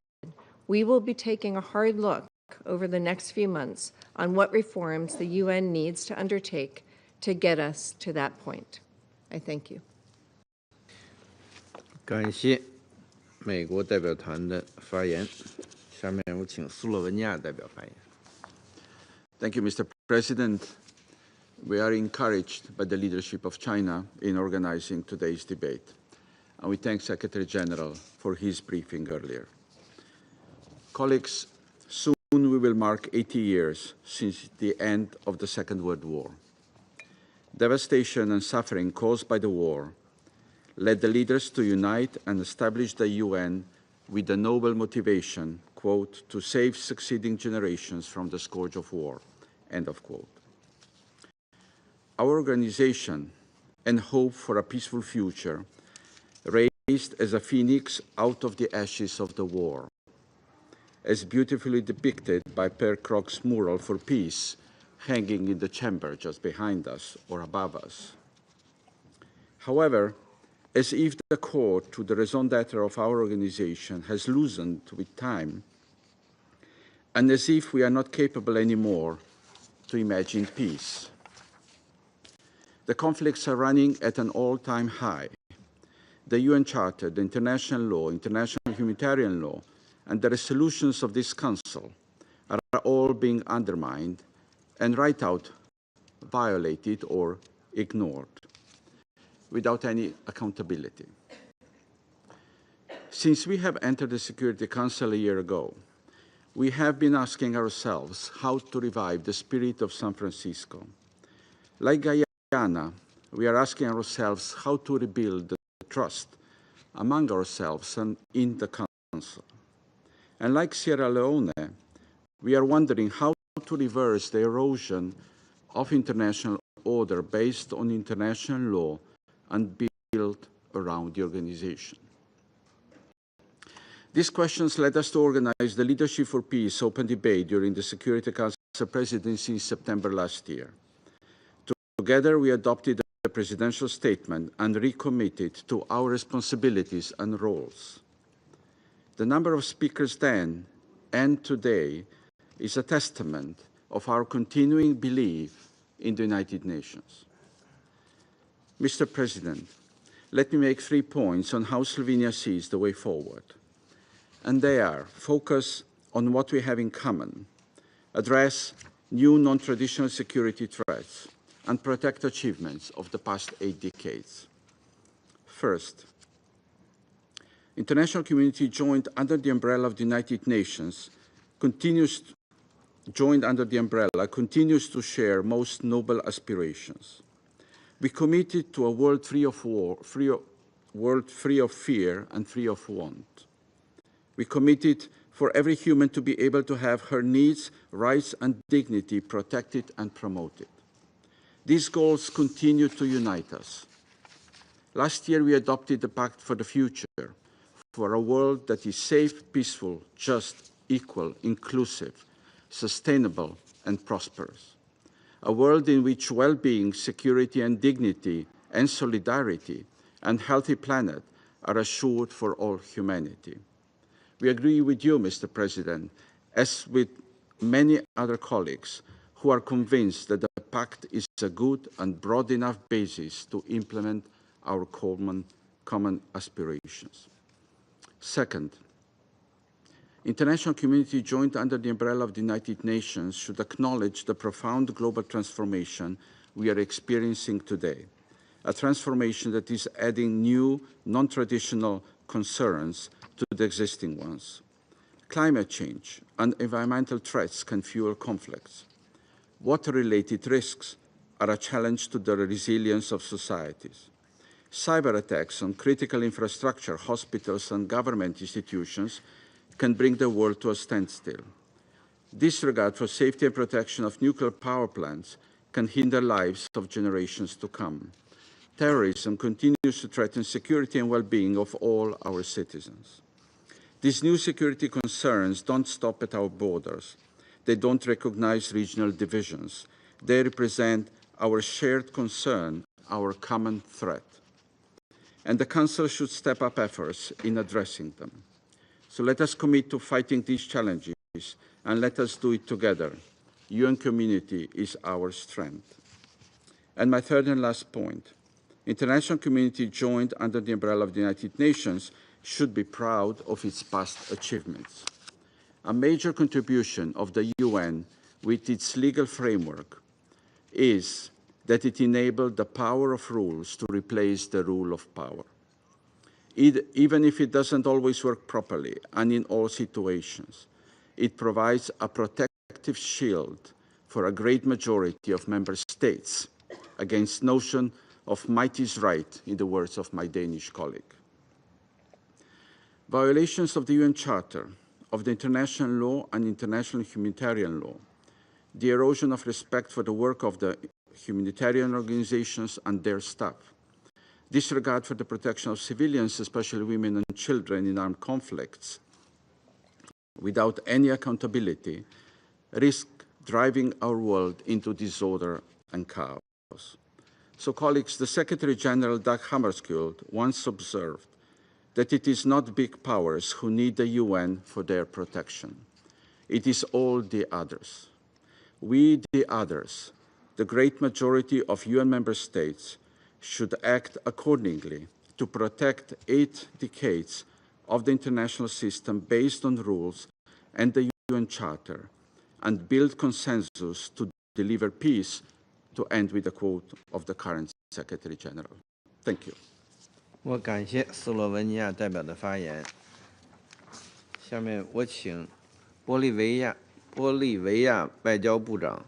we will be taking a hard look over the next few months on what reforms the UN needs to undertake to get us to that point. I thank you. 感谢美国代表团的发言。下面有请斯洛文尼亚代表发言。Thank you, Mr. President. We are encouraged by the leadership of China in organizing today's debate, and we thank Secretary General for his briefing earlier. Colleagues, soon we will mark 80 years since the end of the Second World War. Devastation and suffering caused by the war led the leaders to unite and establish the UN with the noble motivation, quote, to save succeeding generations from the scourge of war, end of quote. Our organization and hope for a peaceful future raised as a phoenix out of the ashes of the war, as beautifully depicted by Per Krog's mural for peace hanging in the chamber just behind us or above us. However, as if the core to the raison d'etre of our organization has loosened with time, and as if we are not capable anymore to imagine peace. The conflicts are running at an all-time high. The UN Charter, the international law, international humanitarian law, and the resolutions of this Council are all being undermined and right out violated or ignored without any accountability. Since we have entered the Security Council a year ago, we have been asking ourselves how to revive the spirit of San Francisco. Like Guyana, we are asking ourselves how to rebuild the trust among ourselves and in the Council. And like Sierra Leone, we are wondering how to reverse the erosion of international order based on international law and built around the organization. These questions led us to organize the Leadership for Peace open debate during the Security Council presidency in September last year. Together, we adopted a presidential statement and recommitted to our responsibilities and roles. The number of speakers then and today is a testament of our continuing belief in the United Nations. Mr. President, let me make 3 points on how Slovenia sees the way forward. And they are: focus on what we have in common, address new non-traditional security threats, and protect achievements of the past 8 decades. First, international community joined under the umbrella of the United Nations continues to share most noble aspirations. We committed to a world free of fear and free of want. We committed for every human to be able to have her needs, rights, and dignity protected and promoted. These goals continue to unite us. Last year, we adopted the Pact for the Future, for a world that is safe, peaceful, just, equal, inclusive, sustainable, and prosperous. A world in which well-being, security, and dignity, and solidarity, and healthy planet are assured for all humanity. We agree with you, Mr. President, as with many other colleagues who are convinced that the Pact is a good and broad enough basis to implement our common aspirations. Second, international community joined under the umbrella of the United Nations should acknowledge the profound global transformation we are experiencing today, a transformation that is adding new, non-traditional concerns to the existing ones. Climate change and environmental threats can fuel conflicts. Water-related risks are a challenge to the resilience of societies. Cyber attacks on critical infrastructure, hospitals, and government institutions can bring the world to a standstill. Disregard for safety and protection of nuclear power plants can hinder lives of generations to come. Terrorism continues to threaten security and well-being of all our citizens. These new security concerns don't stop at our borders. They don't recognize regional divisions. They represent our shared concern, our common threat. And the Council should step up efforts in addressing them. So let us commit to fighting these challenges, and let us do it together. UN community is our strength. And my third and last point, international community joined under the umbrella of the United Nations should be proud of its past achievements. A major contribution of the UN with its legal framework is that it enabled the power of rules to replace the rule of power. Even if it doesn't always work properly and in all situations, it provides a protective shield for a great majority of member states against notion of might is right, in the words of my Danish colleague. Violations of the UN Charter, of the international law and international humanitarian law, the erosion of respect for the work of the humanitarian organizations and their staff, disregard for the protection of civilians, especially women and children in armed conflicts, without any accountability, risk driving our world into disorder and chaos. So, colleagues, the Secretary General, Dag Hammarskjöld, once observed that it is not big powers who need the UN for their protection. It is all the others. We, the others, the great majority of UN member states, should act accordingly to protect 8 decades of the international system based on rules and the UN Charter, and build consensus to deliver peace, to end with a quote of the current Secretary General. Thank you. 我感谢斯洛文尼亚代表的发言。下面我请玻利维亚外交部长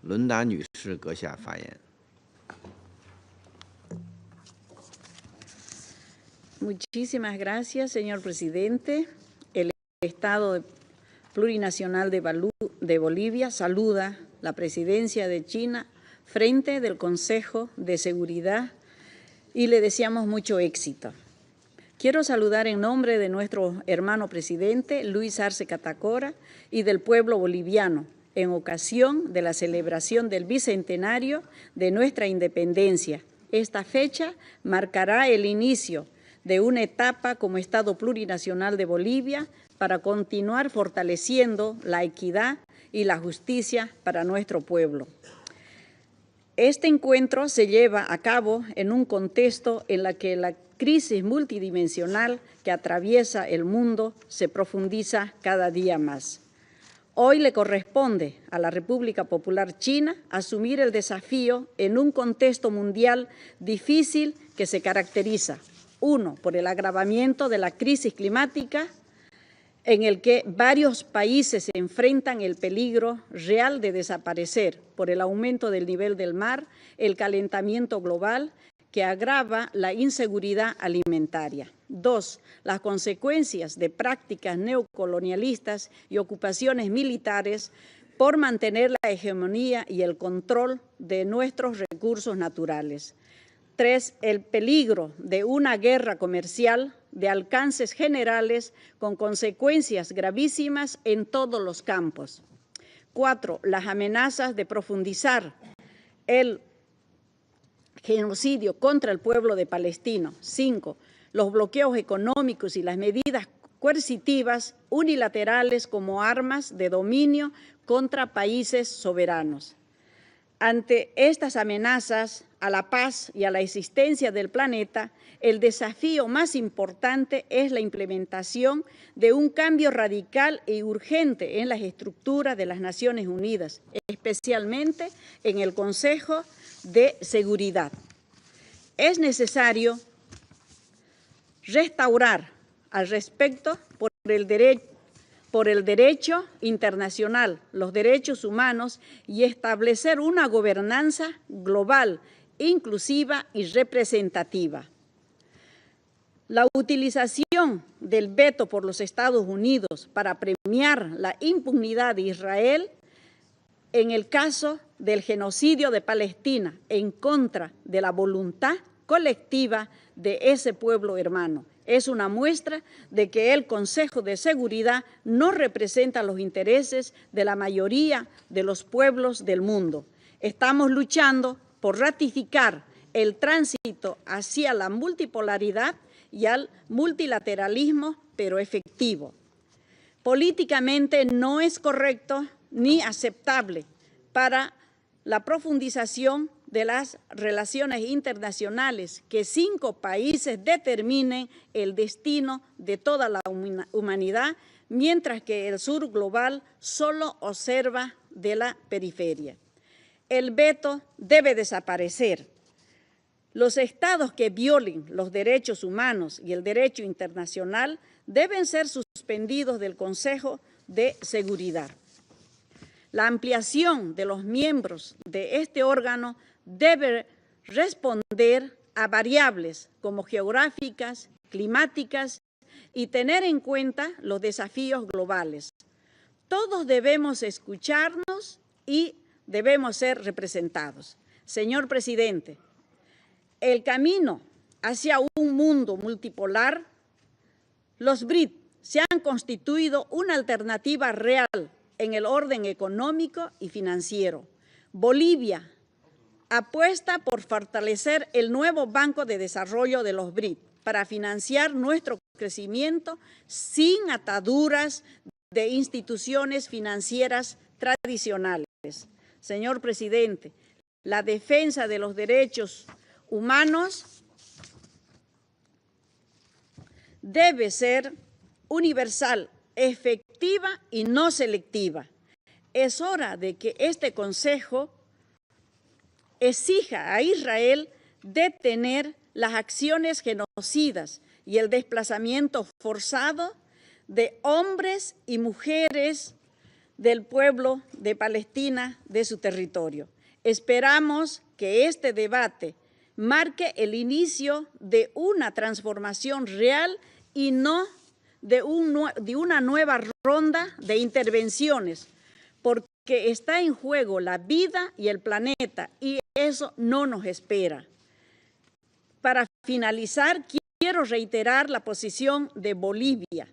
伦达女士阁下发言。Muchísimas gracias, señor presidente. El Estado Plurinacional de Bolivia saluda la presidencia de China frente del Consejo de Seguridad y le deseamos mucho éxito. Quiero saludar en nombre de nuestro hermano presidente Luis Arce Catacora y del pueblo boliviano en ocasión de la celebración del bicentenario de nuestra independencia. Esta fecha marcará el inicio de una etapa como Estado plurinacional de Bolivia para continuar fortaleciendo la equidad y la justicia para nuestro pueblo. Este encuentro se lleva a cabo en un contexto en el que la crisis multidimensional que atraviesa el mundo se profundiza cada día más. Hoy le corresponde a la República Popular China asumir el desafío en un contexto mundial difícil que se caracteriza, 1, por el agravamiento de la crisis climática, en el que varios países se enfrentan el peligro real de desaparecer por el aumento del nivel del mar, el calentamiento global, que agrava la inseguridad alimentaria. 2, las consecuencias de prácticas neocolonialistas y ocupaciones militares por mantener la hegemonía y el control de nuestros recursos naturales. 3, el peligro de una guerra comercial de alcances generales con consecuencias gravísimas en todos los campos. 4, las amenazas de profundizar el genocidio contra el pueblo de Palestina. 5, los bloqueos económicos y las medidas coercitivas unilaterales como armas de dominio contra países soberanos. Ante estas amenazas a la paz y a la existencia del planeta, el desafío más importante es la implementación de un cambio radical y urgente en las estructuras de las Naciones Unidas, especialmente en el Consejo de Seguridad. Es necesario restaurar al respecto por el derecho internacional, los derechos humanos y establecer una gobernanza global, inclusiva y representativa. La utilización del veto por los Estados Unidos para premiar la impunidad de Israel en el caso del genocidio de Palestina en contra de la voluntad colectiva de ese pueblo hermano. Es una muestra de que el Consejo de Seguridad no representa los intereses de la mayoría de los pueblos del mundo. Estamos luchando por ratificar el tránsito hacia la multipolaridad y al multilateralismo, pero efectivo. Políticamente no es correcto ni aceptable para la profundización de las relaciones internacionales que 5 países determinen el destino de toda la humanidad, mientras que el sur global solo observa de la periferia. El veto debe desaparecer. Los estados que violen los derechos humanos y el derecho internacional deben ser suspendidos del Consejo de Seguridad. La ampliación de los miembros de este órgano debe responder a variables como geográficas, climáticas y tener en cuenta los desafíos globales. Todos debemos escucharnos y debemos ser representados. Señor presidente, el camino hacia un mundo multipolar, los BRIC se han constituido una alternativa real en el orden económico y financiero. Bolivia apuesta por fortalecer el nuevo Banco de Desarrollo de los BRIC para financiar nuestro crecimiento sin ataduras de instituciones financieras tradicionales. Señor presidente, la defensa de los derechos humanos debe ser universal, efectiva y no selectiva. Es hora de que este Consejo exija a Israel detener las acciones genocidas y el desplazamiento forzado de hombres y mujeres del pueblo de Palestina de su territorio. Esperamos que este debate marque el inicio de una transformación real y no de una nueva ronda de intervenciones, porque está en juego la vida y el planeta y eso no nos espera. Para finalizar, quiero reiterar la posición de Bolivia,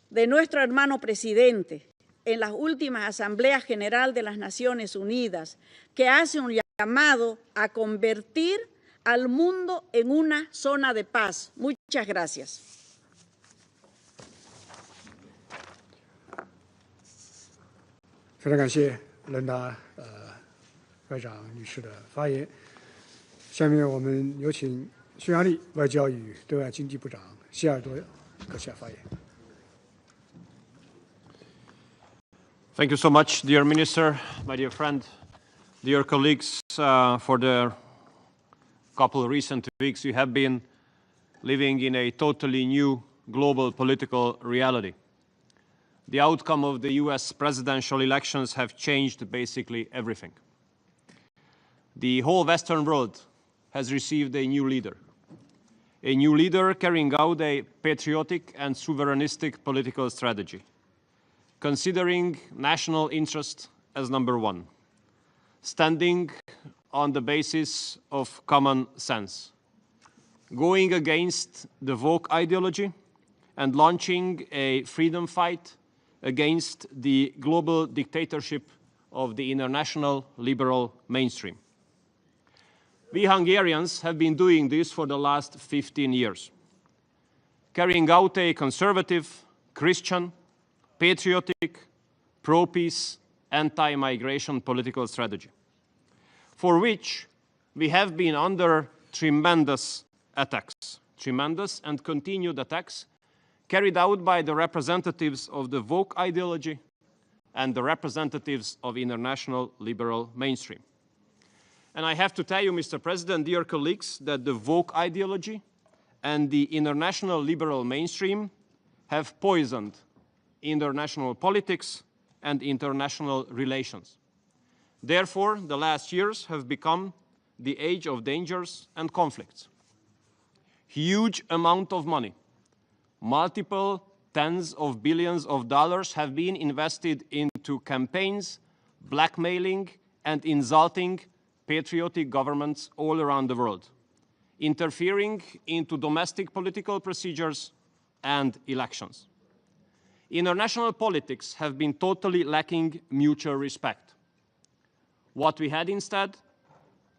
de nuestro hermano presidente, en las últimas Asambleas General de las Naciones Unidas, que hace un llamado a convertir al mundo en una zona de paz. Muchas gracias. 非常感谢伦达外长女士的发言。下面我们有请匈牙利外交与对外经济部长希尔多阁下发言。 Thank you so much, dear Minister, my dear friend, dear colleagues. For the couple of recent weeks, you have been living in a totally new global political reality. The outcome of the US presidential elections have changed basically everything. The whole Western world has received a new leader carrying out a patriotic and sovereignistic political strategy, considering national interest as number one, standing on the basis of common sense, going against the woke ideology and launching a freedom fight against the global dictatorship of the international liberal mainstream. We Hungarians have been doing this for the last 15 years, carrying out a conservative, Christian, patriotic, pro-peace, anti-migration political strategy, for which we have been under tremendous attacks, tremendous and continued attacks carried out by the representatives of the woke ideology and the representatives of international liberal mainstream. And I have to tell you, Mr. President, dear colleagues, that the woke ideology and the international liberal mainstream have poisoned international politics and international relations. Therefore, the last years have become the age of dangers and conflicts. Huge amount of money, multiple tens of billions of dollars have been invested into campaigns, blackmailing and insulting patriotic governments all around the world, interfering into domestic political procedures and elections. International politics have been totally lacking mutual respect. What we had instead?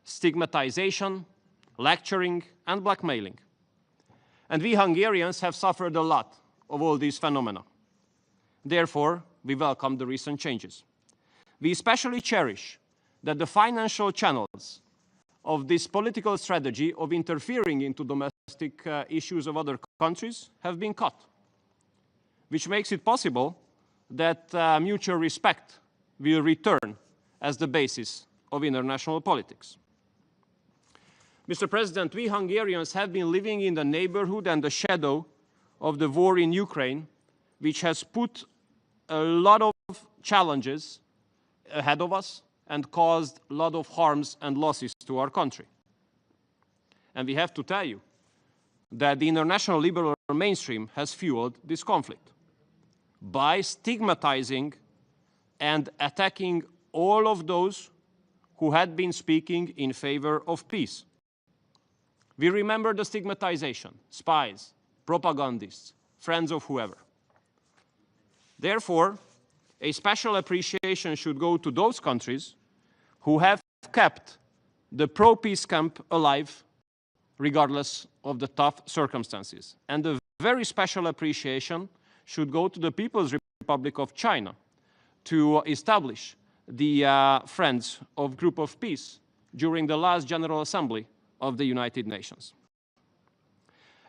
Stigmatization, lecturing, and blackmailing. And we Hungarians have suffered a lot of all these phenomena. Therefore, we welcome the recent changes. We especially cherish that the financial channels of this political strategy of interfering into domestic issues of other countries have been cut, which makes it possible that mutual respect will return as the basis of international politics. Mr. President, we Hungarians have been living in the neighborhood and the shadow of the war in Ukraine, which has put a lot of challenges ahead of us and caused a lot of harms and losses to our country. And we have to tell you that the international liberal mainstream has fueled this conflict by stigmatizing and attacking all of those who had been speaking in favor of peace. We remember the stigmatization, spies, propagandists, friends of whoever. Therefore, a special appreciation should go to those countries who have kept the pro-peace camp alive regardless of the tough circumstances. And a very special appreciation should go to the People's Republic of China to establish the Friends of Group of Peace during the last General Assembly of the United Nations.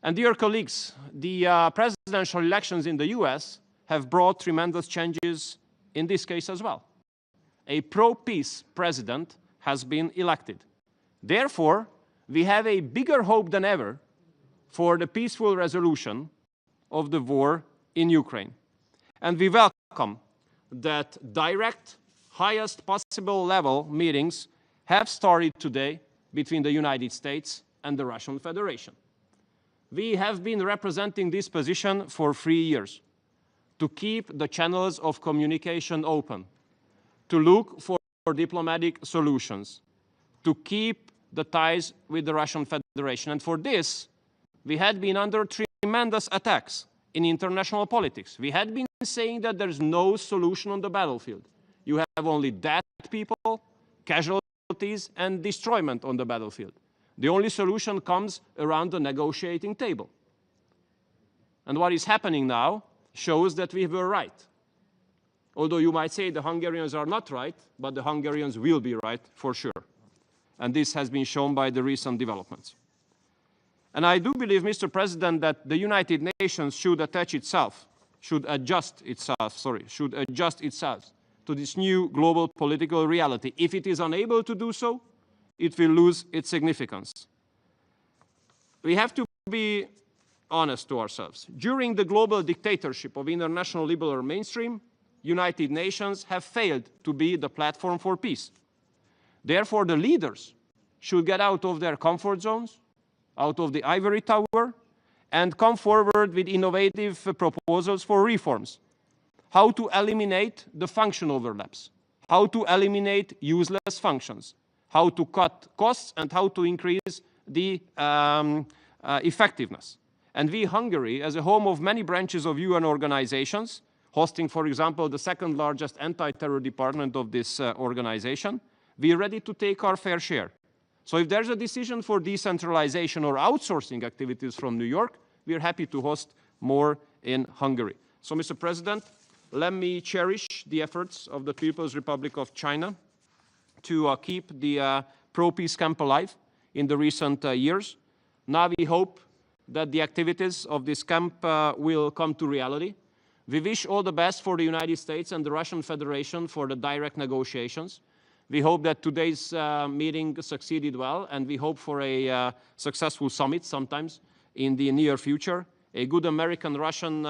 And dear colleagues, the presidential elections in the US have brought tremendous changes in this case as well. A pro-peace president has been elected. Therefore, we have a bigger hope than ever for the peaceful resolution of the war in Ukraine. And we welcome that direct, highest possible level meetings have started today between the United States and the Russian Federation. We have been representing this position for 3 years, to keep the channels of communication open, to look for diplomatic solutions, to keep the ties with the Russian Federation. And for this, we had been under tremendous attacks in international politics. We had been saying that there's no solution on the battlefield. You have only dead people, casualties, and destroyment on the battlefield. The only solution comes around the negotiating table. And what is happening now shows that we were right. Although you might say the Hungarians are not right, but the Hungarians will be right for sure. And this has been shown by the recent developments. And I do believe, Mr. President, that the United Nations should adjust itself to this new global political reality. If it is unable to do so, it will lose its significance. We have to be honest to ourselves. During the global dictatorship of international liberal mainstream, United Nations have failed to be the platform for peace. Therefore, the leaders should get out of their comfort zones, out of the ivory tower, and come forward with innovative proposals for reforms. How to eliminate the function overlaps, how to eliminate useless functions, how to cut costs, and how to increase the effectiveness. And we, Hungary, as a home of many branches of UN organizations, hosting, for example, the second largest anti-terror department of this organization, we are ready to take our fair share. So if there's a decision for decentralization or outsourcing activities from New York, we are happy to host more in Hungary. So, Mr. President, let me cherish the efforts of the People's Republic of China to keep the pro-peace camp alive in the recent years. Now we hope that the activities of this camp will come to reality. We wish all the best for the United States and the Russian Federation for the direct negotiations. We hope that today's meeting succeeded well, and we hope for a successful summit sometimes in the near future. A good American-Russian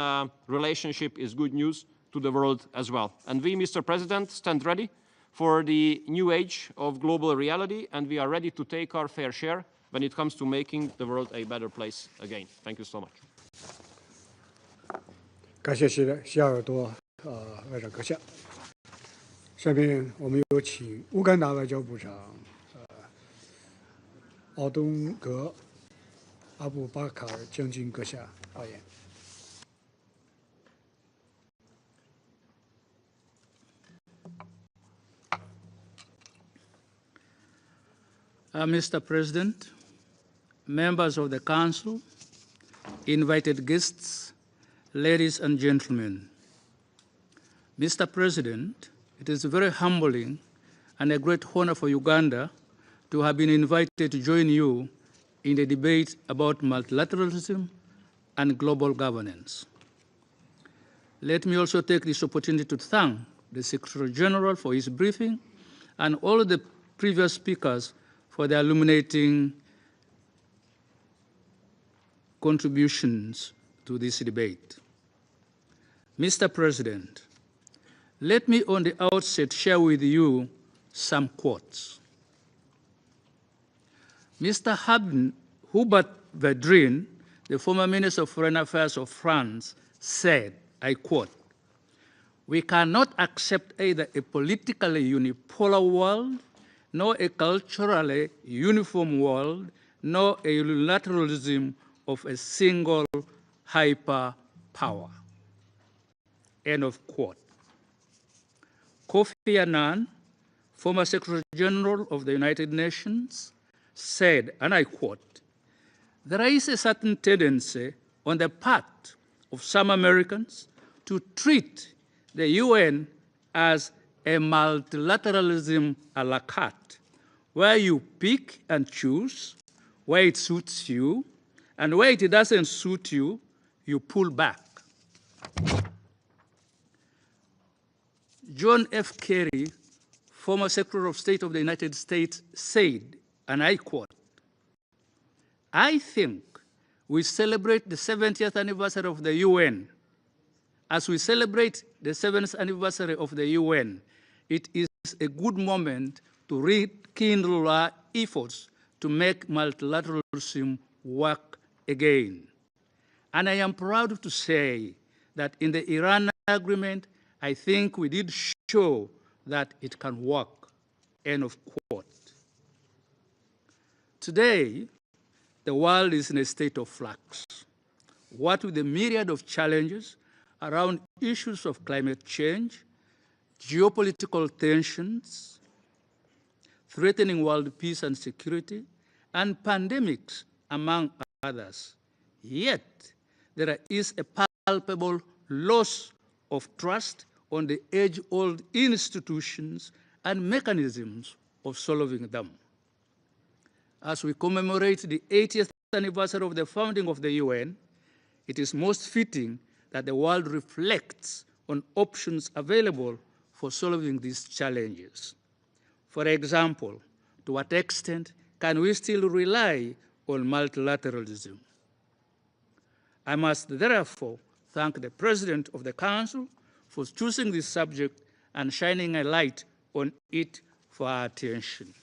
relationship is good news to the world as well. And we, Mr. President, stand ready for the new age of global reality, and we are ready to take our fair share when it comes to making the world a better place again. Thank you so much. 感谢西尔多外长阁下。下面我们有请乌干达外交部长奥东格阿布巴卡尔将军阁下发言。Mr. President, members of the Council, invited guests, ladies and gentlemen. Mr. President, it is very humbling and a great honor for Uganda to have been invited to join you in the debate about multilateralism and global governance. Let me also take this opportunity to thank the Secretary General for his briefing and all of the previous speakers for their illuminating contributions to this debate. Mr. President, let me on the outset share with you some quotes. Mr. Hubert Védrine, the former Minister of Foreign Affairs of France, said, I quote, "We cannot accept either a politically unipolar world, nor a culturally uniform world, nor a unilateralism of a single hyperpower. End of quote. Kofi Annan, former Secretary General of the United Nations, said, and I quote, "There is a certain tendency on the part of some Americans to treat the UN as a multilateralism a la carte, where you pick and choose where it suits you, and where it doesn't suit you, you pull back." John F. Kerry, former Secretary of State of the United States, said, and I quote, "I think we celebrate the 70th anniversary of the UN. As we celebrate the 7th anniversary of the UN, it is a good moment to rekindle our efforts to make multilateralism work again. And I am proud to say that in the Iran agreement, I think we did show that it can work." End of quote. Today, the world is in a state of flux. What with the myriad of challenges around issues of climate change, geopolitical tensions, threatening world peace and security, and pandemics, among others. Yet, there is a palpable loss of trust on the age-old institutions and mechanisms of solving them. As we commemorate the 80th anniversary of the founding of the UN, it is most fitting that the world reflects on options available for solving these challenges. For example, to what extent can we still rely on multilateralism? I must therefore thank the President of the Council for choosing this subject and shining a light on it for our attention.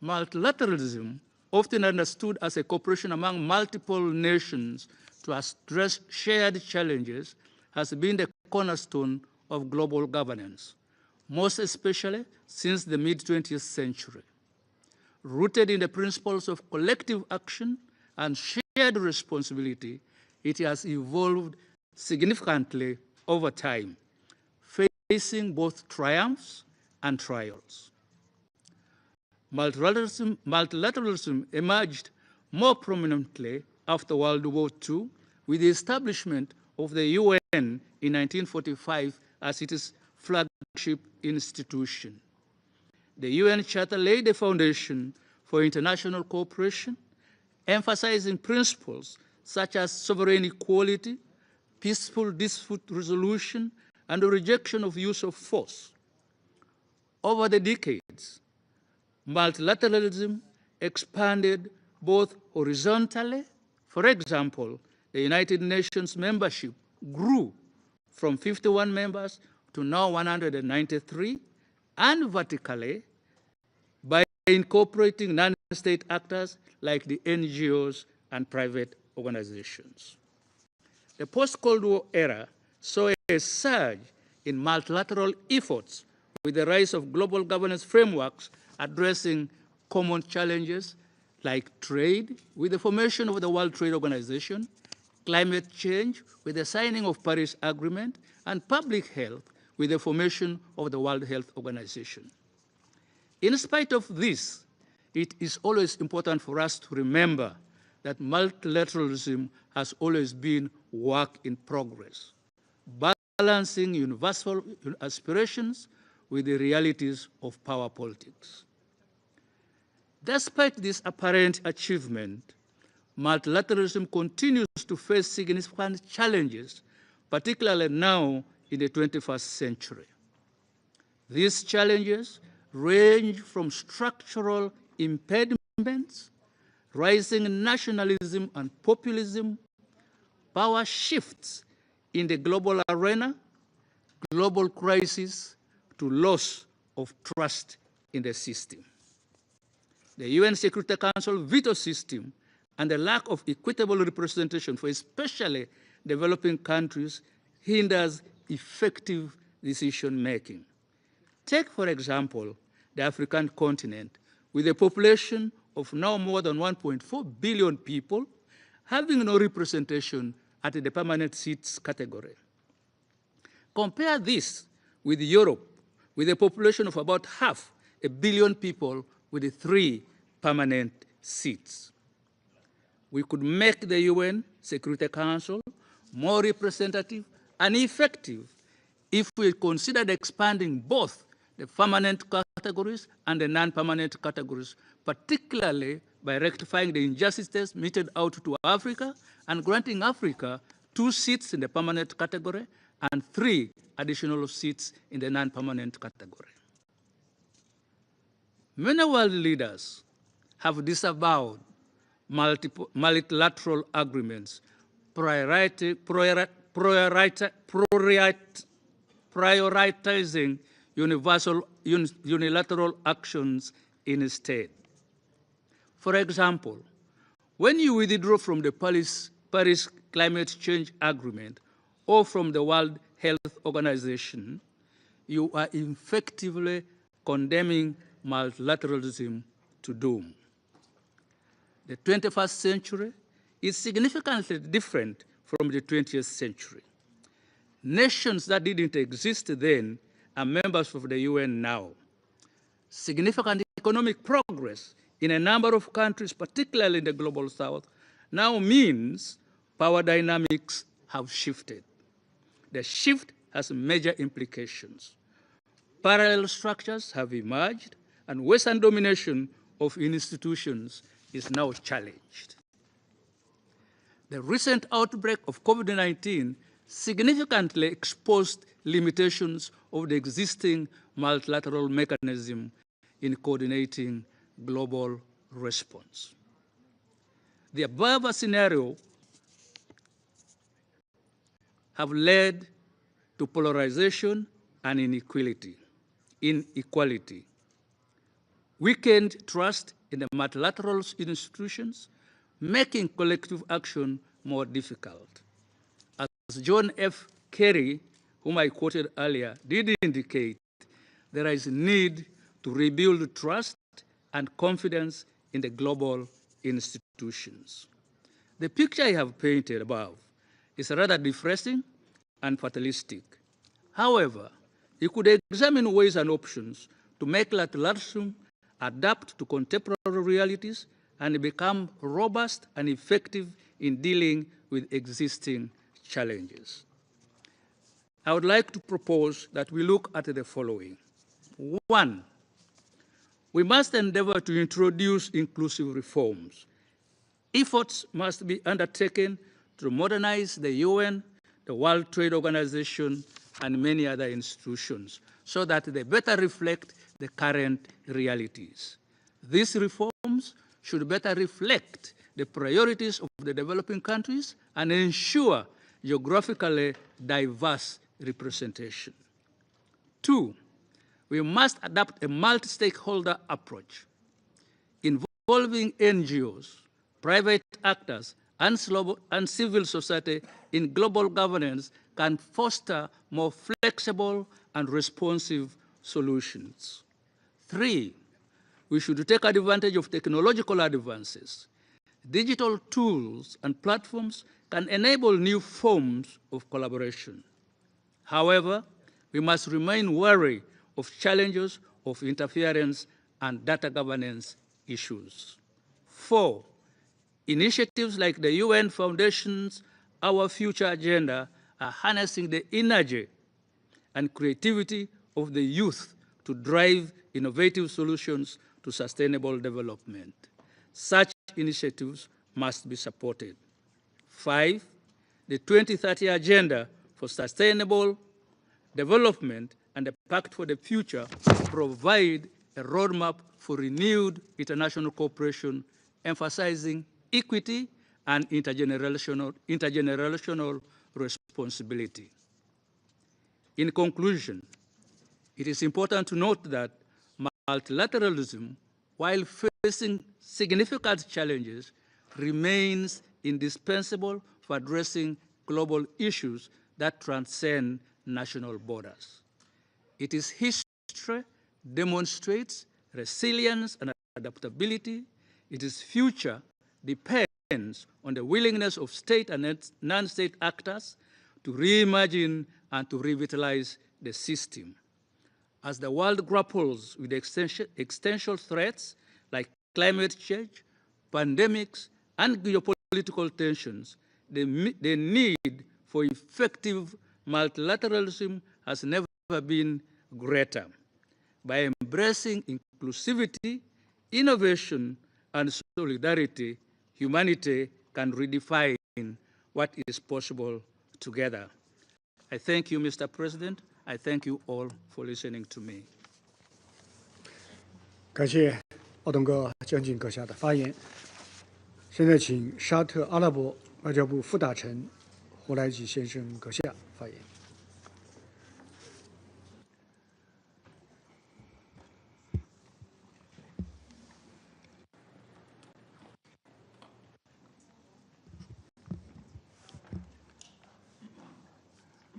Multilateralism, often understood as a cooperation among multiple nations to address shared challenges, has been the cornerstone of global governance, most especially since the mid-20th century. Rooted in the principles of collective action and shared responsibility, it has evolved significantly over time, facing both triumphs and trials. Multilateralism emerged more prominently after World War II with the establishment of the UN in 1945 as its flagship institution. The UN Charter laid the foundation for international cooperation, emphasizing principles such as sovereign equality, peaceful dispute resolution, and the rejection of use of force. Over the decades, multilateralism expanded both horizontally. For example, the United Nations membership grew from 51 members to now 193, and vertically by incorporating non-state actors like the NGOs and private organizations. The post-Cold War era saw a surge in multilateral efforts with the rise of global governance frameworks addressing common challenges like trade with the formation of the World Trade Organization, climate change with the signing of Paris Agreement, and public health with the formation of the World Health Organization. In spite of this, it is always important for us to remember that multilateralism has always been work in progress, balancing universal aspirations with the realities of power politics. Despite this apparent achievement, multilateralism continues to face significant challenges, particularly now in the 21st century. These challenges range from structural impediments, rising nationalism and populism, power shifts in the global arena, global crisis, to loss of trust in the system. The UN Security Council veto system and the lack of equitable representation for especially developing countries hinders effective decision-making. Take, for example, the African continent with a population of now more than 1.4 billion people having no representation at the permanent seats category. Compare this with Europe, with a population of about 500 million people with 3 permanent seats. We could make the UN Security Council more representative and effective if we considered expanding both the permanent categories and the non-permanent categories, particularly by rectifying the injustices meted out to Africa and granting Africa 2 seats in the permanent category and 3 additional seats in the non-permanent category. Many world leaders have disavowed multilateral agreements, prioritizing unilateral actions instead. For example, when you withdraw from the Paris Climate Change Agreement or from the World Health Organization, you are effectively condemning multilateralism to doom. The 21st century is significantly different from the 20th century. Nations that didn't exist then are members of the UN now. Significant economic progress in a number of countries, particularly in the Global South, now means power dynamics have shifted. The shift has major implications. Parallel structures have emerged, and Western domination of institutions is now challenged. The recent outbreak of COVID-19 significantly exposed limitations of the existing multilateral mechanism in coordinating global response. The above scenario have led to polarization and inequality, weakened trust in the multilateral institutions, making collective action more difficult. As John F. Kerry, whom I quoted earlier, did indicate, there is a need to rebuild trust and confidence in the global institutions. The picture I have painted above is rather depressing and fatalistic. However, you could examine ways and options to make multilateralism adapt to contemporary realities and become robust and effective in dealing with existing challenges. I would like to propose that we look at the following. 1, we must endeavor to introduce inclusive reforms. Efforts must be undertaken to modernize the UN, the World Trade Organization, and many other institutions so that they better reflect the current realities. These reforms should better reflect the priorities of the developing countries and ensure geographically diverse representation. 2, we must adopt a multi-stakeholder approach involving NGOs, private actors, and civil society in global governance can foster more flexible and responsive solutions. 3, we should take advantage of technological advances. Digital tools and platforms can enable new forms of collaboration. However, we must remain wary of challenges of interference and data governance issues. 4, initiatives like the UN Foundation's Our Future Agenda are harnessing the energy and creativity of the youth to drive innovative solutions to sustainable development. Such initiatives must be supported. 5, the 2030 Agenda for Sustainable Development and the Pact for the Future provide a roadmap for renewed international cooperation, emphasizing equity and intergenerational responsibility. In conclusion, it is important to note that multilateralism, while facing significant challenges, remains indispensable for addressing global issues that transcend national borders. Its history demonstrates resilience and adaptability, its future depends on the willingness of state and non-state actors to reimagine and to revitalize the system. As the world grapples with existential threats like climate change, pandemics, and geopolitical tensions, the need for effective multilateralism has never been greater. By embracing inclusivity, innovation, and solidarity, humanity can redefine what is possible together. I thank you, Mr. President. I thank you all for listening to me. 感谢奥东哥将军阁下的发言。现在请沙特阿拉伯外交部副大臣胡莱吉先生阁下发言。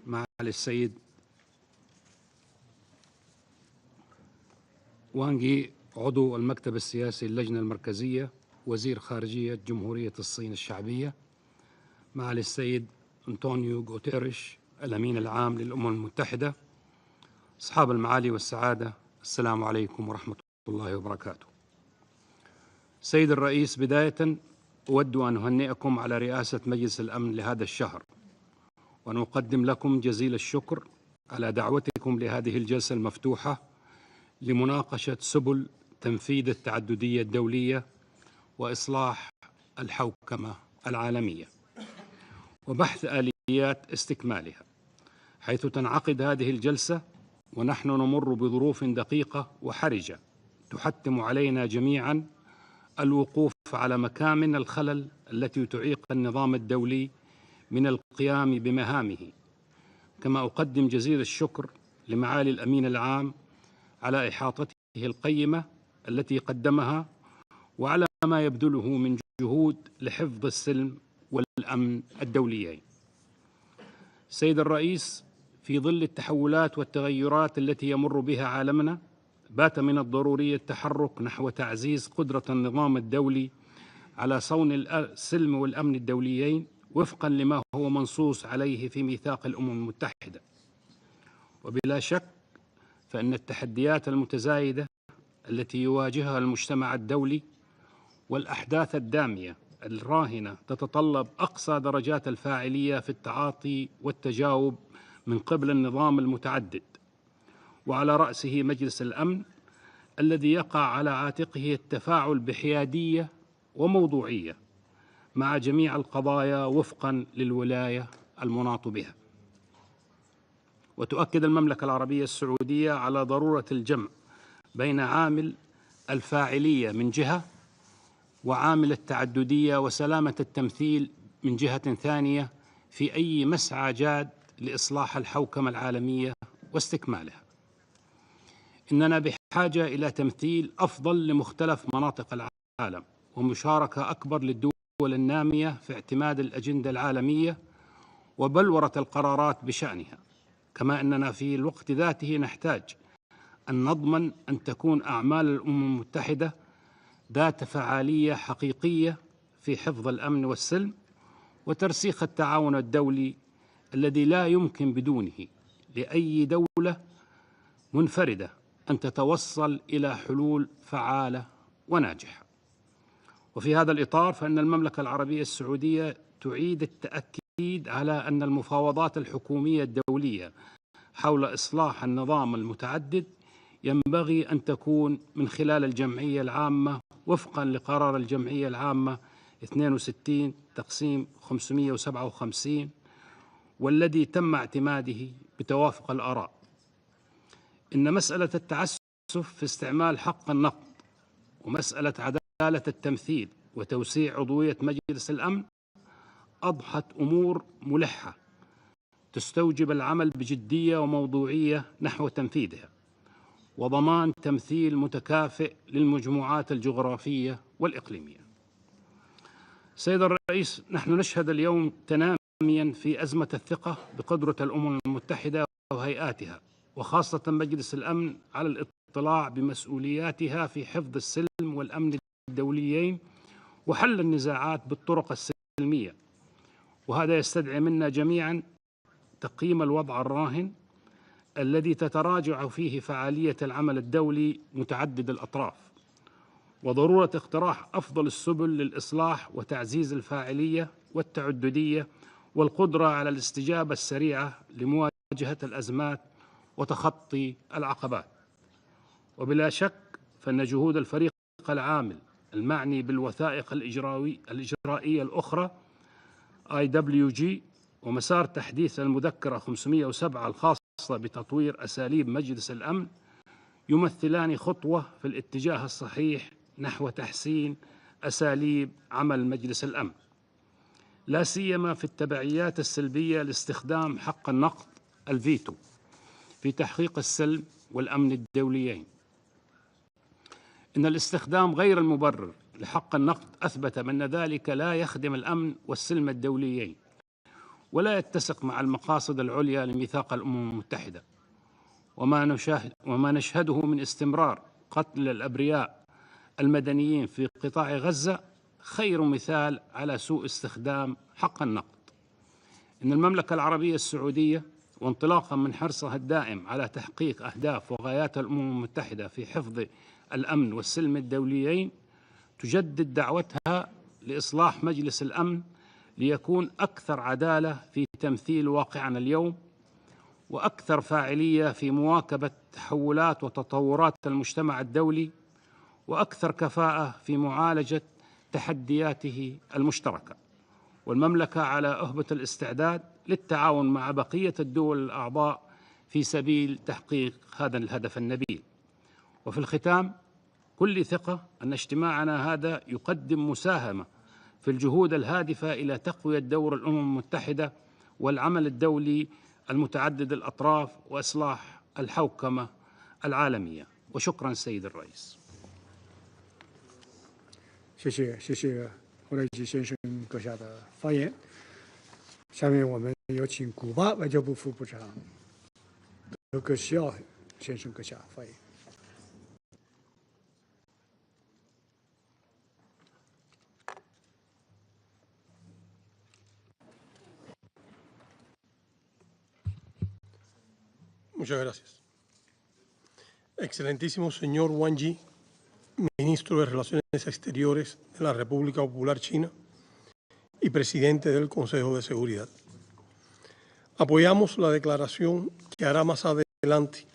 معالي السيد وانغي عضو المكتب السياسي اللجنة المركزية وزير خارجية جمهورية الصين الشعبية، معالي السيد أنطونيو غوتيريش الأمين العام للأمم المتحدة، أصحاب المعالي والسعادة، السلام عليكم ورحمة الله وبركاته. سيد الرئيس، بداية أود أن أهنئكم على رئاسة مجلس الأمن لهذا الشهر، ونقدم لكم جزيل الشكر على دعوتكم لهذه الجلسة المفتوحة لمناقشة سبل تنفيذ التعددية الدولية وإصلاح الحوكمة العالمية وبحث آليات استكمالها، حيث تنعقد هذه الجلسة ونحن نمر بظروف دقيقة وحرجة تحتم علينا جميعاً الوقوف على مكامن الخلل التي تعيق النظام الدولي من القيام بمهامه. كما أقدم جزيل الشكر لمعالي الأمين العام على إحاطته القيمة التي قدمها وعلى ما يبذله من جهود لحفظ السلم والأمن الدوليين. سيد الرئيس، في ظل التحولات والتغيرات التي يمر بها عالمنا، بات من الضروري التحرك نحو تعزيز قدرة النظام الدولي على صون السلم والأمن الدوليين وفقاً لما هو منصوص عليه في ميثاق الأمم المتحدة. وبلا شك فإن التحديات المتزايدة التي يواجهها المجتمع الدولي والأحداث الدامية الراهنة تتطلب أقصى درجات الفاعلية في التعاطي والتجاوب من قبل النظام المتعدد، وعلى رأسه مجلس الأمن الذي يقع على عاتقه التفاعل بحيادية وموضوعية مع جميع القضايا وفقاً للولاية المناط بها. وتؤكد المملكة العربية السعودية على ضرورة الجمع بين عامل الفاعلية من جهة وعامل التعددية وسلامة التمثيل من جهة ثانية في أي مسعى جاد لإصلاح الحوكمة العالمية واستكمالها. إننا بحاجة إلى تمثيل أفضل لمختلف مناطق العالم ومشاركة أكبر للدول النامية في اعتماد الأجندة العالمية وبلورة القرارات بشأنها. كما أننا في الوقت ذاته نحتاج أن نضمن أن تكون أعمال الأمم المتحدة ذات فعالية حقيقية في حفظ الأمن والسلم وترسيخ التعاون الدولي الذي لا يمكن بدونه لأي دولة منفردة أن تتوصل إلى حلول فعالة وناجحة. وفي هذا الإطار فإن المملكة العربية السعودية تعيد التأكيد على أن المفاوضات الحكومية الدولية حول إصلاح النظام المتعدد ينبغي أن تكون من خلال الجمعية العامة وفقاً لقرار الجمعية العامة 62/557 والذي تم اعتماده بتوافق الآراء. إن مسألة التعسف في استعمال حق النقد ومسألة عدالة التمثيل وتوسيع عضوية مجلس الأمن أضحت أمور ملحة تستوجب العمل بجدية وموضوعية نحو تنفيذها وضمان تمثيل متكافئ للمجموعات الجغرافية والإقليمية. سيد الرئيس، نحن نشهد اليوم تنامياً في أزمة الثقة بقدرة الأمم المتحدة وهيئاتها وخاصة مجلس الأمن على الاطلاع بمسؤولياتها في حفظ السلم والأمن الدوليين وحل النزاعات بالطرق السلمية، وهذا يستدعي منا جميعا تقييم الوضع الراهن الذي تتراجع فيه فعالية العمل الدولي متعدد الأطراف، وضرورة اقتراح أفضل السبل للإصلاح وتعزيز الفاعلية والتعددية والقدرة على الاستجابة السريعة لمواجهة الأزمات وتخطي العقبات. وبلا شك فإن جهود الفريق العامل المعني بالوثائق الإجرائية الأخرى IWG ومسار تحديث المذكرة 507 الخاصة بتطوير أساليب مجلس الأمن يمثلان خطوة في الاتجاه الصحيح نحو تحسين أساليب عمل مجلس الأمن، لا سيما في التبعيات السلبية لاستخدام حق النقد الفيتو في تحقيق السلم والأمن الدوليين. إن الاستخدام غير المبرر لحق النقد أثبت أن ذلك لا يخدم الأمن والسلم الدوليين ولا يتسق مع المقاصد العليا لميثاق الأمم المتحدة، وما نشهده من استمرار قتل الأبرياء المدنيين في قطاع غزة خير مثال على سوء استخدام حق النقد. إن المملكة العربية السعودية وانطلاقا من حرصها الدائم على تحقيق أهداف وغايات الأمم المتحدة في حفظ الأمن والسلم الدوليين تجدد دعوتها لإصلاح مجلس الأمن ليكون أكثر عدالة في تمثيل واقعنا اليوم وأكثر فاعلية في مواكبة تحولات وتطورات المجتمع الدولي وأكثر كفاءة في معالجة تحدياته المشتركة. والمملكة على أهبة الاستعداد للتعاون مع بقية الدول الأعضاء في سبيل تحقيق هذا الهدف النبيل. وفي الختام كل ثقة أن اجتماعنا هذا يقدم مساهمة في الجهود الهادفة إلى تقوية دور الأمم المتحدة والعمل الدولي المتعدد الأطراف وإصلاح الحوكمة العالمية. وشكرا سيد الرئيس. 谢谢胡雷吉先生阁下的发言。下面我们有请古巴外交部副部长德格西奥先生阁下发言。Muchas gracias. Excelentísimo señor Wang Yi, ministro de Relaciones Exteriores de la República Popular China y presidente del Consejo de Seguridad. Apoyamos la declaración que hará más adelante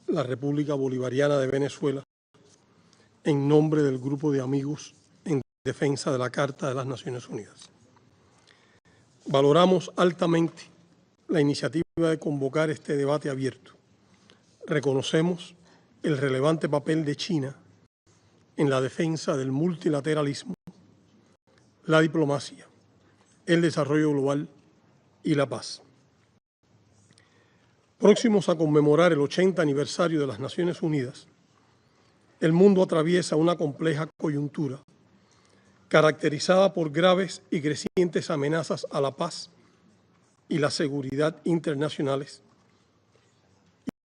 la República Bolivariana de Venezuela en nombre del Grupo de Amigos en Defensa de la Carta de las Naciones Unidas. Valoramos altamente la iniciativa de convocar este debate abierto. Reconocemos el relevante papel de China en la defensa del multilateralismo, la diplomacia, el desarrollo global y la paz. Próximos a conmemorar el 80 aniversario de las Naciones Unidas, el mundo atraviesa una compleja coyuntura caracterizada por graves y crecientes amenazas a la paz y la seguridad internacionales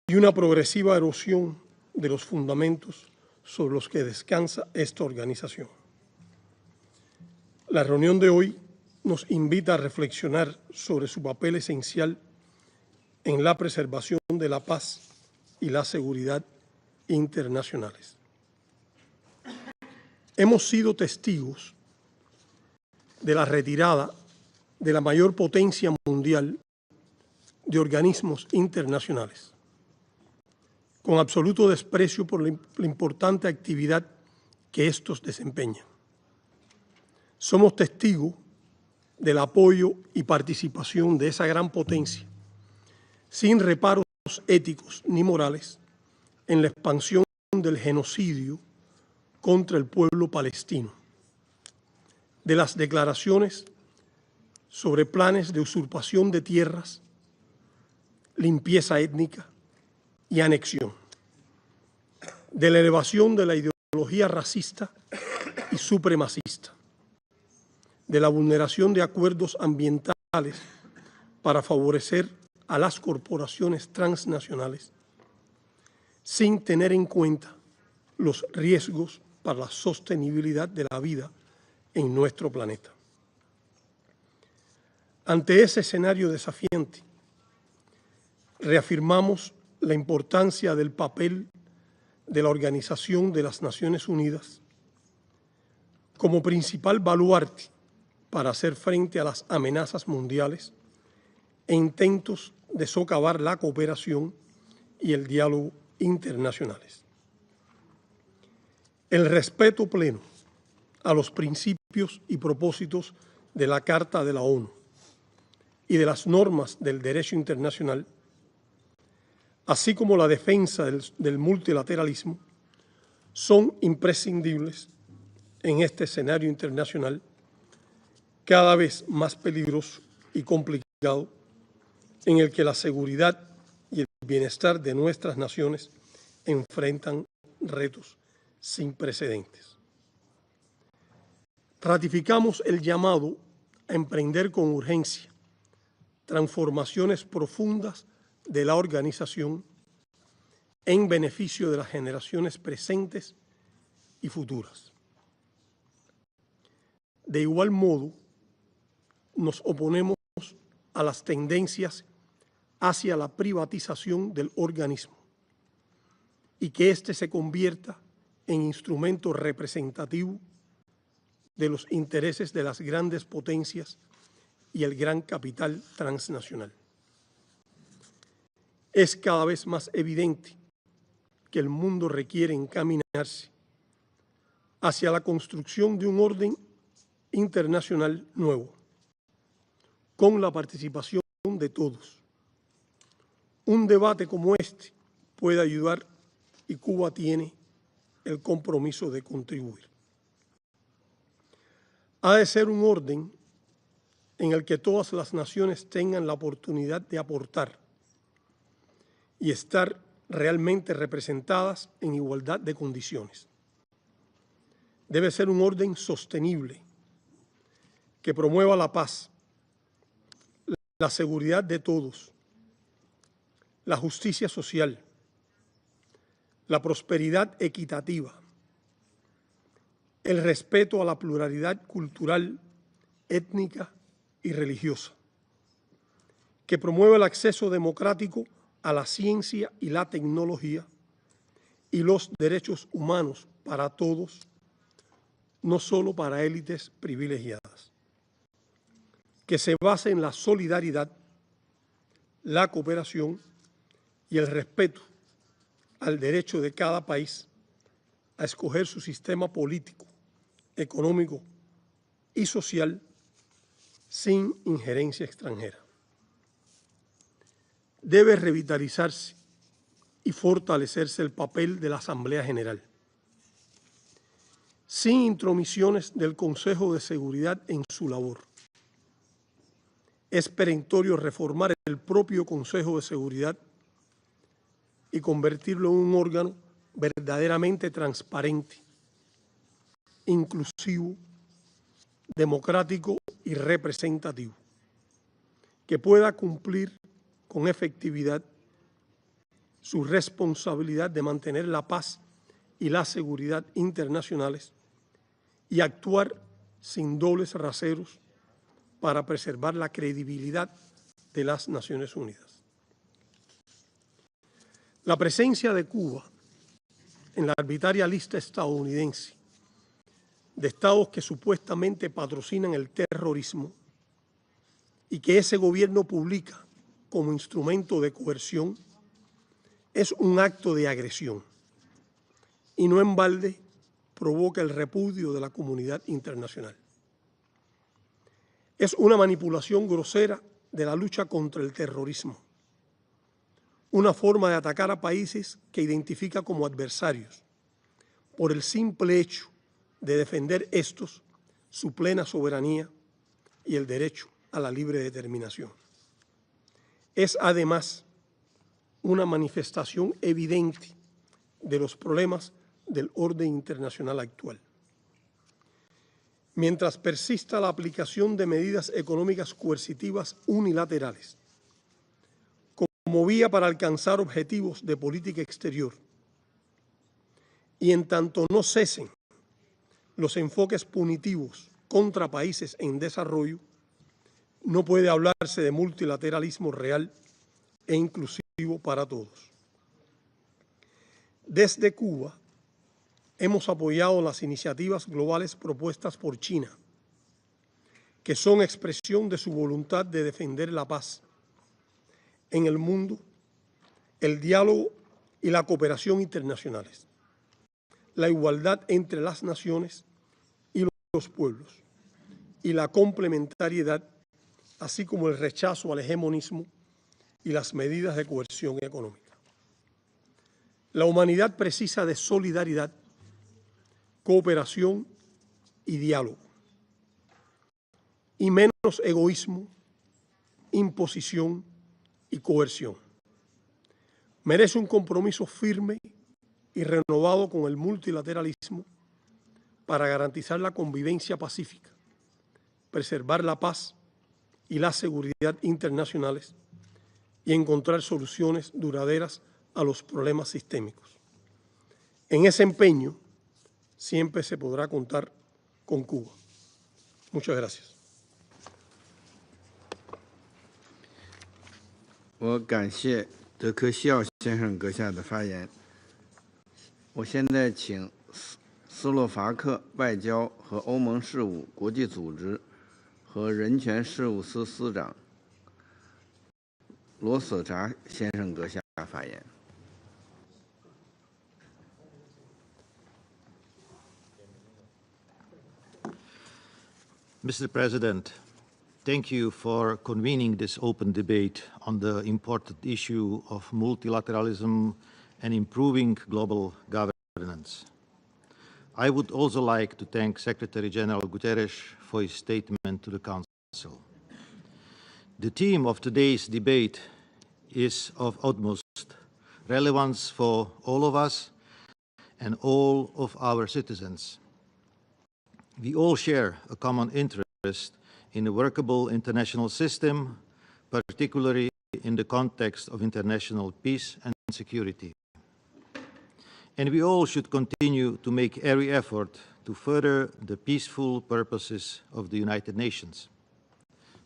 y una progresiva erosión de los fundamentos sobre los que descansa esta organización. La reunión de hoy nos invita a reflexionar sobre su papel esencial en la preservación de la paz y la seguridad internacionales. Hemos sido testigos de la retirada de la mayor potencia mundial de organismos internacionales, con absoluto desprecio por la importante actividad que estos desempeñan. Somos testigos del apoyo y participación de esa gran potencia, sin reparos éticos ni morales, en la expansión del genocidio contra el pueblo palestino, de las declaraciones sobre planes de usurpación de tierras, limpieza étnica y anexión, de la elevación de la ideología racista y supremacista, de la vulneración de acuerdos ambientales para favorecer a las corporaciones transnacionales, sin tener en cuenta los riesgos para la sostenibilidad de la vida en nuestro planeta. Ante ese escenario desafiante, reafirmamos la importancia del papel de la Organización de las Naciones Unidas como principal baluarte para hacer frente a las amenazas mundiales e intentos de socavar la cooperación y el diálogo internacionales. El respeto pleno a los principios y propósitos de la Carta de la ONU y de las normas del derecho internacional, así como la defensa del multilateralismo, son imprescindibles en este escenario internacional cada vez más peligroso y complicado, en el que la seguridad y el bienestar de nuestras naciones enfrentan retos sin precedentes. Ratificamos el llamado a emprender con urgencia transformaciones profundas de la organización en beneficio de las generaciones presentes y futuras. De igual modo, nos oponemos a las tendencias hacia la privatización del organismo y que éste se convierta en instrumento representativo de los intereses de las grandes potencias y el gran capital transnacional. Es cada vez más evidente que el mundo requiere encaminarse hacia la construcción de un orden internacional nuevo, con la participación de todos. Un debate como este puede ayudar y Cuba tiene el compromiso de contribuir. Ha de ser un orden en el que todas las naciones tengan la oportunidad de aportar y estar realmente representadas en igualdad de condiciones. Debe ser un orden sostenible que promueva la paz, la seguridad de todos, la justicia social, la prosperidad equitativa, el respeto a la pluralidad cultural, étnica y religiosa, que promueva el acceso democrático a la ciencia y la tecnología y los derechos humanos para todos, no solo para élites privilegiadas, que se base en la solidaridad, la cooperación y el respeto al derecho de cada país a escoger su sistema político, económico y social sin injerencia extranjera. Debe revitalizarse y fortalecerse el papel de la Asamblea General, sin intromisiones del Consejo de Seguridad en su labor. Es perentorio reformar el propio Consejo de Seguridad y convertirlo en un órgano verdaderamente transparente, inclusivo, democrático y representativo, que pueda cumplir con efectividad su responsabilidad de mantener la paz y la seguridad internacionales y actuar sin dobles raseros para preservar la credibilidad de las Naciones Unidas. La presencia de Cuba en la arbitraria lista estadounidense de estados que supuestamente patrocinan el terrorismo y que ese gobierno publica como instrumento de coerción es un acto de agresión y no en balde provoca el repudio de la comunidad internacional. Es una manipulación grosera de la lucha contra el terrorismo, una forma de atacar a países que identifica como adversarios por el simple hecho de defender estos su plena soberanía y el derecho a la libre determinación. Es además una manifestación evidente de los problemas del orden internacional actual. Mientras persista la aplicación de medidas económicas coercitivas unilaterales como vía para alcanzar objetivos de política exterior, y en tanto no cesen los enfoques punitivos contra países en desarrollo, no puede hablarse de multilateralismo real e inclusivo para todos. Desde Cuba, hemos apoyado las iniciativas globales propuestas por China, que son expresión de su voluntad de defender la paz en el mundo, el diálogo y la cooperación internacionales, la igualdad entre las naciones y los pueblos, y la complementariedad, así como el rechazo al hegemonismo y las medidas de coerción económica. La humanidad precisa de solidaridad, cooperación y diálogo, y menos egoísmo, imposición y coerción. Merece un compromiso firme y renovado con el multilateralismo para garantizar la convivencia pacífica, preservar la paz y la seguridad internacionales y encontrar soluciones duraderas a los problemas sistémicos. En ese empeño siempre se podrá contar con Cuba. Muchas gracias. 我感谢德科西奥先生阁下的发言。我现在请斯洛伐克外交和欧盟事务国际组织和人权事务司司长罗索扎先生阁下发言。Mr. President, thank you for convening this open debate on the important issue of multilateralism and improving global governance. I would also like to thank Secretary General Guterres for his statement to the Council. The theme of today's debate is of utmost relevance for all of us and all of our citizens. We all share a common interest in a workable international system, particularly in the context of international peace and security. And we all should continue to make every effort to further the peaceful purposes of the United Nations.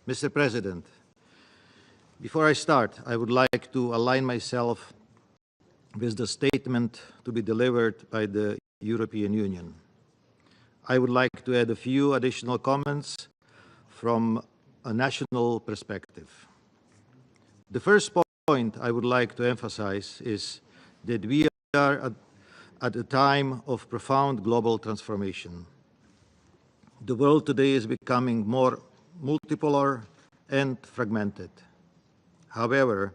Mr. President, before I start, I would like to align myself with the statement to be delivered by the European Union. I would like to add a few additional comments from a national perspective. The first point I would like to emphasize is that we are at a time of profound global transformation. The world today is becoming more multipolar and fragmented. However,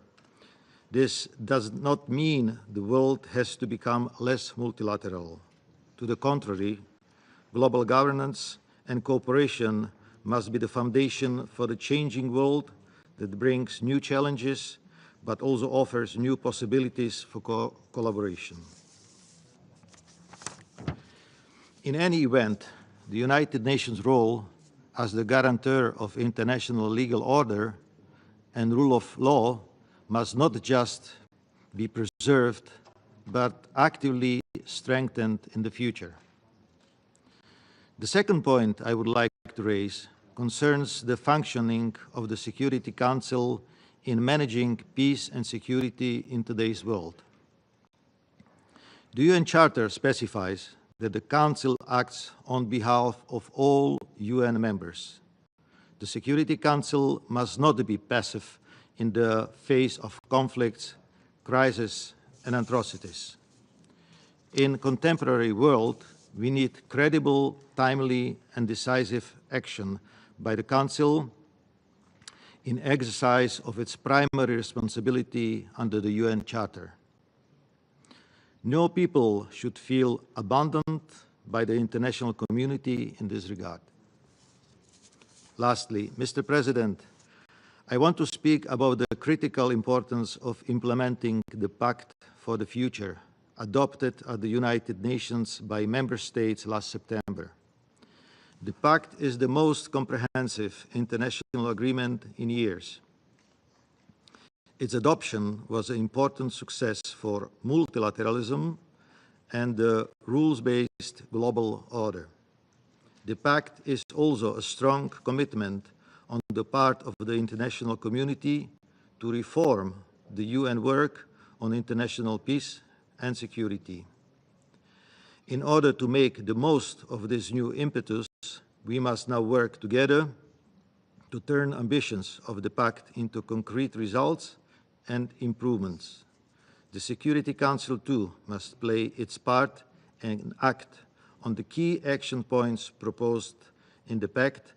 this does not mean the world has to become less multilateral. To the contrary, global governance and cooperation must be the foundation for the changing world that brings new challenges, but also offers new possibilities for collaboration. In any event, the United Nations' role as the guarantor of international legal order and rule of law must not just be preserved, but actively strengthened in the future. The second point I would like to raise concerns the functioning of the Security Council in managing peace and security in today's world. The UN Charter specifies that the Council acts on behalf of all UN members. The Security Council must not be passive in the face of conflicts, crises, and atrocities. In a contemporary world, we need credible, timely, and decisive action by the Council in exercise of its primary responsibility under the UN Charter. No people should feel abandoned by the international community in this regard. Lastly, Mr. President, I want to speak about the critical importance of implementing the Pact for the Future, adopted at the United Nations by member states last September. The Pact is the most comprehensive international agreement in years. Its adoption was an important success for multilateralism and the rules-based global order. The pact is also a strong commitment on the part of the international community to reform the UN work on international peace and security. In order to make the most of this new impetus, we must now work together to turn ambitions of the pact into concrete results and improvements. The Security Council too must play its part and act on the key action points proposed in the pact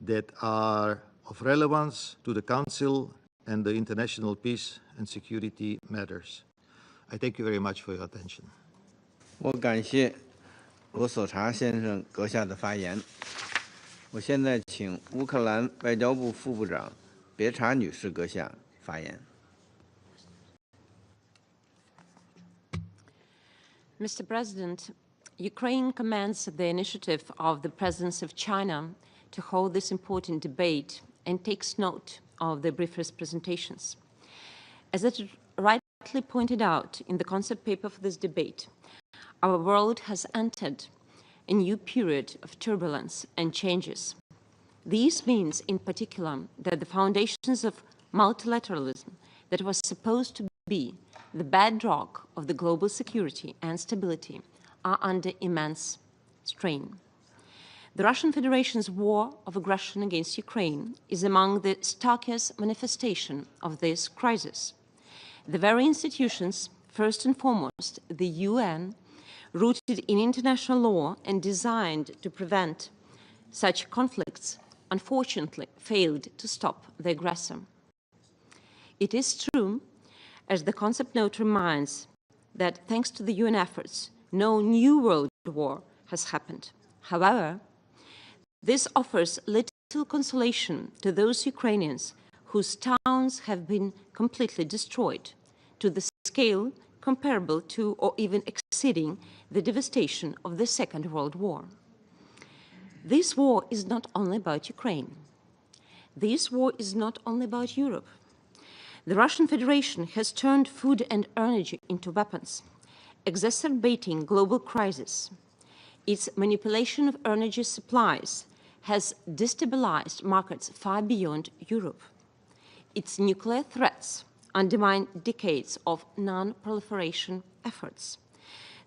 that are of relevance to the Council and the international peace and security matters. I thank you very much for your attention. 我感谢罗索查先生阁下的发言。我现在请乌克兰外交部副部长别查女士阁下发言。Mr. President, Ukraine commends the initiative of the Presidency of China to hold this important debate and takes note of the briefest presentations. As it rightly pointed out in the concept paper for this debate, our world has entered a new period of turbulence and changes. This means, in particular, that the foundations of multilateralism that was supposed to be the bedrock of the global security and stability are under immense strain. The Russian Federation's war of aggression against Ukraine is among the starkest manifestations of this crisis. The very institutions, first and foremost the UN, rooted in international law and designed to prevent such conflicts, unfortunately failed to stop the aggressor. It is true, as the concept note reminds, that thanks to the UN efforts, no new world war has happened. However, this offers little consolation to those Ukrainians whose towns have been completely destroyed to the scale comparable to or even exceeding the devastation of the Second World War. This war is not only about Ukraine. This war is not only about Europe. The Russian Federation has turned food and energy into weapons, exacerbating global crisis. Its manipulation of energy supplies has destabilized markets far beyond Europe. Its nuclear threats undermine decades of non-proliferation efforts.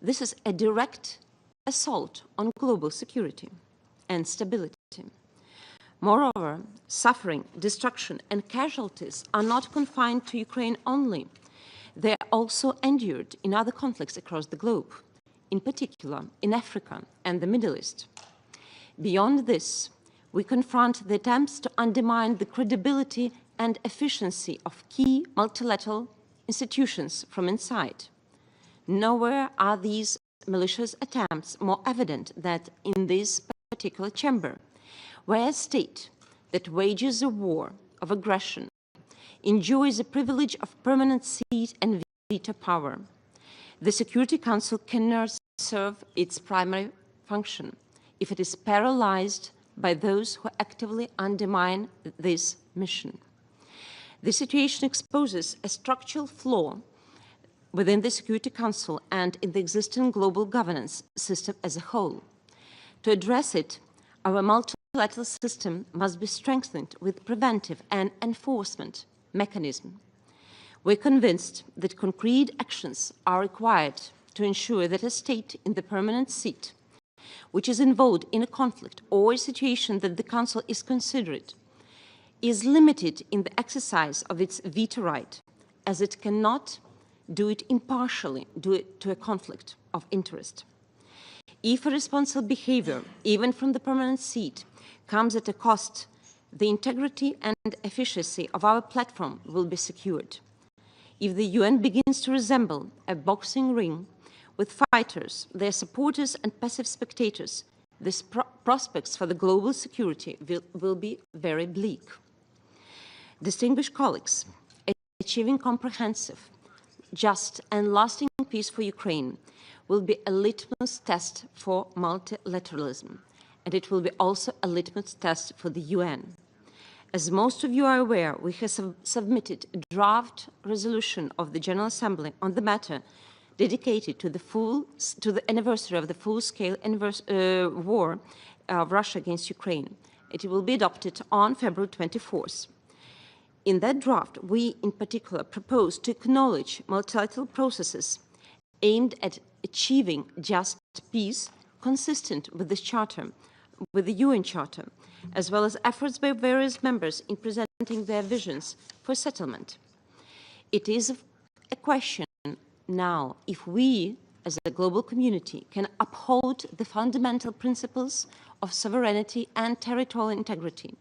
This is a direct assault on global security and stability. Moreover, suffering, destruction, and casualties are not confined to Ukraine only. They are also endured in other conflicts across the globe, in particular in Africa and the Middle East. Beyond this, we confront the attempts to undermine the credibility and efficiency of key multilateral institutions from inside. Nowhere are these malicious attempts more evident than in this particular chamber, where a state that wages a war of aggression enjoys the privilege of permanent seat and veto power. The Security Council cannot serve its primary function if it is paralyzed by those who actively undermine this mission. This situation exposes a structural flaw within the Security Council and in the existing global governance system as a whole. To address it, our multilateral system must be strengthened with preventive and enforcement mechanism. We're convinced that concrete actions are required to ensure that a state in the permanent seat, which is involved in a conflict or a situation that the Council is considered, is limited in the exercise of its veto right, as it cannot do it impartially due to a conflict of interest. If irresponsible behavior, even from the permanent seat, comes at a cost, the integrity and efficiency of our platform will be secured. If the UN begins to resemble a boxing ring with fighters, their supporters and passive spectators, the prospects for the global security will be very bleak. Distinguished colleagues, achieving comprehensive, just and lasting peace for Ukraine will be a litmus test for multilateralism, and it will be also a litmus test for the UN. As most of you are aware, we have submitted a draft resolution of the General Assembly on the matter dedicated to the anniversary of the full-scale war of Russia against Ukraine. It will be adopted on February 24th. In that draft, we in particular propose to acknowledge multilateral processes aimed at achieving just peace consistent with this charter, with the UN Charter, as well as efforts by various members in presenting their visions for settlement. It is a question now if we, as a global community, can uphold the fundamental principles of sovereignty and territorial integrity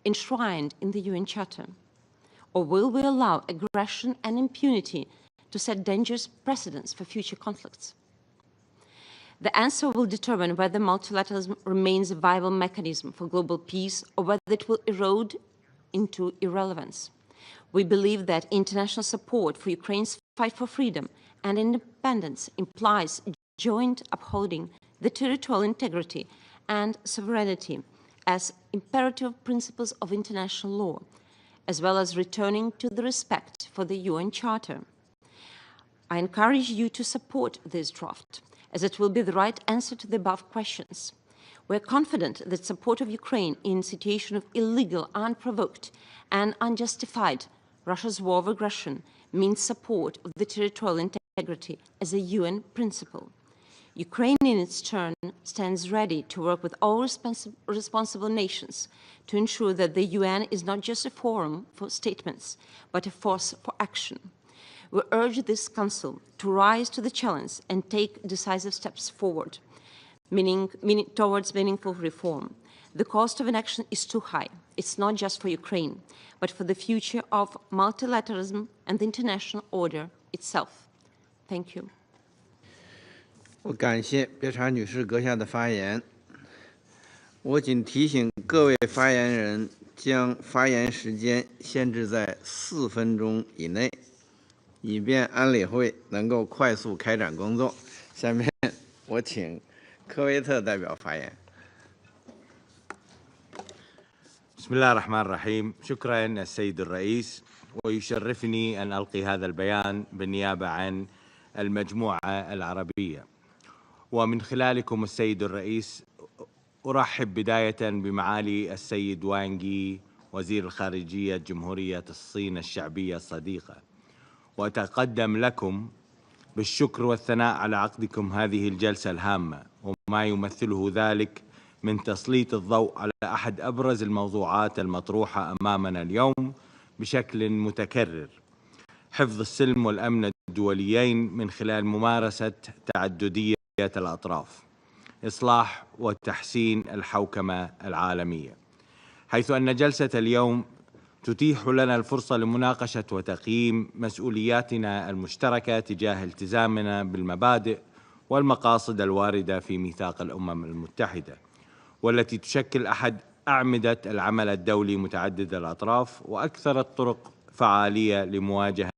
enshrined in the UN Charter, or will we allow aggression and impunity to set dangerous precedents for future conflicts? The answer will determine whether multilateralism remains a viable mechanism for global peace or whether it will erode into irrelevance. We believe that international support for Ukraine's fight for freedom and independence implies joint upholding the territorial integrity and sovereignty as imperative principles of international law, as well as returning to the respect for the UN Charter. I encourage you to support this draft, as it will be the right answer to the above questions. We are confident that support of Ukraine in a situation of illegal, unprovoked, and unjustified Russia's war of aggression means support of the territorial integrity as a UN principle. Ukraine, in its turn, stands ready to work with all responsible nations to ensure that the UN is not just a forum for statements, but a force for action. We urge this Council to rise to the challenge and take decisive steps forward, towards meaningful reform. The cost of inaction is too high. It's not just for Ukraine, but for the future of multilateralism and the international order itself. Thank you. 我感谢别查女士阁下的发言。我仅提醒各位发言人将发言时间限制在4分钟以内，以便安理会能够快速开展工作。下面我请科威特代表发言。بسم الله الرحمن الرحيم. شكرا السيد الرئيس، ويشرفني أن ألقي هذا البيان بالنيابة عن المجموعة العربية. ومن خلالكم السيد الرئيس أرحب بداية بمعالي السيد وانغ وزير الخارجية جمهورية الصين الشعبية الصديقة، وأتقدم لكم بالشكر والثناء على عقدكم هذه الجلسة الهامة وما يمثله ذلك من تسليط الضوء على أحد أبرز الموضوعات المطروحة أمامنا اليوم بشكل متكرر: حفظ السلم والأمن الدوليين من خلال ممارسة تعددية الأطراف، إصلاح وتحسين الحوكمة العالمية. حيث أن جلسة اليوم تتيح لنا الفرصة لمناقشة وتقييم مسؤولياتنا المشتركة تجاه التزامنا بالمبادئ والمقاصد الواردة في ميثاق الأمم المتحدة، والتي تشكل أحد أعمدة العمل الدولي متعدد الأطراف وأكثر الطرق فعالية لمواجهة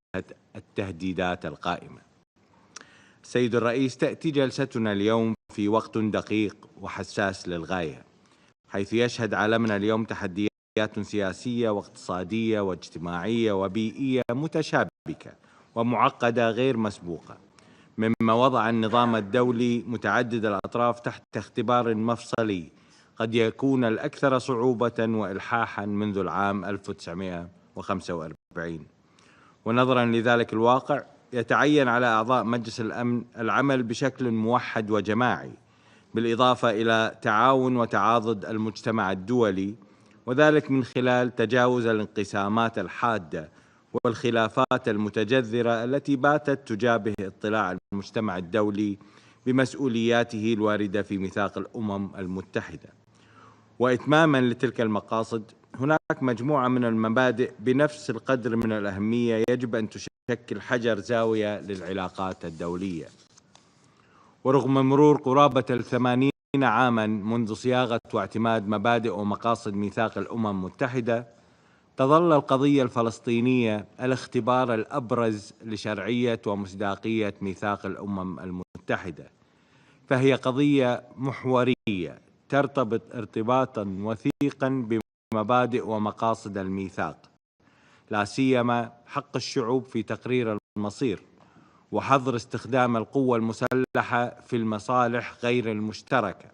التهديدات القائمة. سيد الرئيس، تأتي جلستنا اليوم في وقت دقيق وحساس للغاية، حيث يشهد عالمنا اليوم تحديات سياسية واقتصادية واجتماعية وبيئية متشابكة ومعقدة غير مسبوقة، مما وضع النظام الدولي متعدد الأطراف تحت اختبار مفصلي قد يكون الأكثر صعوبة وإلحاحا منذ العام 1945. ونظرا لذلك الواقع، يتعين على أعضاء مجلس الأمن العمل بشكل موحد وجماعي، بالإضافة إلى تعاون وتعاضد المجتمع الدولي، وذلك من خلال تجاوز الانقسامات الحادة والخلافات المتجذرة التي باتت تجابه اطلاع المجتمع الدولي بمسؤولياته الواردة في ميثاق الأمم المتحدة. وإتماما لتلك المقاصد، هناك مجموعة من المبادئ بنفس القدر من الأهمية يجب أن تشكل حجر زاوية للعلاقات الدولية. ورغم مرور قرابة 80 عاما منذ صياغة واعتماد مبادئ ومقاصد ميثاق الأمم المتحدة، تظل القضية الفلسطينية الاختبار الأبرز لشرعية ومصداقية ميثاق الأمم المتحدة، فهي قضية محورية ترتبط ارتباطا وثيقا بمبادئ ومقاصد الميثاق، لا سيما حق الشعوب في تقرير المصير وحظر استخدام القوة المسلحة في المصالح غير المشتركة.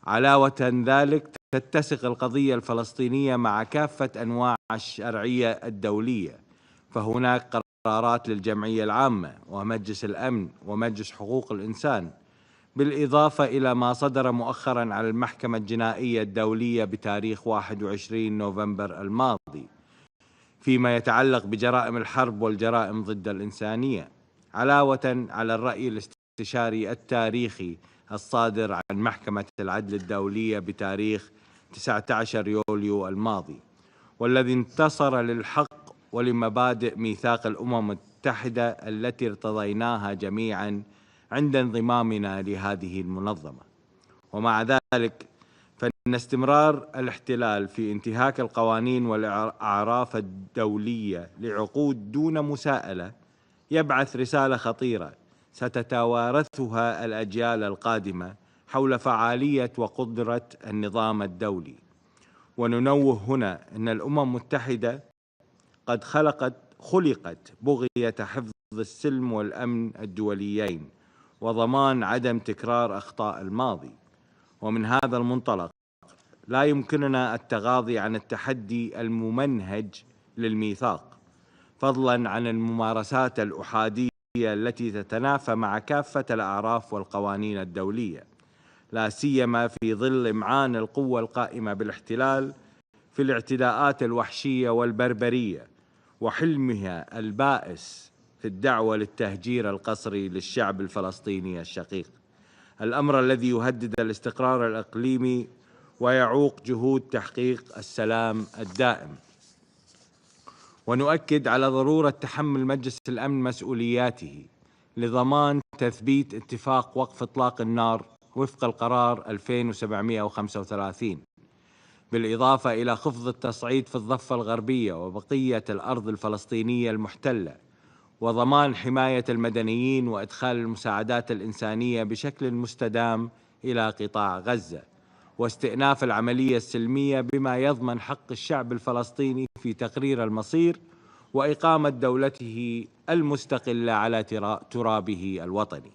علاوة ذلك تتسق القضية الفلسطينية مع كافة أنواع الشرعية الدولية، فهناك قرارات للجمعية العامة ومجلس الأمن ومجلس حقوق الإنسان، بالإضافة إلى ما صدر مؤخراً على المحكمة الجنائية الدولية بتاريخ 21 نوفمبر الماضي فيما يتعلق بجرائم الحرب والجرائم ضد الإنسانية، علاوة على الرأي الاستشاري التاريخي الصادر عن محكمة العدل الدولية بتاريخ 19 يوليو الماضي، والذي انتصر للحق ولمبادئ ميثاق الأمم المتحدة التي ارتضيناها جميعاً عند انضمامنا لهذه المنظمة. ومع ذلك فإن استمرار الاحتلال في انتهاك القوانين والأعراف الدولية لعقود دون مساءلة يبعث رسالة خطيرة ستتوارثها الأجيال القادمة حول فعالية وقدرة النظام الدولي. وننوه هنا أن الأمم المتحدة قد خلقت بغية حفظ السلم والأمن الدوليين وضمان عدم تكرار أخطاء الماضي، ومن هذا المنطلق لا يمكننا التغاضي عن التحدي الممنهج للميثاق، فضلاً عن الممارسات الأحادية التي تتنافى مع كافة الأعراف والقوانين الدولية، لا سيما في ظل إمعان القوة القائمة بالاحتلال في الاعتداءات الوحشية والبربرية وحلمها البائس في الدعوة للتهجير القسري للشعب الفلسطيني الشقيق، الأمر الذي يهدد الاستقرار الإقليمي ويعوق جهود تحقيق السلام الدائم. ونؤكد على ضرورة تحمل مجلس الأمن مسؤولياته لضمان تثبيت اتفاق وقف إطلاق النار وفق القرار 2735، بالإضافة إلى خفض التصعيد في الضفة الغربية وبقية الأرض الفلسطينية المحتلة، وضمان حماية المدنيين وإدخال المساعدات الإنسانية بشكل مستدام إلى قطاع غزة، واستئناف العملية السلمية بما يضمن حق الشعب الفلسطيني في تقرير المصير وإقامة دولته المستقلة على ترابه الوطني.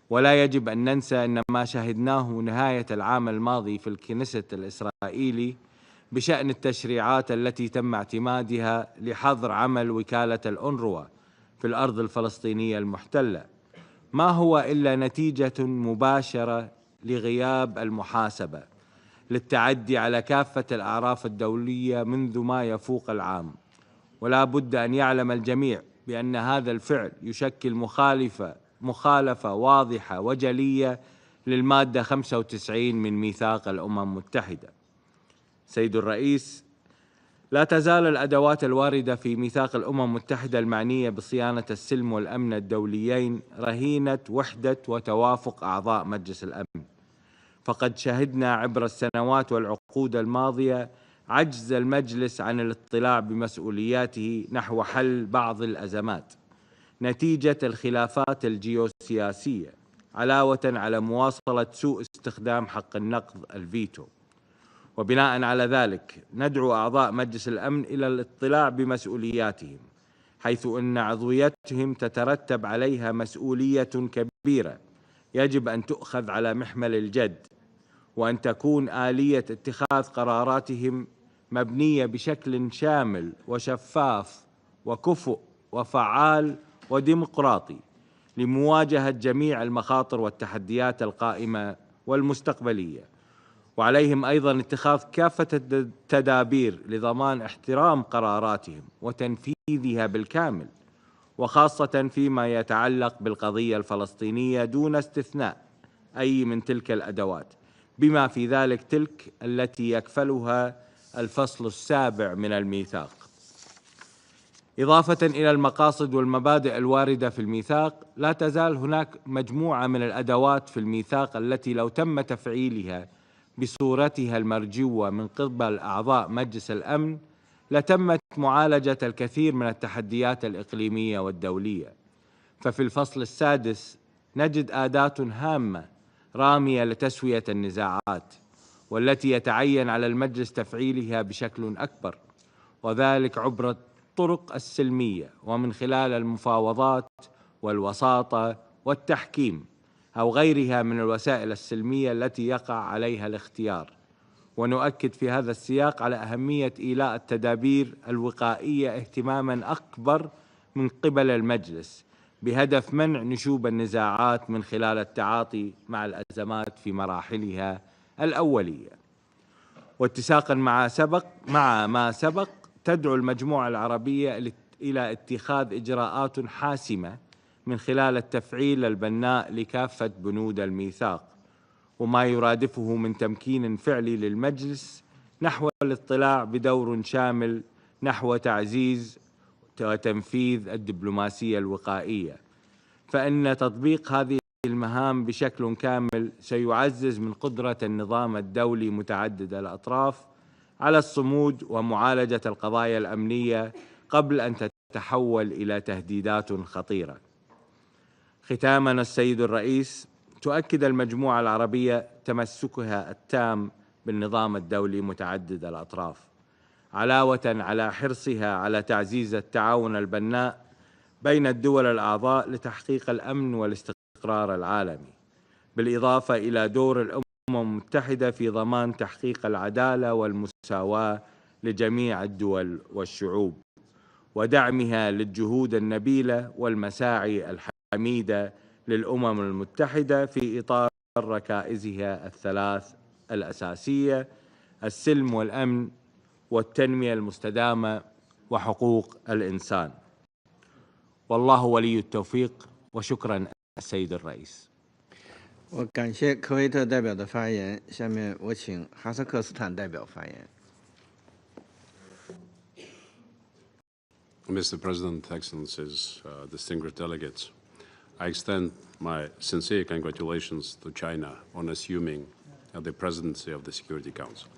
ولا يجب أن ننسى أن ما شاهدناه نهاية العام الماضي في الكنيست الإسرائيلي بشأن التشريعات التي تم اعتمادها لحظر عمل وكالة الأونروا في الأرض الفلسطينية المحتلة ما هو إلا نتيجة مباشرة لغياب المحاسبة للتعدي على كافة الأعراف الدولية منذ ما يفوق العام. ولا بد أن يعلم الجميع بأن هذا الفعل يشكل مخالفة واضحة وجلية للمادة 95 من ميثاق الأمم المتحدة. سيد الرئيس، لا تزال الأدوات الواردة في ميثاق الأمم المتحدة المعنية بصيانة السلم والأمن الدوليين رهينة وحدة وتوافق أعضاء مجلس الأمن، فقد شهدنا عبر السنوات والعقود الماضية عجز المجلس عن الاطلاع بمسؤولياته نحو حل بعض الأزمات نتيجة الخلافات الجيوسياسية، علاوة على مواصلة سوء استخدام حق النقض الفيتو. وبناء على ذلك ندعو أعضاء مجلس الأمن إلى الاطلاع بمسؤولياتهم، حيث أن عضويتهم تترتب عليها مسؤولية كبيرة يجب أن تؤخذ على محمل الجد، وأن تكون آلية اتخاذ قراراتهم مبنية بشكل شامل وشفاف وكفؤ وفعال وديمقراطي لمواجهة جميع المخاطر والتحديات القائمة والمستقبلية. وعليهم أيضاً اتخاذ كافة التدابير لضمان احترام قراراتهم وتنفيذها بالكامل، وخاصة فيما يتعلق بالقضية الفلسطينية دون استثناء أي من تلك الأدوات، بما في ذلك تلك التي يكفلها الفصل 7 من الميثاق. إضافة إلى المقاصد والمبادئ الواردة في الميثاق، لا تزال هناك مجموعة من الأدوات في الميثاق التي لو تم تفعيلها بصورتها المرجوة من قبل أعضاء مجلس الأمن لتمت معالجة الكثير من التحديات الإقليمية والدولية. ففي الفصل 6 نجد أداة هامة رامية لتسوية النزاعات، والتي يتعين على المجلس تفعيلها بشكل أكبر، وذلك عبر الطرق السلمية ومن خلال المفاوضات والوساطة والتحكيم، أو غيرها من الوسائل السلمية التي يقع عليها الاختيار. ونؤكد في هذا السياق على أهمية إيلاء التدابير الوقائية اهتماماً أكبر من قبل المجلس بهدف منع نشوب النزاعات من خلال التعاطي مع الأزمات في مراحلها الأولية. واتساقاً مع ما سبق تدعو المجموعة العربية إلى اتخاذ إجراءات حاسمة من خلال التفعيل البناء لكافة بنود الميثاق، وما يرادفه من تمكين فعلي للمجلس نحو الاطلاع بدور شامل نحو تعزيز وتنفيذ الدبلوماسية الوقائية، فإن تطبيق هذه المهام بشكل كامل سيعزز من قدرة النظام الدولي متعدد الأطراف على الصمود ومعالجة القضايا الأمنية قبل أن تتحول إلى تهديدات خطيرة. ختاماً السيد الرئيس، تؤكد المجموعة العربية تمسكها التام بالنظام الدولي متعدد الأطراف، علاوة على حرصها على تعزيز التعاون البناء بين الدول الأعضاء لتحقيق الأمن والاستقرار العالمي، بالإضافة إلى دور الأمم المتحدة في ضمان تحقيق العدالة والمساواة لجميع الدول والشعوب، ودعمها للجهود النبيلة والمساعي الحميدة للأمم المتحدة في إطار ركائزها الثلاث الأساسية: السلم والأمن والتنمية المستدامة وحقوق الإنسان. والله ولي التوفيق، وشكرا السيد الرئيس. 我感谢科威特代表的发言，下面我请哈萨克斯坦代表发言。 Mr. President, Excellencies, distinguished delegates, I extend my sincere congratulations to China on assuming the presidency of the Security Council.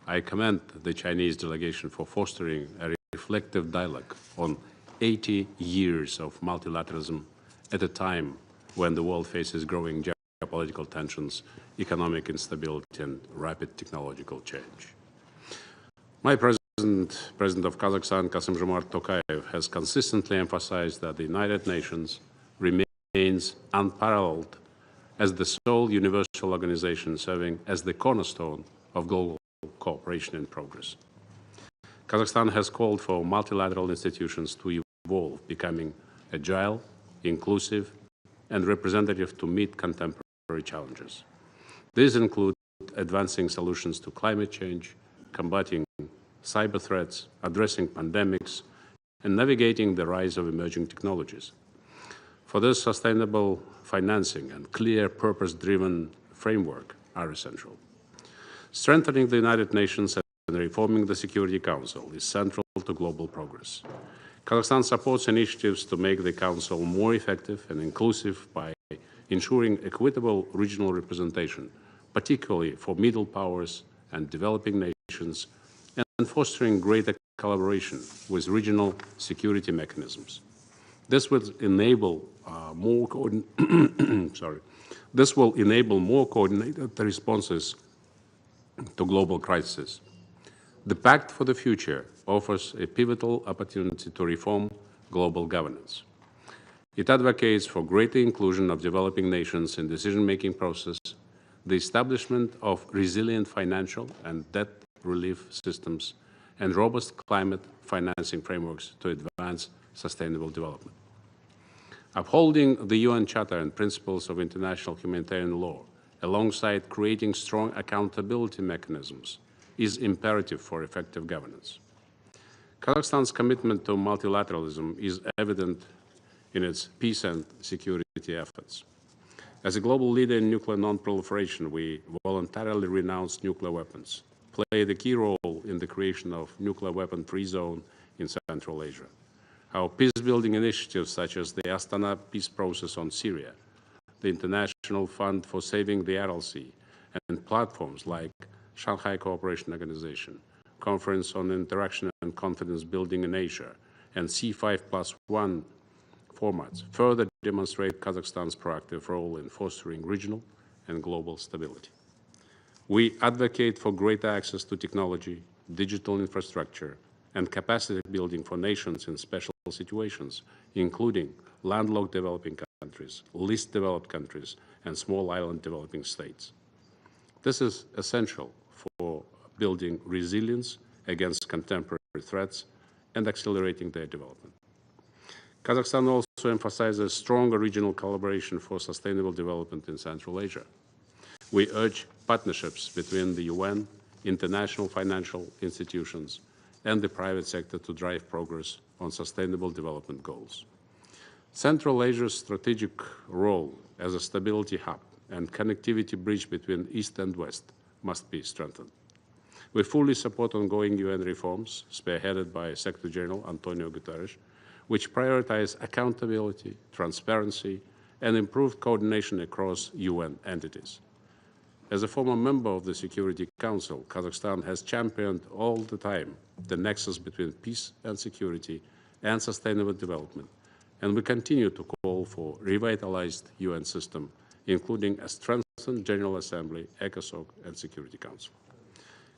I commend the Chinese delegation for fostering a reflective dialogue on 80 years of multilateralism at a time when the world faces growing geopolitical tensions, economic instability, and rapid technological change. My President of Kazakhstan, Kassym-Jomart Tokayev, has consistently emphasized that the United Nations remains unparalleled as the sole universal organization serving as the cornerstone of global cooperation and progress. Kazakhstan has called for multilateral institutions to evolve, becoming agile, inclusive, and representative to meet contemporary challenges. These include advancing solutions to climate change, combating cyber threats, addressing pandemics, and navigating the rise of emerging technologies. For this, sustainable financing and clear purpose-driven framework are essential. Strengthening the United Nations and reforming the Security Council is central to global progress. Kazakhstan supports initiatives to make the Council more effective and inclusive by ensuring equitable regional representation, particularly for middle powers and developing nations, and fostering greater collaboration with regional security mechanisms. This will enable more coordinated responses to global crises. The Pact for the Future offers a pivotal opportunity to reform global governance. It advocates for greater inclusion of developing nations in decision-making process, the establishment of resilient financial and debt relief systems, and robust climate financing frameworks to advance sustainable development. Upholding the UN Charter and principles of international humanitarian law, alongside creating strong accountability mechanisms, is imperative for effective governance. Kazakhstan's commitment to multilateralism is evident in its peace and security efforts. As a global leader in nuclear non-proliferation, we voluntarily renounced nuclear weapons, played a key role in the creation of nuclear weapon-free zone in Central Asia. Our peace-building initiatives, such as the Astana peace process on Syria, the International Fund for Saving the Aral Sea, and platforms like Shanghai Cooperation Organization, Conference on Interaction and Confidence Building in Asia, and C5+1 formats further demonstrate Kazakhstan's proactive role in fostering regional and global stability. We advocate for greater access to technology, digital infrastructure, and capacity building for nations in special situations, including landlocked developing countries. countries, least developed countries, and small island developing states. This is essential for building resilience against contemporary threats and accelerating their development. Kazakhstan also emphasizes stronger regional collaboration for sustainable development in Central Asia. We urge partnerships between the UN, international financial institutions, and the private sector to drive progress on sustainable development goals. Central Asia's strategic role as a stability hub and connectivity bridge between East and West must be strengthened. We fully support ongoing UN reforms, spearheaded by Secretary General Antonio Guterres, which prioritize accountability, transparency, and improved coordination across UN entities. As a former member of the Security Council, Kazakhstan has championed all the time the nexus between peace and security and sustainable development, and we continue to call for a revitalized UN system, including a strengthened General Assembly, ECOSOC, and Security Council.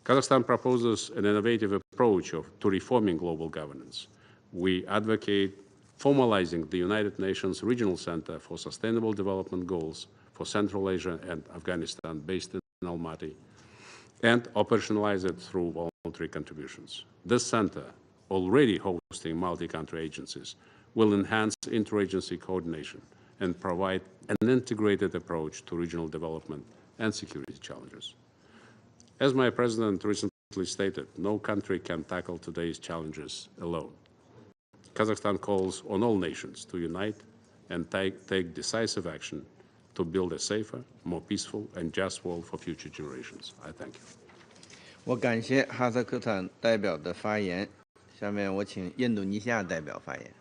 Kazakhstan proposes an innovative approach to reforming global governance. We advocate formalizing the United Nations Regional Center for Sustainable Development Goals for Central Asia and Afghanistan, based in Almaty, and operationalize it through voluntary contributions. This center, already hosting multi-country agencies, will enhance interagency coordination and provide an integrated approach to regional development and security challenges. As my president recently stated, no country can tackle today's challenges alone. Kazakhstan calls on all nations to unite and take decisive action to build a safer, more peaceful, and just world for future generations. I thank you. 我感谢哈萨克斯坦代表的发言。下面我请印度尼西亚代表发言。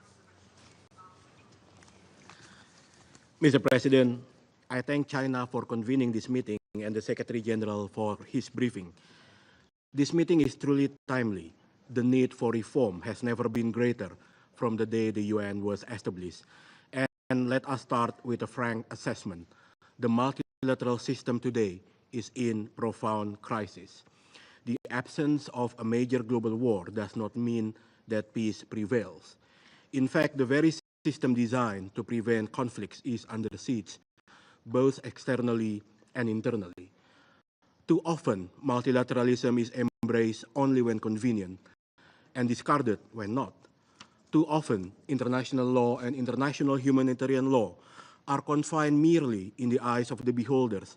Mr. President, I thank China for convening this meeting and the Secretary General for his briefing. This meeting is truly timely. The need for reform has never been greater from the day the UN was established. And let us start with a frank assessment. The multilateral system today is in profound crisis. The absence of a major global war does not mean that peace prevails. In fact, the very system designed to prevent conflicts is under siege, both externally and internally. Too often, multilateralism is embraced only when convenient and discarded when not. Too often, international law and international humanitarian law are confined merely in the eyes of the beholders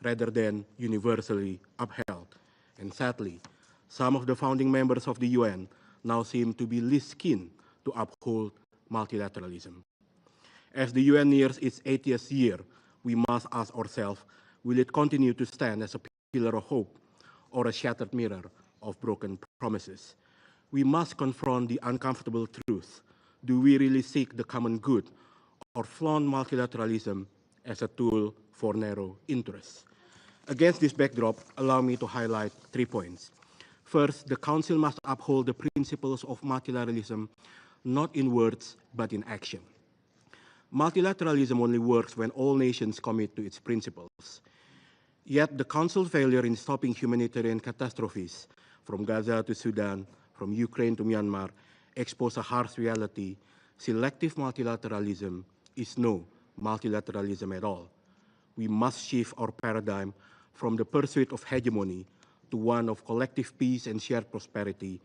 rather than universally upheld. And sadly, some of the founding members of the UN now seem to be least keen to uphold multilateralism. As the UN nears its 80th year, we must ask ourselves, will it continue to stand as a pillar of hope or a shattered mirror of broken promises? We must confront the uncomfortable truth. Do we really seek the common good or flaunt multilateralism as a tool for narrow interests? Against this backdrop, allow me to highlight 3 points. First, the Council must uphold the principles of multilateralism, not in words, but in action. Multilateralism only works when all nations commit to its principles. Yet the Council's failure in stopping humanitarian catastrophes from Gaza to Sudan, from Ukraine to Myanmar, expose a harsh reality. Selective multilateralism is no multilateralism at all. We must shift our paradigm from the pursuit of hegemony to one of collective peace and shared prosperity.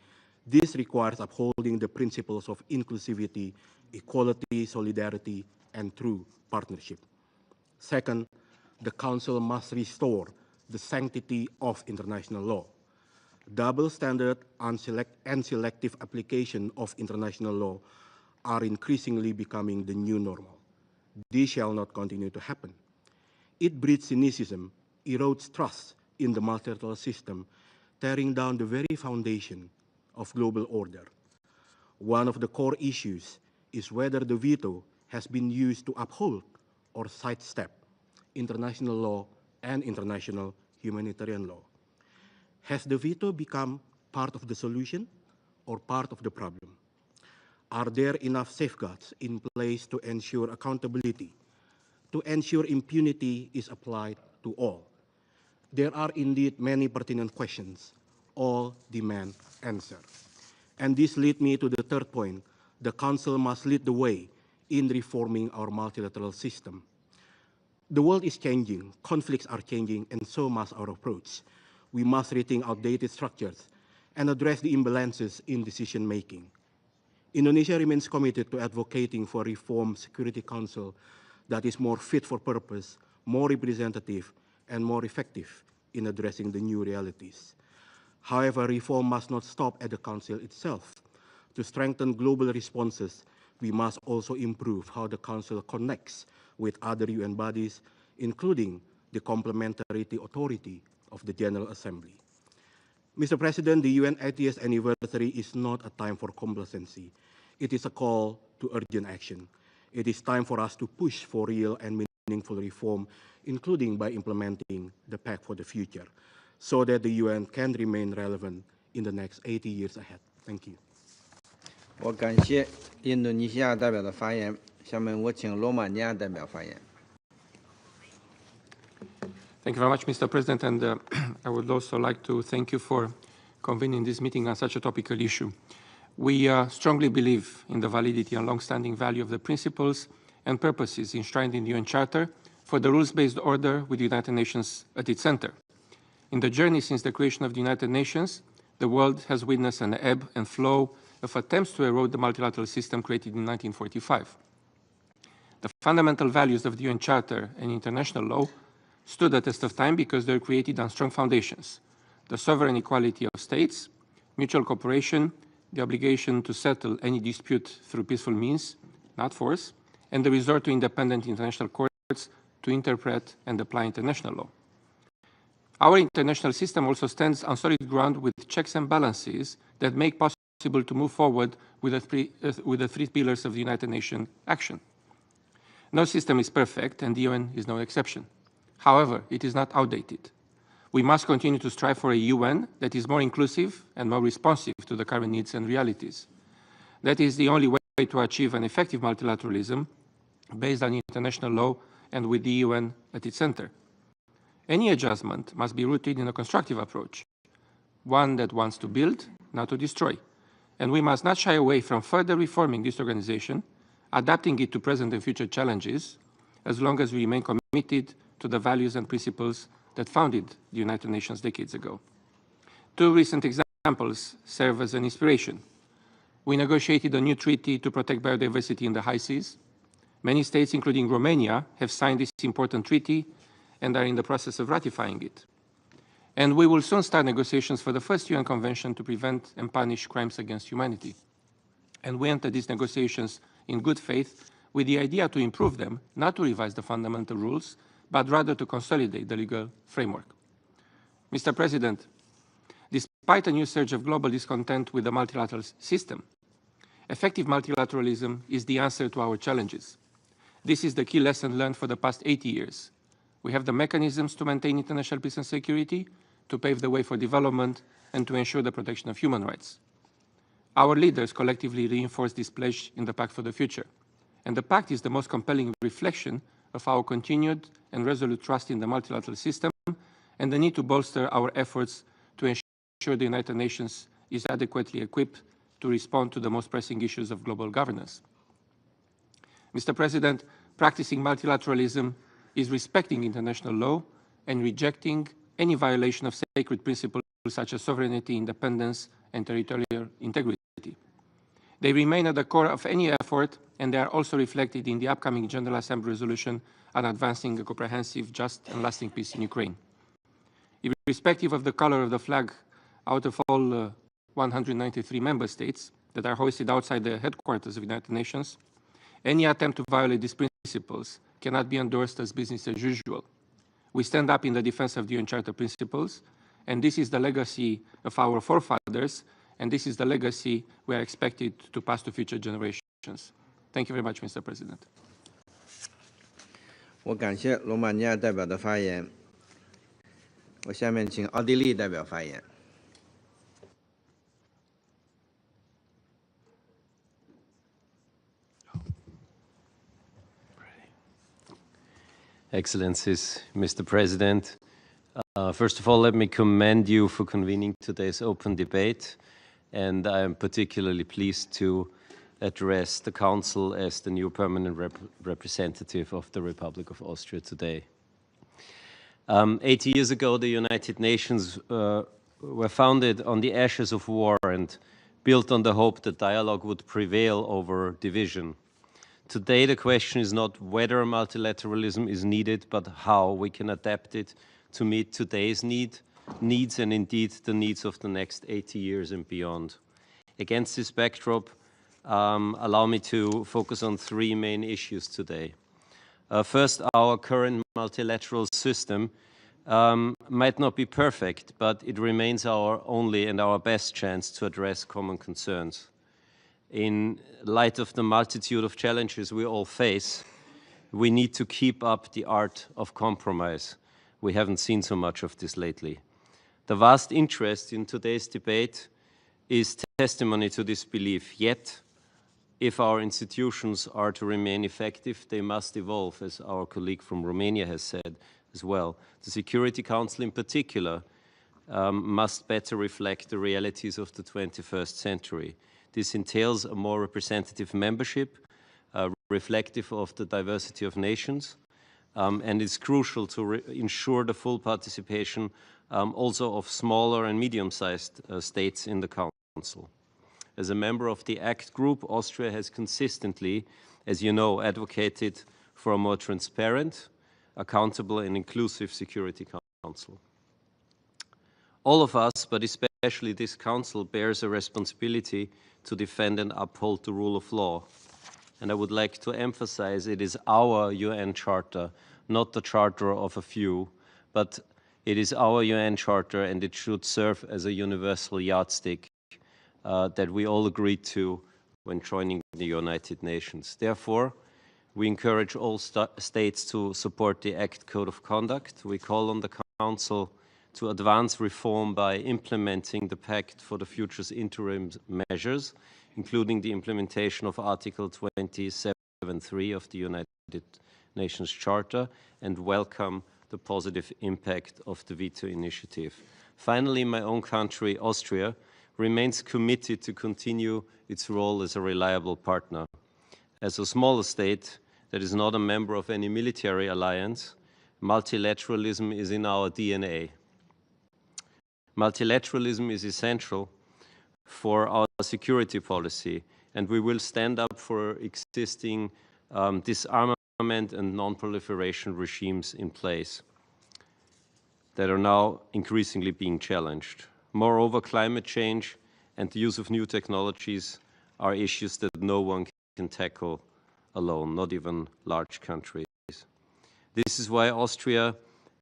This requires upholding the principles of inclusivity, equality, solidarity, and true partnership. Second, the Council must restore the sanctity of international law. Double standard and selective application of international law are increasingly becoming the new normal. This shall not continue to happen. It breeds cynicism, erodes trust in the multilateral system, tearing down the very foundation of global order. One of the core issues is whether the veto has been used to uphold or sidestep international law and international humanitarian law. Has the veto become part of the solution or part of the problem? Are there enough safeguards in place to ensure accountability, to ensure impunity is applied to all? There are indeed many pertinent questions. All demand answer. And this leads me to the third point. The Council must lead the way in reforming our multilateral system. The world is changing, conflicts are changing, and so must our approach. We must rethink outdated structures and address the imbalances in decision-making. Indonesia remains committed to advocating for a reformed Security Council that is more fit for purpose, more representative, and more effective in addressing the new realities. However, reform must not stop at the Council itself. To strengthen global responses, we must also improve how the Council connects with other UN bodies, including the complementarity authority of the General Assembly. Mr. President, the UN 80th anniversary is not a time for complacency. It is a call to urgent action. It is time for us to push for real and meaningful reform, including by implementing the Pact for the Future, so that the UN can remain relevant in the next 80 years ahead. Thank you. 我感谢印度尼西亚代表的发言。下面我请罗马尼亚代表发言。Thank you very much, Mr. President, and I would also like to thank you for convening this meeting on such a topical issue. We strongly believe in the validity and long-standing value of the principles and purposes enshrined in the UN Charter for the rules-based order with the United Nations at its center. In the journey since the creation of the United Nations, the world has witnessed an ebb and flow of attempts to erode the multilateral system created in 1945. The fundamental values of the UN Charter and international law stood the test of time because they were created on strong foundations: the sovereign equality of states, mutual cooperation, the obligation to settle any dispute through peaceful means, not force, and the resort to independent international courts to interpret and apply international law. Our international system also stands on solid ground with checks and balances that make possible to move forward with the three pillars of the United Nations action. No system is perfect, and the UN is no exception. However, it is not outdated. We must continue to strive for a UN that is more inclusive and more responsive to the current needs and realities. That is the only way to achieve an effective multilateralism based on international law and with the UN at its center. Any adjustment must be rooted in a constructive approach, one that wants to build, not to destroy. And we must not shy away from further reforming this organization, adapting it to present and future challenges, as long as we remain committed to the values and principles that founded the United Nations decades ago. Two recent examples serve as an inspiration. We negotiated a new treaty to protect biodiversity in the high seas. Many states, including Romania, have signed this important treaty and are in the process of ratifying it. And we will soon start negotiations for the first UN Convention to prevent and punish crimes against humanity. And we entered these negotiations in good faith with the idea to improve them, not to revise the fundamental rules, but rather to consolidate the legal framework. Mr. President, despite a new surge of global discontent with the multilateral system, effective multilateralism is the answer to our challenges. This is the key lesson learned for the past 80 years. We have the mechanisms to maintain international peace and security, to pave the way for development, and to ensure the protection of human rights. Our leaders collectively reinforced this pledge in the Pact for the Future, and the Pact is the most compelling reflection of our continued and resolute trust in the multilateral system and the need to bolster our efforts to ensure the United Nations is adequately equipped to respond to the most pressing issues of global governance. Mr. President, practicing multilateralism is respecting international law and rejecting any violation of sacred principles such as sovereignty, independence, and territorial integrity. They remain at the core of any effort, and they are also reflected in the upcoming General Assembly resolution on advancing a comprehensive, just, and lasting peace in Ukraine. Irrespective of the color of the flag, out of all 193 member states that are hoisted outside the headquarters of the United Nations, any attempt to violate these principles cannot be endorsed as business as usual. We stand up in the defense of the UN Charter principles, and this is the legacy of our forefathers, and this is the legacy we are expected to pass to future generations. Thank you very much, Mr. President. 我感谢罗马尼亚代表的发言。我下面请奥地利代表发言。Excellencies, Mr. President, first of all, let me commend you for convening today's open debate, and I am particularly pleased to address the Council as the new permanent representative of the Republic of Austria today. 80 years ago, the United Nations were founded on the ashes of war and built on the hope that dialogue would prevail over division. Today, the question is not whether multilateralism is needed, but how we can adapt it to meet today's needs and indeed the needs of the next 80 years and beyond. Against this backdrop, allow me to focus on three main issues today. First, our current multilateral system might not be perfect, but it remains our only and our best chance to address common concerns. In light of the multitude of challenges we all face, we need to keep up the art of compromise. We haven't seen so much of this lately. The vast interest in today's debate is testimony to this belief. Yet, if our institutions are to remain effective, they must evolve, as our colleague from Romania has said as well. The Security Council in particular must better reflect the realities of the 21st century. This entails a more representative membership, reflective of the diversity of nations, and it's crucial to ensure the full participation also of smaller and medium-sized states in the Council. As a member of the ACT group, Austria has consistently, as you know, advocated for a more transparent, accountable and inclusive Security Council. All of us, but especially this Council, bears a responsibility to defend and uphold the rule of law. And I would like to emphasize it is our UN Charter, not the charter of a few, but it is our UN Charter, and it should serve as a universal yardstick that we all agreed to when joining the United Nations. Therefore, we encourage all states to support the ACT Code of Conduct. We call on the Council to advance reform by implementing the Pact for the Future's interim measures, including the implementation of Article 27.3 of the United Nations Charter, and welcome the positive impact of the veto initiative. Finally, my own country, Austria, remains committed to continue its role as a reliable partner. As a smaller state that is not a member of any military alliance, multilateralism is in our DNA. Multilateralism is essential for our security policy, and we will stand up for existing disarmament and non-proliferation regimes in place that are now increasingly being challenged. Moreover, climate change and the use of new technologies are issues that no one can tackle alone, not even large countries. This is why Austria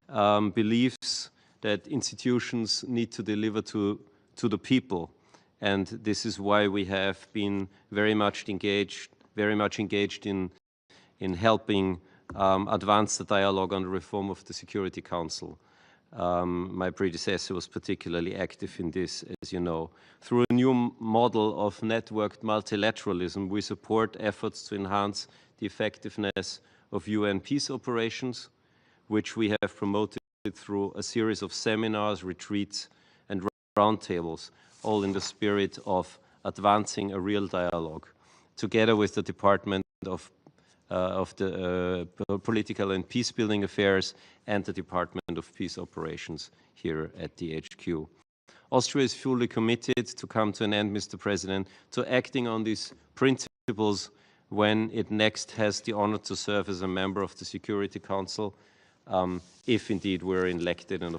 believes that institutions need to deliver to the people, and this is why we have been very much engaged in helping advance the dialogue on the reform of the Security Council. My predecessor was particularly active in this, as you know. Through a new model of networked multilateralism, we support efforts to enhance the effectiveness of UN peace operations, which we have promoted through a series of seminars, retreats, and roundtables, all in the spirit of advancing a real dialogue, together with the Department of Political and Peacebuilding Affairs and the Department of Peace Operations here at the HQ. Austria is fully committed to come to an end, Mr. President, to acting on these principles when it next has the honor to serve as a member of the Security Council, if indeed we're elected, and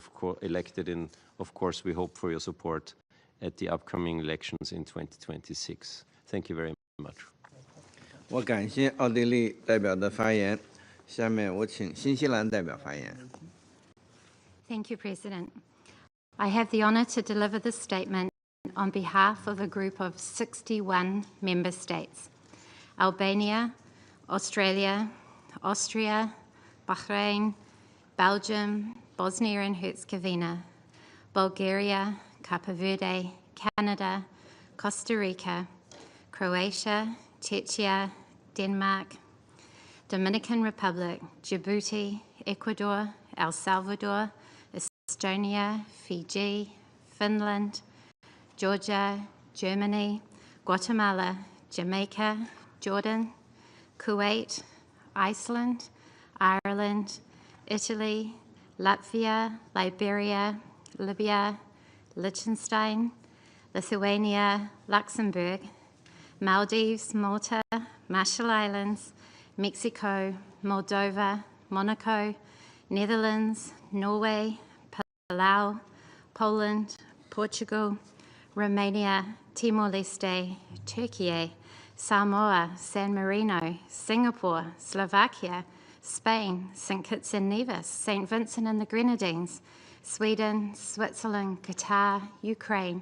of course we hope for your support at the upcoming elections in 2026. Thank you very much. 我感谢奥地利代表的发言，下面我请新西兰代表发言。Thank you, President. I have the honor to deliver this statement on behalf of a group of 61 member states: Albania, Australia, Austria, Bahrain, Belgium, Bosnia and Herzegovina, Bulgaria, Cape Verde, Canada, Costa Rica, Croatia, Czechia, Denmark, Dominican Republic, Djibouti, Ecuador, El Salvador, Estonia, Fiji, Finland, Georgia, Germany, Guatemala, Jamaica, Jordan, Kuwait, Iceland, Ireland, Italy, Latvia, Liberia, Libya, Liechtenstein, Lithuania, Luxembourg, Maldives, Malta, Marshall Islands, Mexico, Moldova, Monaco, Netherlands, Norway, Palau, Poland, Portugal, Romania, Timor-Leste, Turkey, Samoa, San Marino, Singapore, Slovakia, Spain, St. Kitts and Nevis, St. Vincent and the Grenadines, Sweden, Switzerland, Qatar, Ukraine,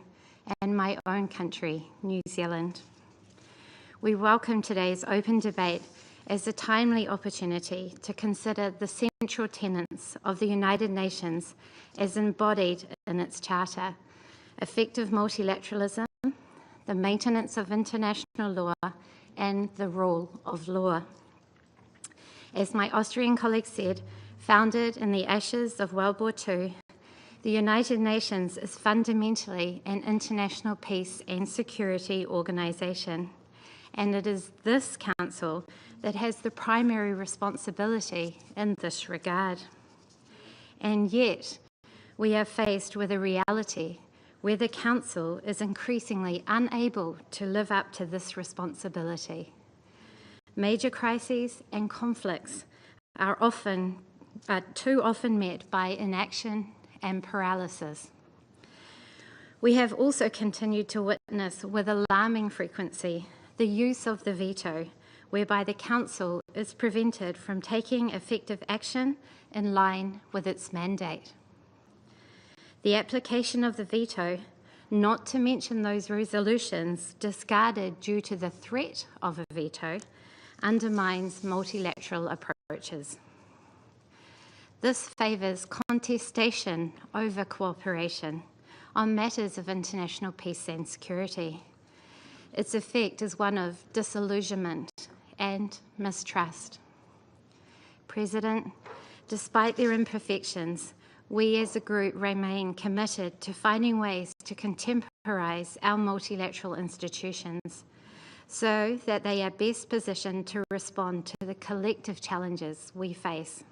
and my own country, New Zealand. We welcome today's open debate as a timely opportunity to consider the central tenets of the United Nations as embodied in its charter: effective multilateralism, the maintenance of international law, and the rule of law. As my Austrian colleague said, founded in the ashes of World War II, the United Nations is fundamentally an international peace and security organisation, and it is this Council that has the primary responsibility in this regard. And yet, we are faced with a reality where the Council is increasingly unable to live up to this responsibility. Major crises and conflicts are too often met by inaction and paralysis. We have also continued to witness with alarming frequency the use of the veto, whereby the Council is prevented from taking effective action in line with its mandate. The application of the veto, not to mention those resolutions discarded due to the threat of a veto, undermines multilateral approaches. This favours contestation over cooperation on matters of international peace and security. Its effect is one of disillusionment and mistrust. President, despite their imperfections, we as a group remain committed to finding ways to contemporise our multilateral institutions so that they are best positioned to respond to the collective challenges we face,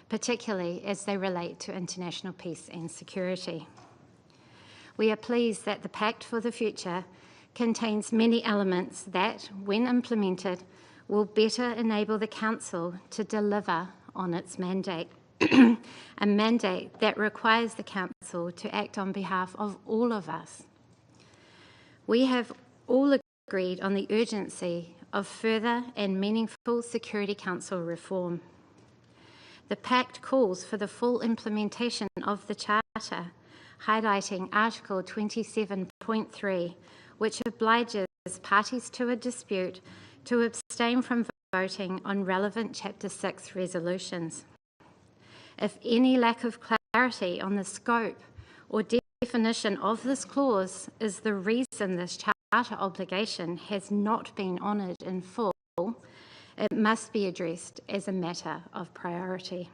particularly as they relate to international peace and security. We are pleased that the Pact for the Future contains many elements that, when implemented, will better enable the Council to deliver on its mandate, a mandate that requires the Council to act on behalf of all of us. We have all agreed on the urgency of further and meaningful Security Council reform. The Pact calls for the full implementation of the Charter, highlighting Article 27.3, which obliges parties to a dispute to abstain from voting on relevant Chapter 6 resolutions. If any lack of clarity on the scope or definition of this clause is the reason this Charter obligation has not been honoured in full, it must be addressed as a matter of priority.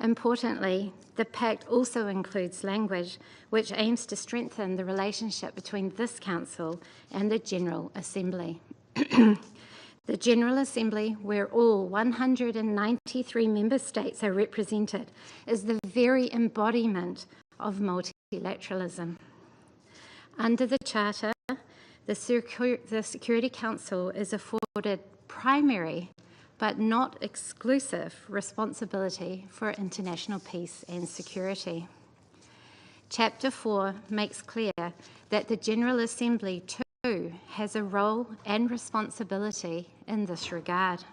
Importantly, the Pact also includes language which aims to strengthen the relationship between this Council and the General Assembly. The General Assembly, where all 193 member states are represented, is the very embodiment of multilateralism. Under the Charter, the Security Council is afforded primary but not exclusive responsibility for international peace and security. Chapter 4 makes clear that the General Assembly too has a role and responsibility in this regard.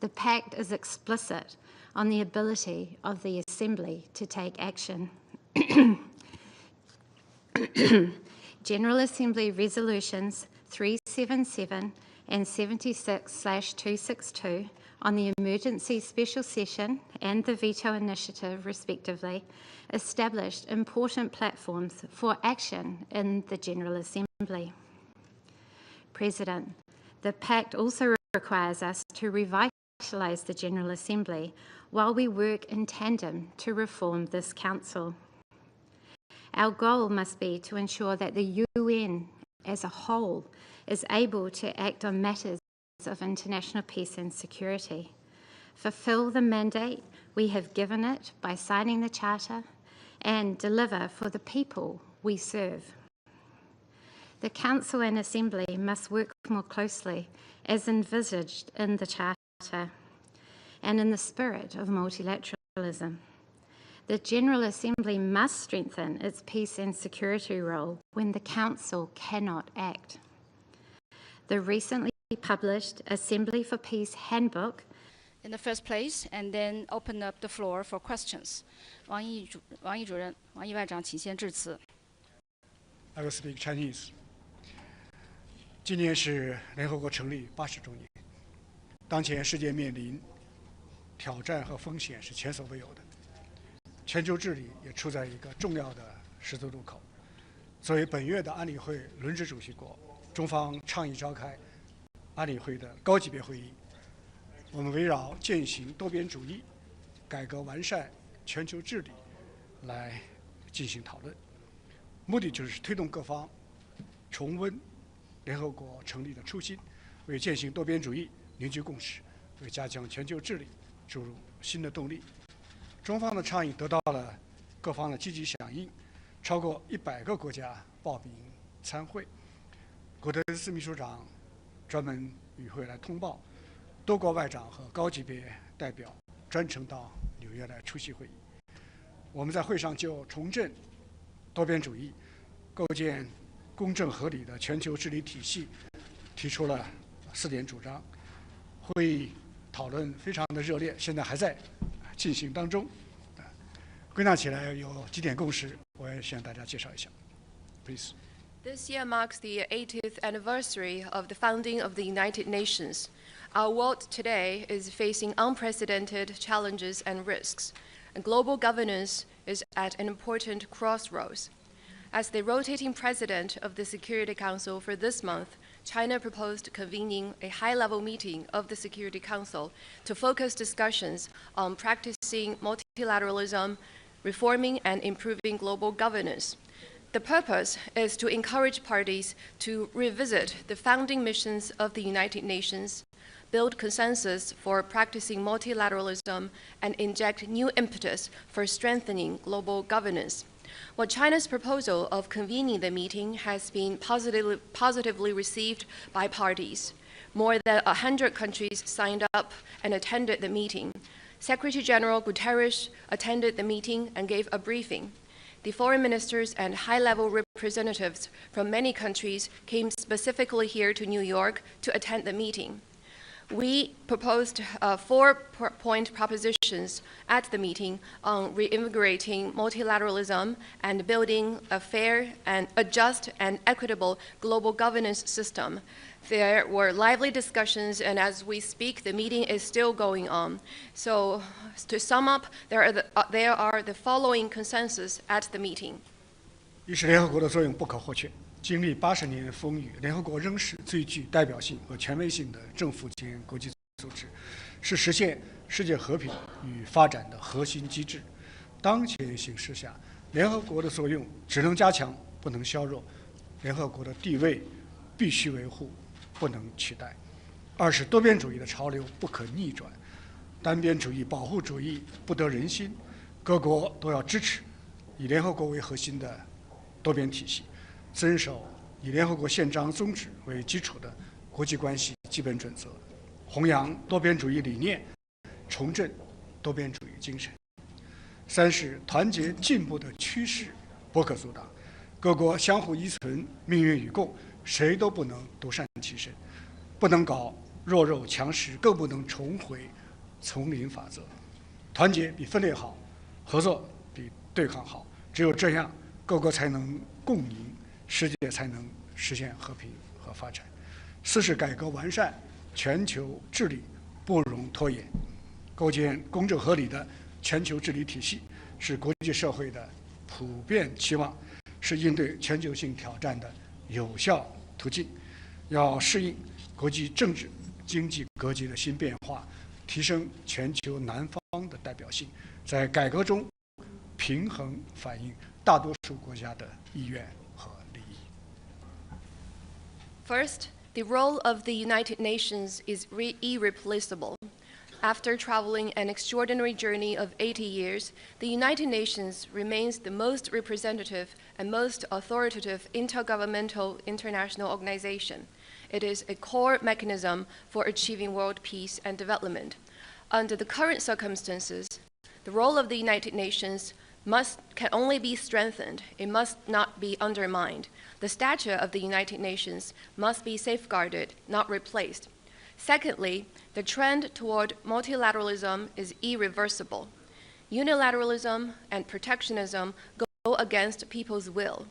The Pact is explicit on the ability of the Assembly to take action. General Assembly Resolutions 377 and 76/262 on the emergency special session and the veto initiative, respectively, established important platforms for action in the General Assembly. President, the Pact also requires us to revitalise the General Assembly while we work in tandem to reform this Council. Our goal must be to ensure that the UN as a whole is able to act on matters of international peace and security, fulfill the mandate we have given it by signing the Charter, and deliver for the people we serve. The Council and Assembly must work more closely as envisaged in the Charter and in the spirit of multilateralism. The General Assembly must strengthen its peace and security role when the Council cannot act. The recently published Assembly for Peace Handbook in the first place, and then open up the floor for questions. 王毅主任、王毅外长，请先致辞。I will speak Chinese. 今年是联合国成立80周年。当前世界面临挑战和风险是前所未有的，全球治理也处在一个重要的十字路口。作为本月的安理会轮值主席国，中方倡议召开安理会的高级别会议。我们围绕践行多边主义、改革完善全球治理来进行讨论，目的就是推动各方重温联合国成立的初心，为践行多边主义凝聚共识，为加强全球治理注入新的动力。中方的倡议得到了各方的积极响应，超过100个国家报名参会。古特雷斯秘书长专门与会来通报。多国外长和高级别代表专程到纽约来出席会议。我们在会上就重振多边主义、构建公正合理的全球治理体系提出了4点主张。会议讨论非常的热烈，现在还在进行当中。归纳起来有几点共识，我也向大家介绍一下。Please. This year marks the 80th anniversary of the founding of the United Nations. Our world today is facing unprecedented challenges and risks, and global governance is at an important crossroads. As the rotating president of the Security Council for this month, China proposed convening a high-level meeting of the Security Council to focus discussions on practicing multilateralism, reforming and improving global governance. The purpose is to encourage parties to revisit the founding missions of the United Nations, build consensus for practicing multilateralism, and inject new impetus for strengthening global governance. While China's proposal of convening the meeting has been positively received by parties, more than 100 countries signed up and attended the meeting. Secretary General Guterres attended the meeting and gave a briefing. The foreign ministers and high-level representatives from many countries came specifically here to New York to attend the meeting. We proposed 4-point propositions at the meeting on reinvigorating multilateralism and building a fair and a just and equitable global governance system. There were lively discussions, and as we speak, the meeting is still going on. So, to sum up, there are the following consensus at the meeting. 一是联合国的作用不可或缺。经历80年风雨，联合国仍是最具代表性和权威性的政府间国际组织，是实现世界和平与发展的核心机制。当前形势下，联合国的作用只能加强，不能削弱。联合国的地位必须维护，不能取代。二是多边主义的潮流不可逆转，单边主义、保护主义不得人心，各国都要支持以联合国为核心的多边体系。遵守以联合国宪章宗旨为基础的国际关系基本准则，弘扬多边主义理念，重振多边主义精神。三是团结进步的趋势不可阻挡，各国相互依存，命运与共，谁都不能独善其身，不能搞弱肉强食，更不能重回丛林法则。团结比分裂好，合作比对抗好，只有这样，各国才能共赢，世界才能实现和平和发展。四是改革完善全球治理，不容拖延，构建公正合理的全球治理体系，是国际社会的普遍期望，是应对全球性挑战的有效途径。要适应国际政治、经济格局的新变化，提升全球南方的代表性，在改革中平衡反映大多数国家的意愿和利益。First, the role of the United Nations is irreplaceable. After traveling an extraordinary journey of 80 years, the United Nations remains the most representative and most authoritative intergovernmental international organization. It is a core mechanism for achieving world peace and development. Under the current circumstances, the role of the United Nations can only be strengthened. It must not be undermined. The stature of the United Nations must be safeguarded, not replaced. Secondly, the trend toward multilateralism is irreversible. Unilateralism and protectionism go against people's will.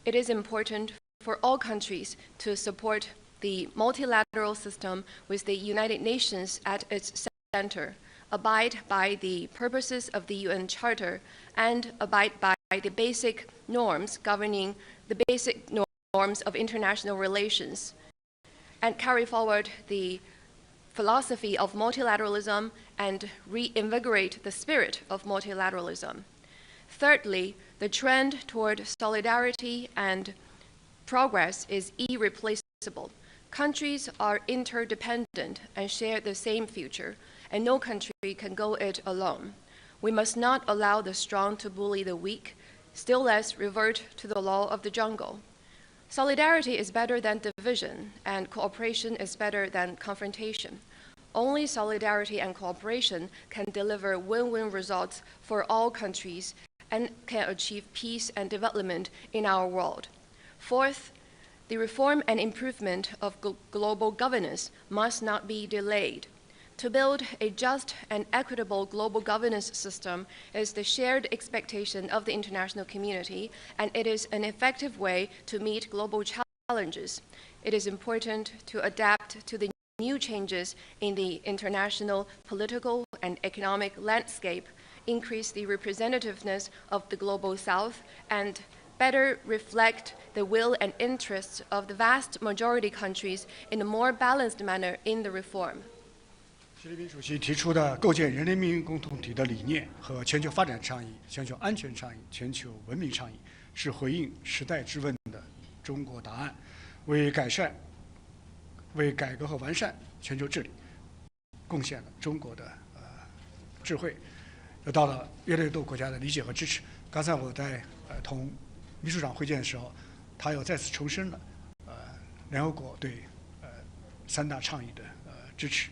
It is important for all countries to support the multilateral system with the United Nations at its center, abide by the purposes of the UN Charter, and abide by the basic norms governing the basic norms of international relations, and carry forward the philosophy of multilateralism and reinvigorate the spirit of multilateralism. Thirdly, the trend toward solidarity and progress is irreplaceable. Countries are interdependent and share the same future, and no country can go it alone. We must not allow the strong to bully the weak, still less revert to the law of the jungle. Solidarity is better than division, and cooperation is better than confrontation. Only solidarity and cooperation can deliver win-win results for all countries and can achieve peace and development in our world. Fourth, the reform and improvement of global governance must not be delayed. To build a just and equitable global governance system is the shared expectation of the international community, and it is an effective way to meet global challenges. It is important to adapt to the new changes in the international political and economic landscape, increase the representativeness of the global South, and better reflect the will and interests of the vast majority countries in a more balanced manner in the reform. 习近平主席提出的构建人类命运共同体的理念和全球发展倡议、全球安全倡议、全球文明倡议，是回应时代之问的中国答案，为改革和完善全球治理贡献了中国的智慧，得到了越来越多国家的理解和支持。刚才我在同秘书长会见的时候，他又再次重申了联合国对三大倡议的支持。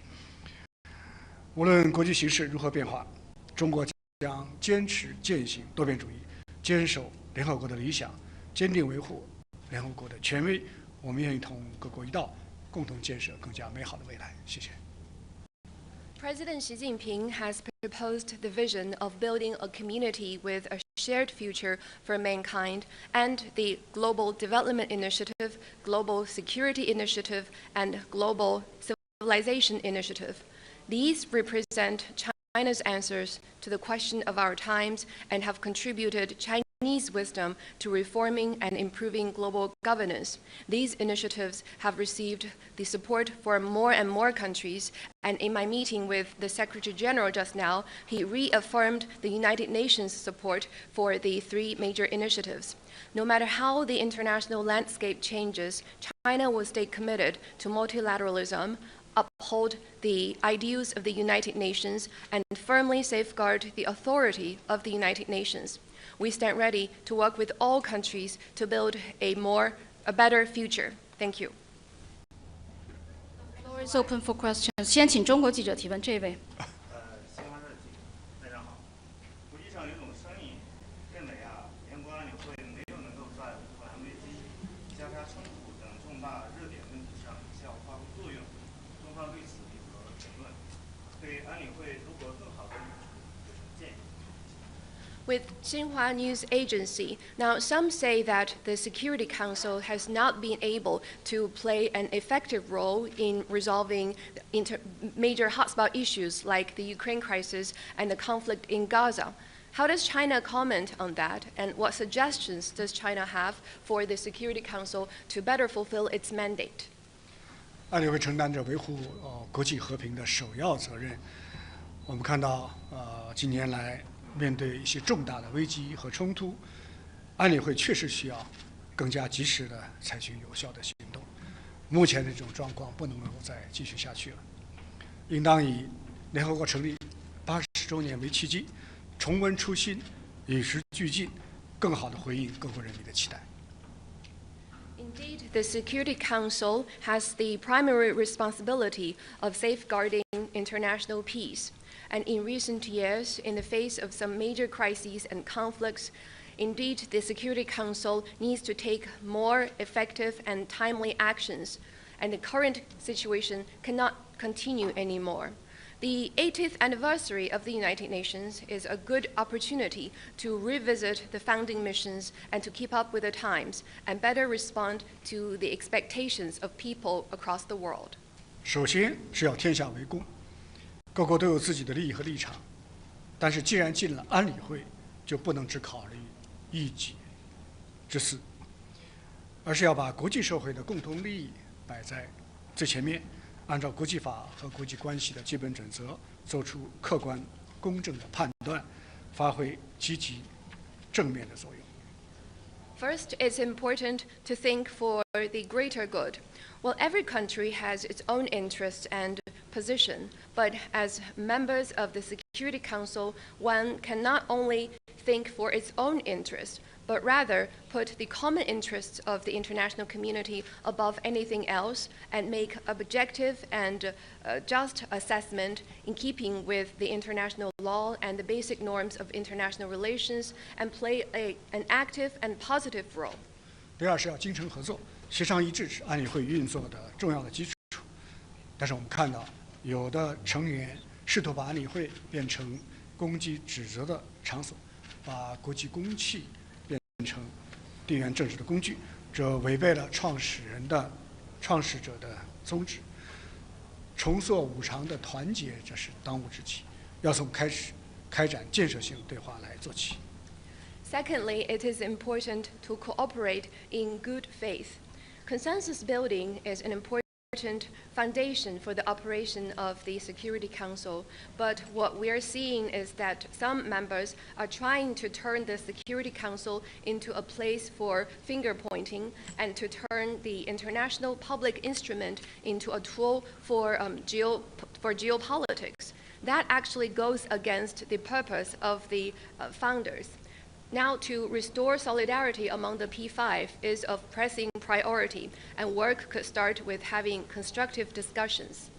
无论国际形势如何变化，中国将坚持践行多边主义，坚守联合国的理想，坚定维护联合国的权威。我们愿意同各国一道，共同建设更加美好的未来。谢谢。President Xi Jinping has proposed the vision of building a community with a shared future for mankind and the Global Development Initiative, Global Security Initiative, and Global Civilization Initiative. These represent China's answers to the question of our times and have contributed Chinese wisdom to reforming and improving global governance. These initiatives have received the support for more and more countries, and in my meeting with the Secretary General just now, he reaffirmed the United Nations support for the three major initiatives. No matter how the international landscape changes, China will stay committed to multilateralism, uphold the ideals of the United Nations, and firmly safeguard the authority of the United Nations. We stand ready to work with all countries to build a better future. Thank you. The floor is open for questions. 先请中国记者提问，这位。With Xinhua News Agency, now some say that the Security Council has not been able to play an effective role in resolving major hotspot issues like the Ukraine crisis and the conflict in Gaza. How does China comment on that, and what suggestions does China have for the Security Council to better fulfill its mandate? 安理会承担着维护国际和平的首要责任。我们看到近年来面对一些重大的危机和冲突，安理会确实需要更加及时地采取有效的行动。目前的这种状况不能够再继续下去了，应当以联合国成立80周年为契机，重温初心，与时俱进，更好地回应各国人民的期待。 Indeed, the Security Council has the primary responsibility of safeguarding international peace. And in recent years, in the face of some major crises and conflicts, indeed, the Security Council needs to take more effective and timely actions, and the current situation cannot continue anymore. The 80th anniversary of the United Nations is a good opportunity to revisit the founding missions and to keep up with the times and better respond to the expectations of people across the world. 首先是要天下为公，各国都有自己的利益和立场，但是既然进了安理会，就不能只考虑一己之私，而是要把国际社会的共同利益摆在最前面。 按照国际法和国际关系的基本准则，做出客观、公正的判断，发挥积极、正面的作用。 First, it's important to think for the greater good. Well, every country has its own interests and position, but as members of the Security Council, one can not only think for its own interest, but rather put the common interests of the international community above anything else and make objective and just assessment in keeping with the international law and the basic norms of international relations and play an active and positive role. 第二是要精诚合作，协商一致是安理会运作的重要的基础。但是我们看到，有的成员试图把安理会变成攻击指责的场所，把国际公器 变成地缘政治的工具，这违背了创始者的宗旨。重塑五常的团结，这是当务之急，要从开展建设性对话来做起。 Secondly, it is important to cooperate in good faith. Consensus building is an important foundation for the operation of the Security Council, but what we are seeing is that some members are trying to turn the Security Council into a place for finger pointing and to turn the international public instrument into a tool for geopolitics. That actually goes against the purpose of the founders. Now, to restore solidarity among the P5 is of pressing priority, and work could start with having constructive discussions.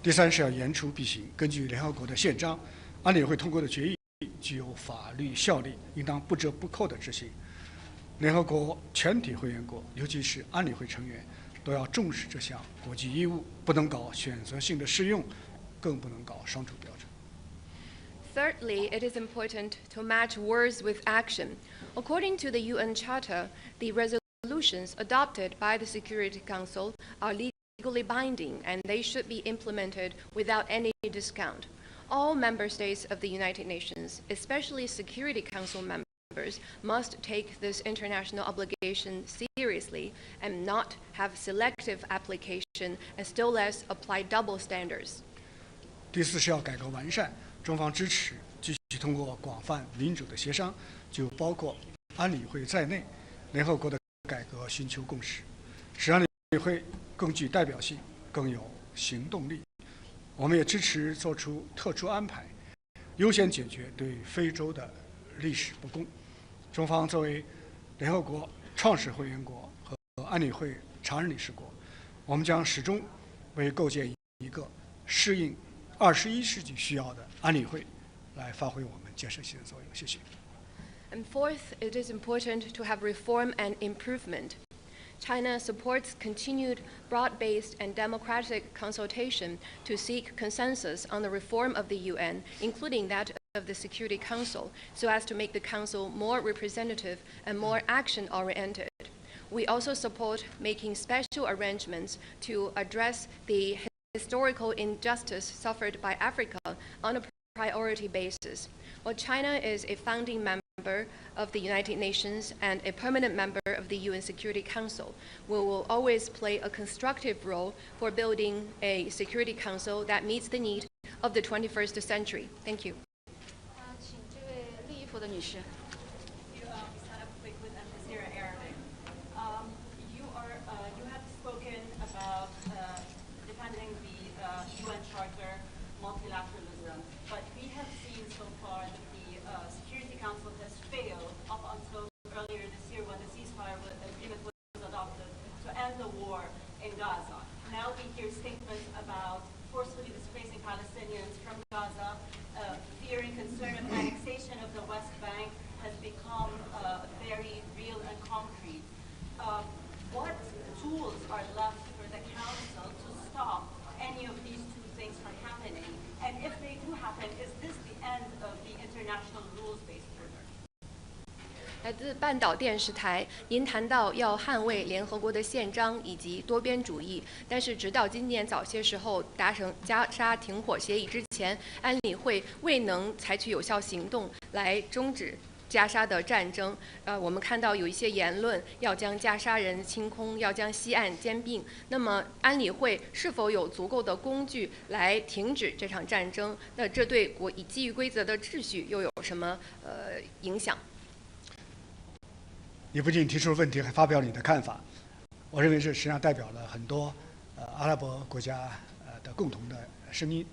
第三是要言出必行。根据联合国的宪章，安理会通过的决议具有法律效力，应当不折不扣地执行。联合国全体会员国，尤其是安理会成员，都要重视这项国际义务，不能搞选择性的适用，更不能搞双重标准。 Thirdly, it is important to match words with action. According to the UN Charter, the resolutions adopted by the Security Council are legally binding and they should be implemented without any discount. All member states of the United Nations, especially Security Council members, must take this international obligation seriously and not have selective application and still less apply double standards. 第四是要改革完善。 中方支持继续通过广泛民主的协商，就包括安理会在内，联合国的改革寻求共识，使安理会更具代表性、更有行动力。我们也支持做出特殊安排，优先解决对非洲的历史不公。中方作为联合国创始会员国和安理会常任理事国，我们将始终为构建一个适应 21世纪需要的安理会，来发挥我们建设性的作用。谢谢。And fourth, it is important to have reform and improvement. China supports continued broad-based and democratic consultation to seek consensus on the reform of the UN, including that of the Security Council, so as to make the Council more representative and more action-oriented. We also support making special arrangements to address the historical injustice suffered by Africa on a priority basis. While China is a founding member of the United Nations and a permanent member of the UN Security Council, we will always play a constructive role for building a Security Council that meets the need of the 21st century. Thank you. 请这位利益府的女士。You have spoken Charter, multilateralism. But we have seen so far that the Security Council has failed up until earlier this year when the ceasefire agreement was adopted to end the war in Gaza. Now we hear statements about forcefully displacing Palestinians from Gaza, fear and concern of annexation of the West Bank has become very real and concrete. What tools are left for the Council to stop any of these two things from happening? And if they do happen, is this the end of the international rules-based order? 来自半岛电视台，您谈到要捍卫联合国的宪章以及多边主义，但是直到今年早些时候达成加沙停火协议之前，安理会未能采取有效行动来终止加沙的战争。我们看到有一些言论要将加沙人清空，要将西岸兼并。那么安理会是否有足够的工具来停止这场战争？那这对基于规则的秩序又有什么影响？你不仅提出了问题，还发表了你的看法。我认为这实际上代表了很多阿拉伯国家的共同的声音，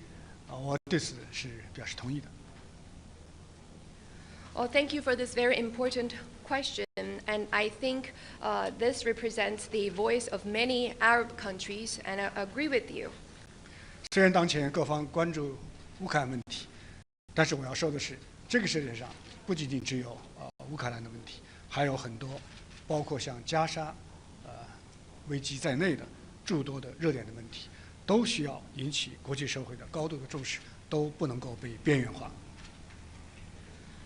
我对此是表示同意的。Well, thank you for this very important question, and I think this represents the voice of many Arab countries, and I agree with you. 虽然当前各方关注乌克兰问题，但是我要说的是，这个世界上不仅仅只有乌克兰的问题。还有很多，包括像加沙危机在内的诸多的热点的问题，都需要引起国际社会的高度的重视，都不能够被边缘化。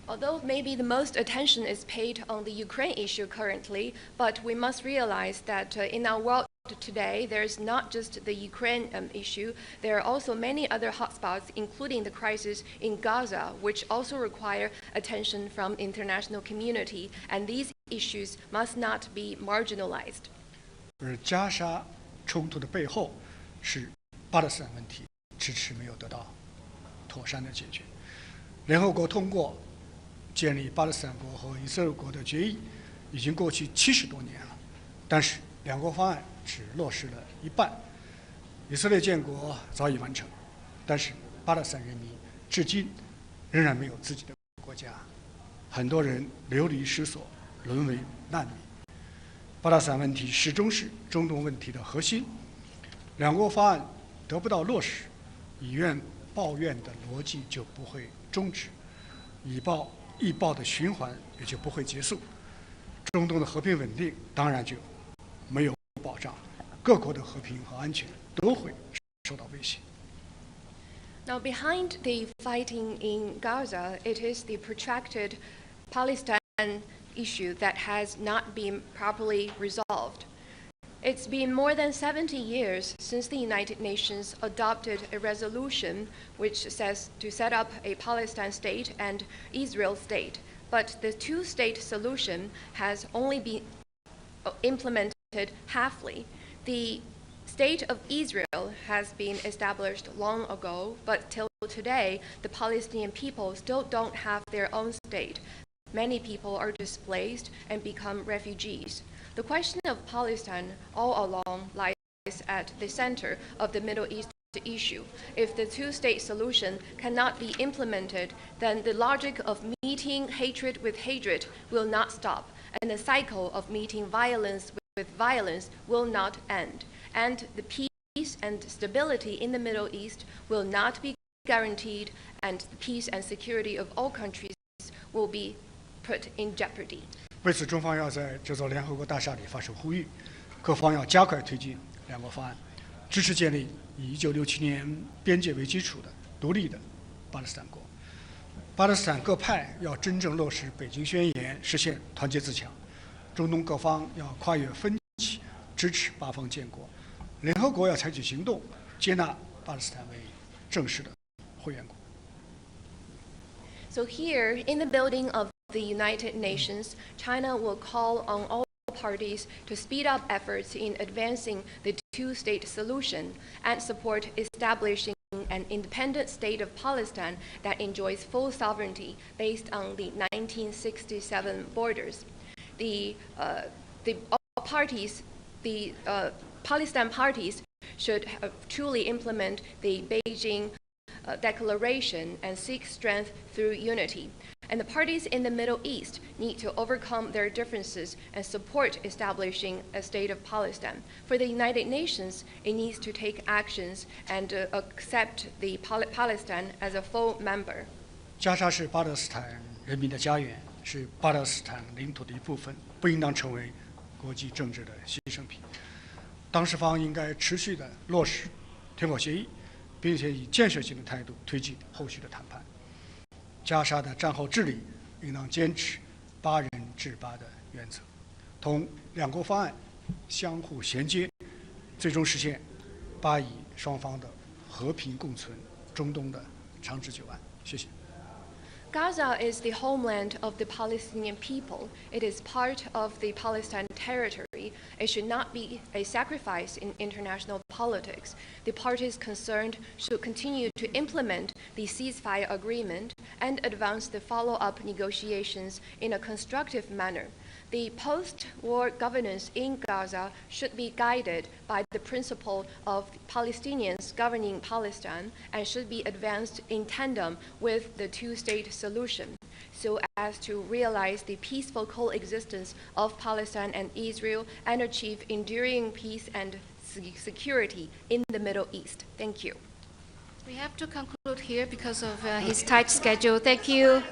Although maybe the most attention is paid on the Ukraine issue currently, but we must realize that in our world today, there's not just the Ukraine issue. There are also many other hotspots, including the crisis in Gaza, which also require attention from the international community, and these issues must not be marginalized. 而加沙冲突的背后是巴勒斯坦问题迟迟没有得到妥善的解决。联合国通过建立巴勒斯坦国和以色列国的决议已经过去70多年了，但是两国方案只落实了一半。以色列建国早已完成，但是巴勒斯坦人民至今仍然没有自己的国家，很多人流离失所，沦为难民。巴勒斯坦问题始终是中东问题的核心。两国方案得不到落实，以怨报怨的逻辑就不会终止，以暴易暴的循环也就不会结束，中东的和平稳定当然就没有保障，各国的和平和安全都会受到威胁。Now, behind the fighting in Gaza, it is the protracted Palestine issue that has not been properly resolved. It's been more than 70 years since the United Nations adopted a resolution which says to set up a Palestine state and Israel state. But the two-state solution has only been implemented halfly. The state of Israel has been established long ago, but till today, the Palestinian people still don't have their own state. Many people are displaced and become refugees. The question of Palestine all along lies at the center of the Middle East issue. If the two-state solution cannot be implemented, then the logic of meeting hatred with hatred will not stop, and the cycle of meeting violence with violence will not end. And the peace and stability in the Middle East will not be guaranteed, and the peace and security of all countries will be put in jeopardy. 为此，中方要在这座联合国大厦里发出呼吁，各方要加快推进两国方案，支持建立以1967年边界为基础的独立的巴勒斯坦国。巴勒斯坦各派要真正落实《北京宣言》，实现团结自强。中东各方要跨越分歧，支持八方建国。联合国要采取行动，接纳巴勒斯坦为正式的会员国。So here, in the building of the United Nations, China will call on all parties to speed up efforts in advancing the two-state solution and support establishing an independent state of Palestine that enjoys full sovereignty based on the 1967 borders. The Palestine parties should truly implement the Beijing Declaration and seek strength through unity. And the parties in the Middle East need to overcome their differences and support establishing a state of Palestine. For the United Nations, it needs to take actions and accept the Palestine as a full member. 加沙是巴勒斯坦人民的家园，是巴勒斯坦领土的一部分，不应当成为国际政治的牺牲品。当事方应该持续地落实停火协议，并且以建设性的态度推进后续的谈判。加沙的战后治理应当坚持8人治8的原则，同两国方案相互衔接，最终实现巴以双方的和平共存中东的长治久安。谢谢。 Gaza is the homeland of the Palestinian people. It is part of the Palestine territory. It should not be a sacrifice in international politics. The parties concerned should continue to implement the ceasefire agreement and advance the follow-up negotiations in a constructive manner. The post-war governance in Gaza should be guided by the principle of Palestinians governing Palestine and should be advanced in tandem with the two-state solution, so as to realize the peaceful coexistence of Palestine and Israel and achieve enduring peace and security in the Middle East. Thank you. We have to conclude here because of his tight schedule. Thank you.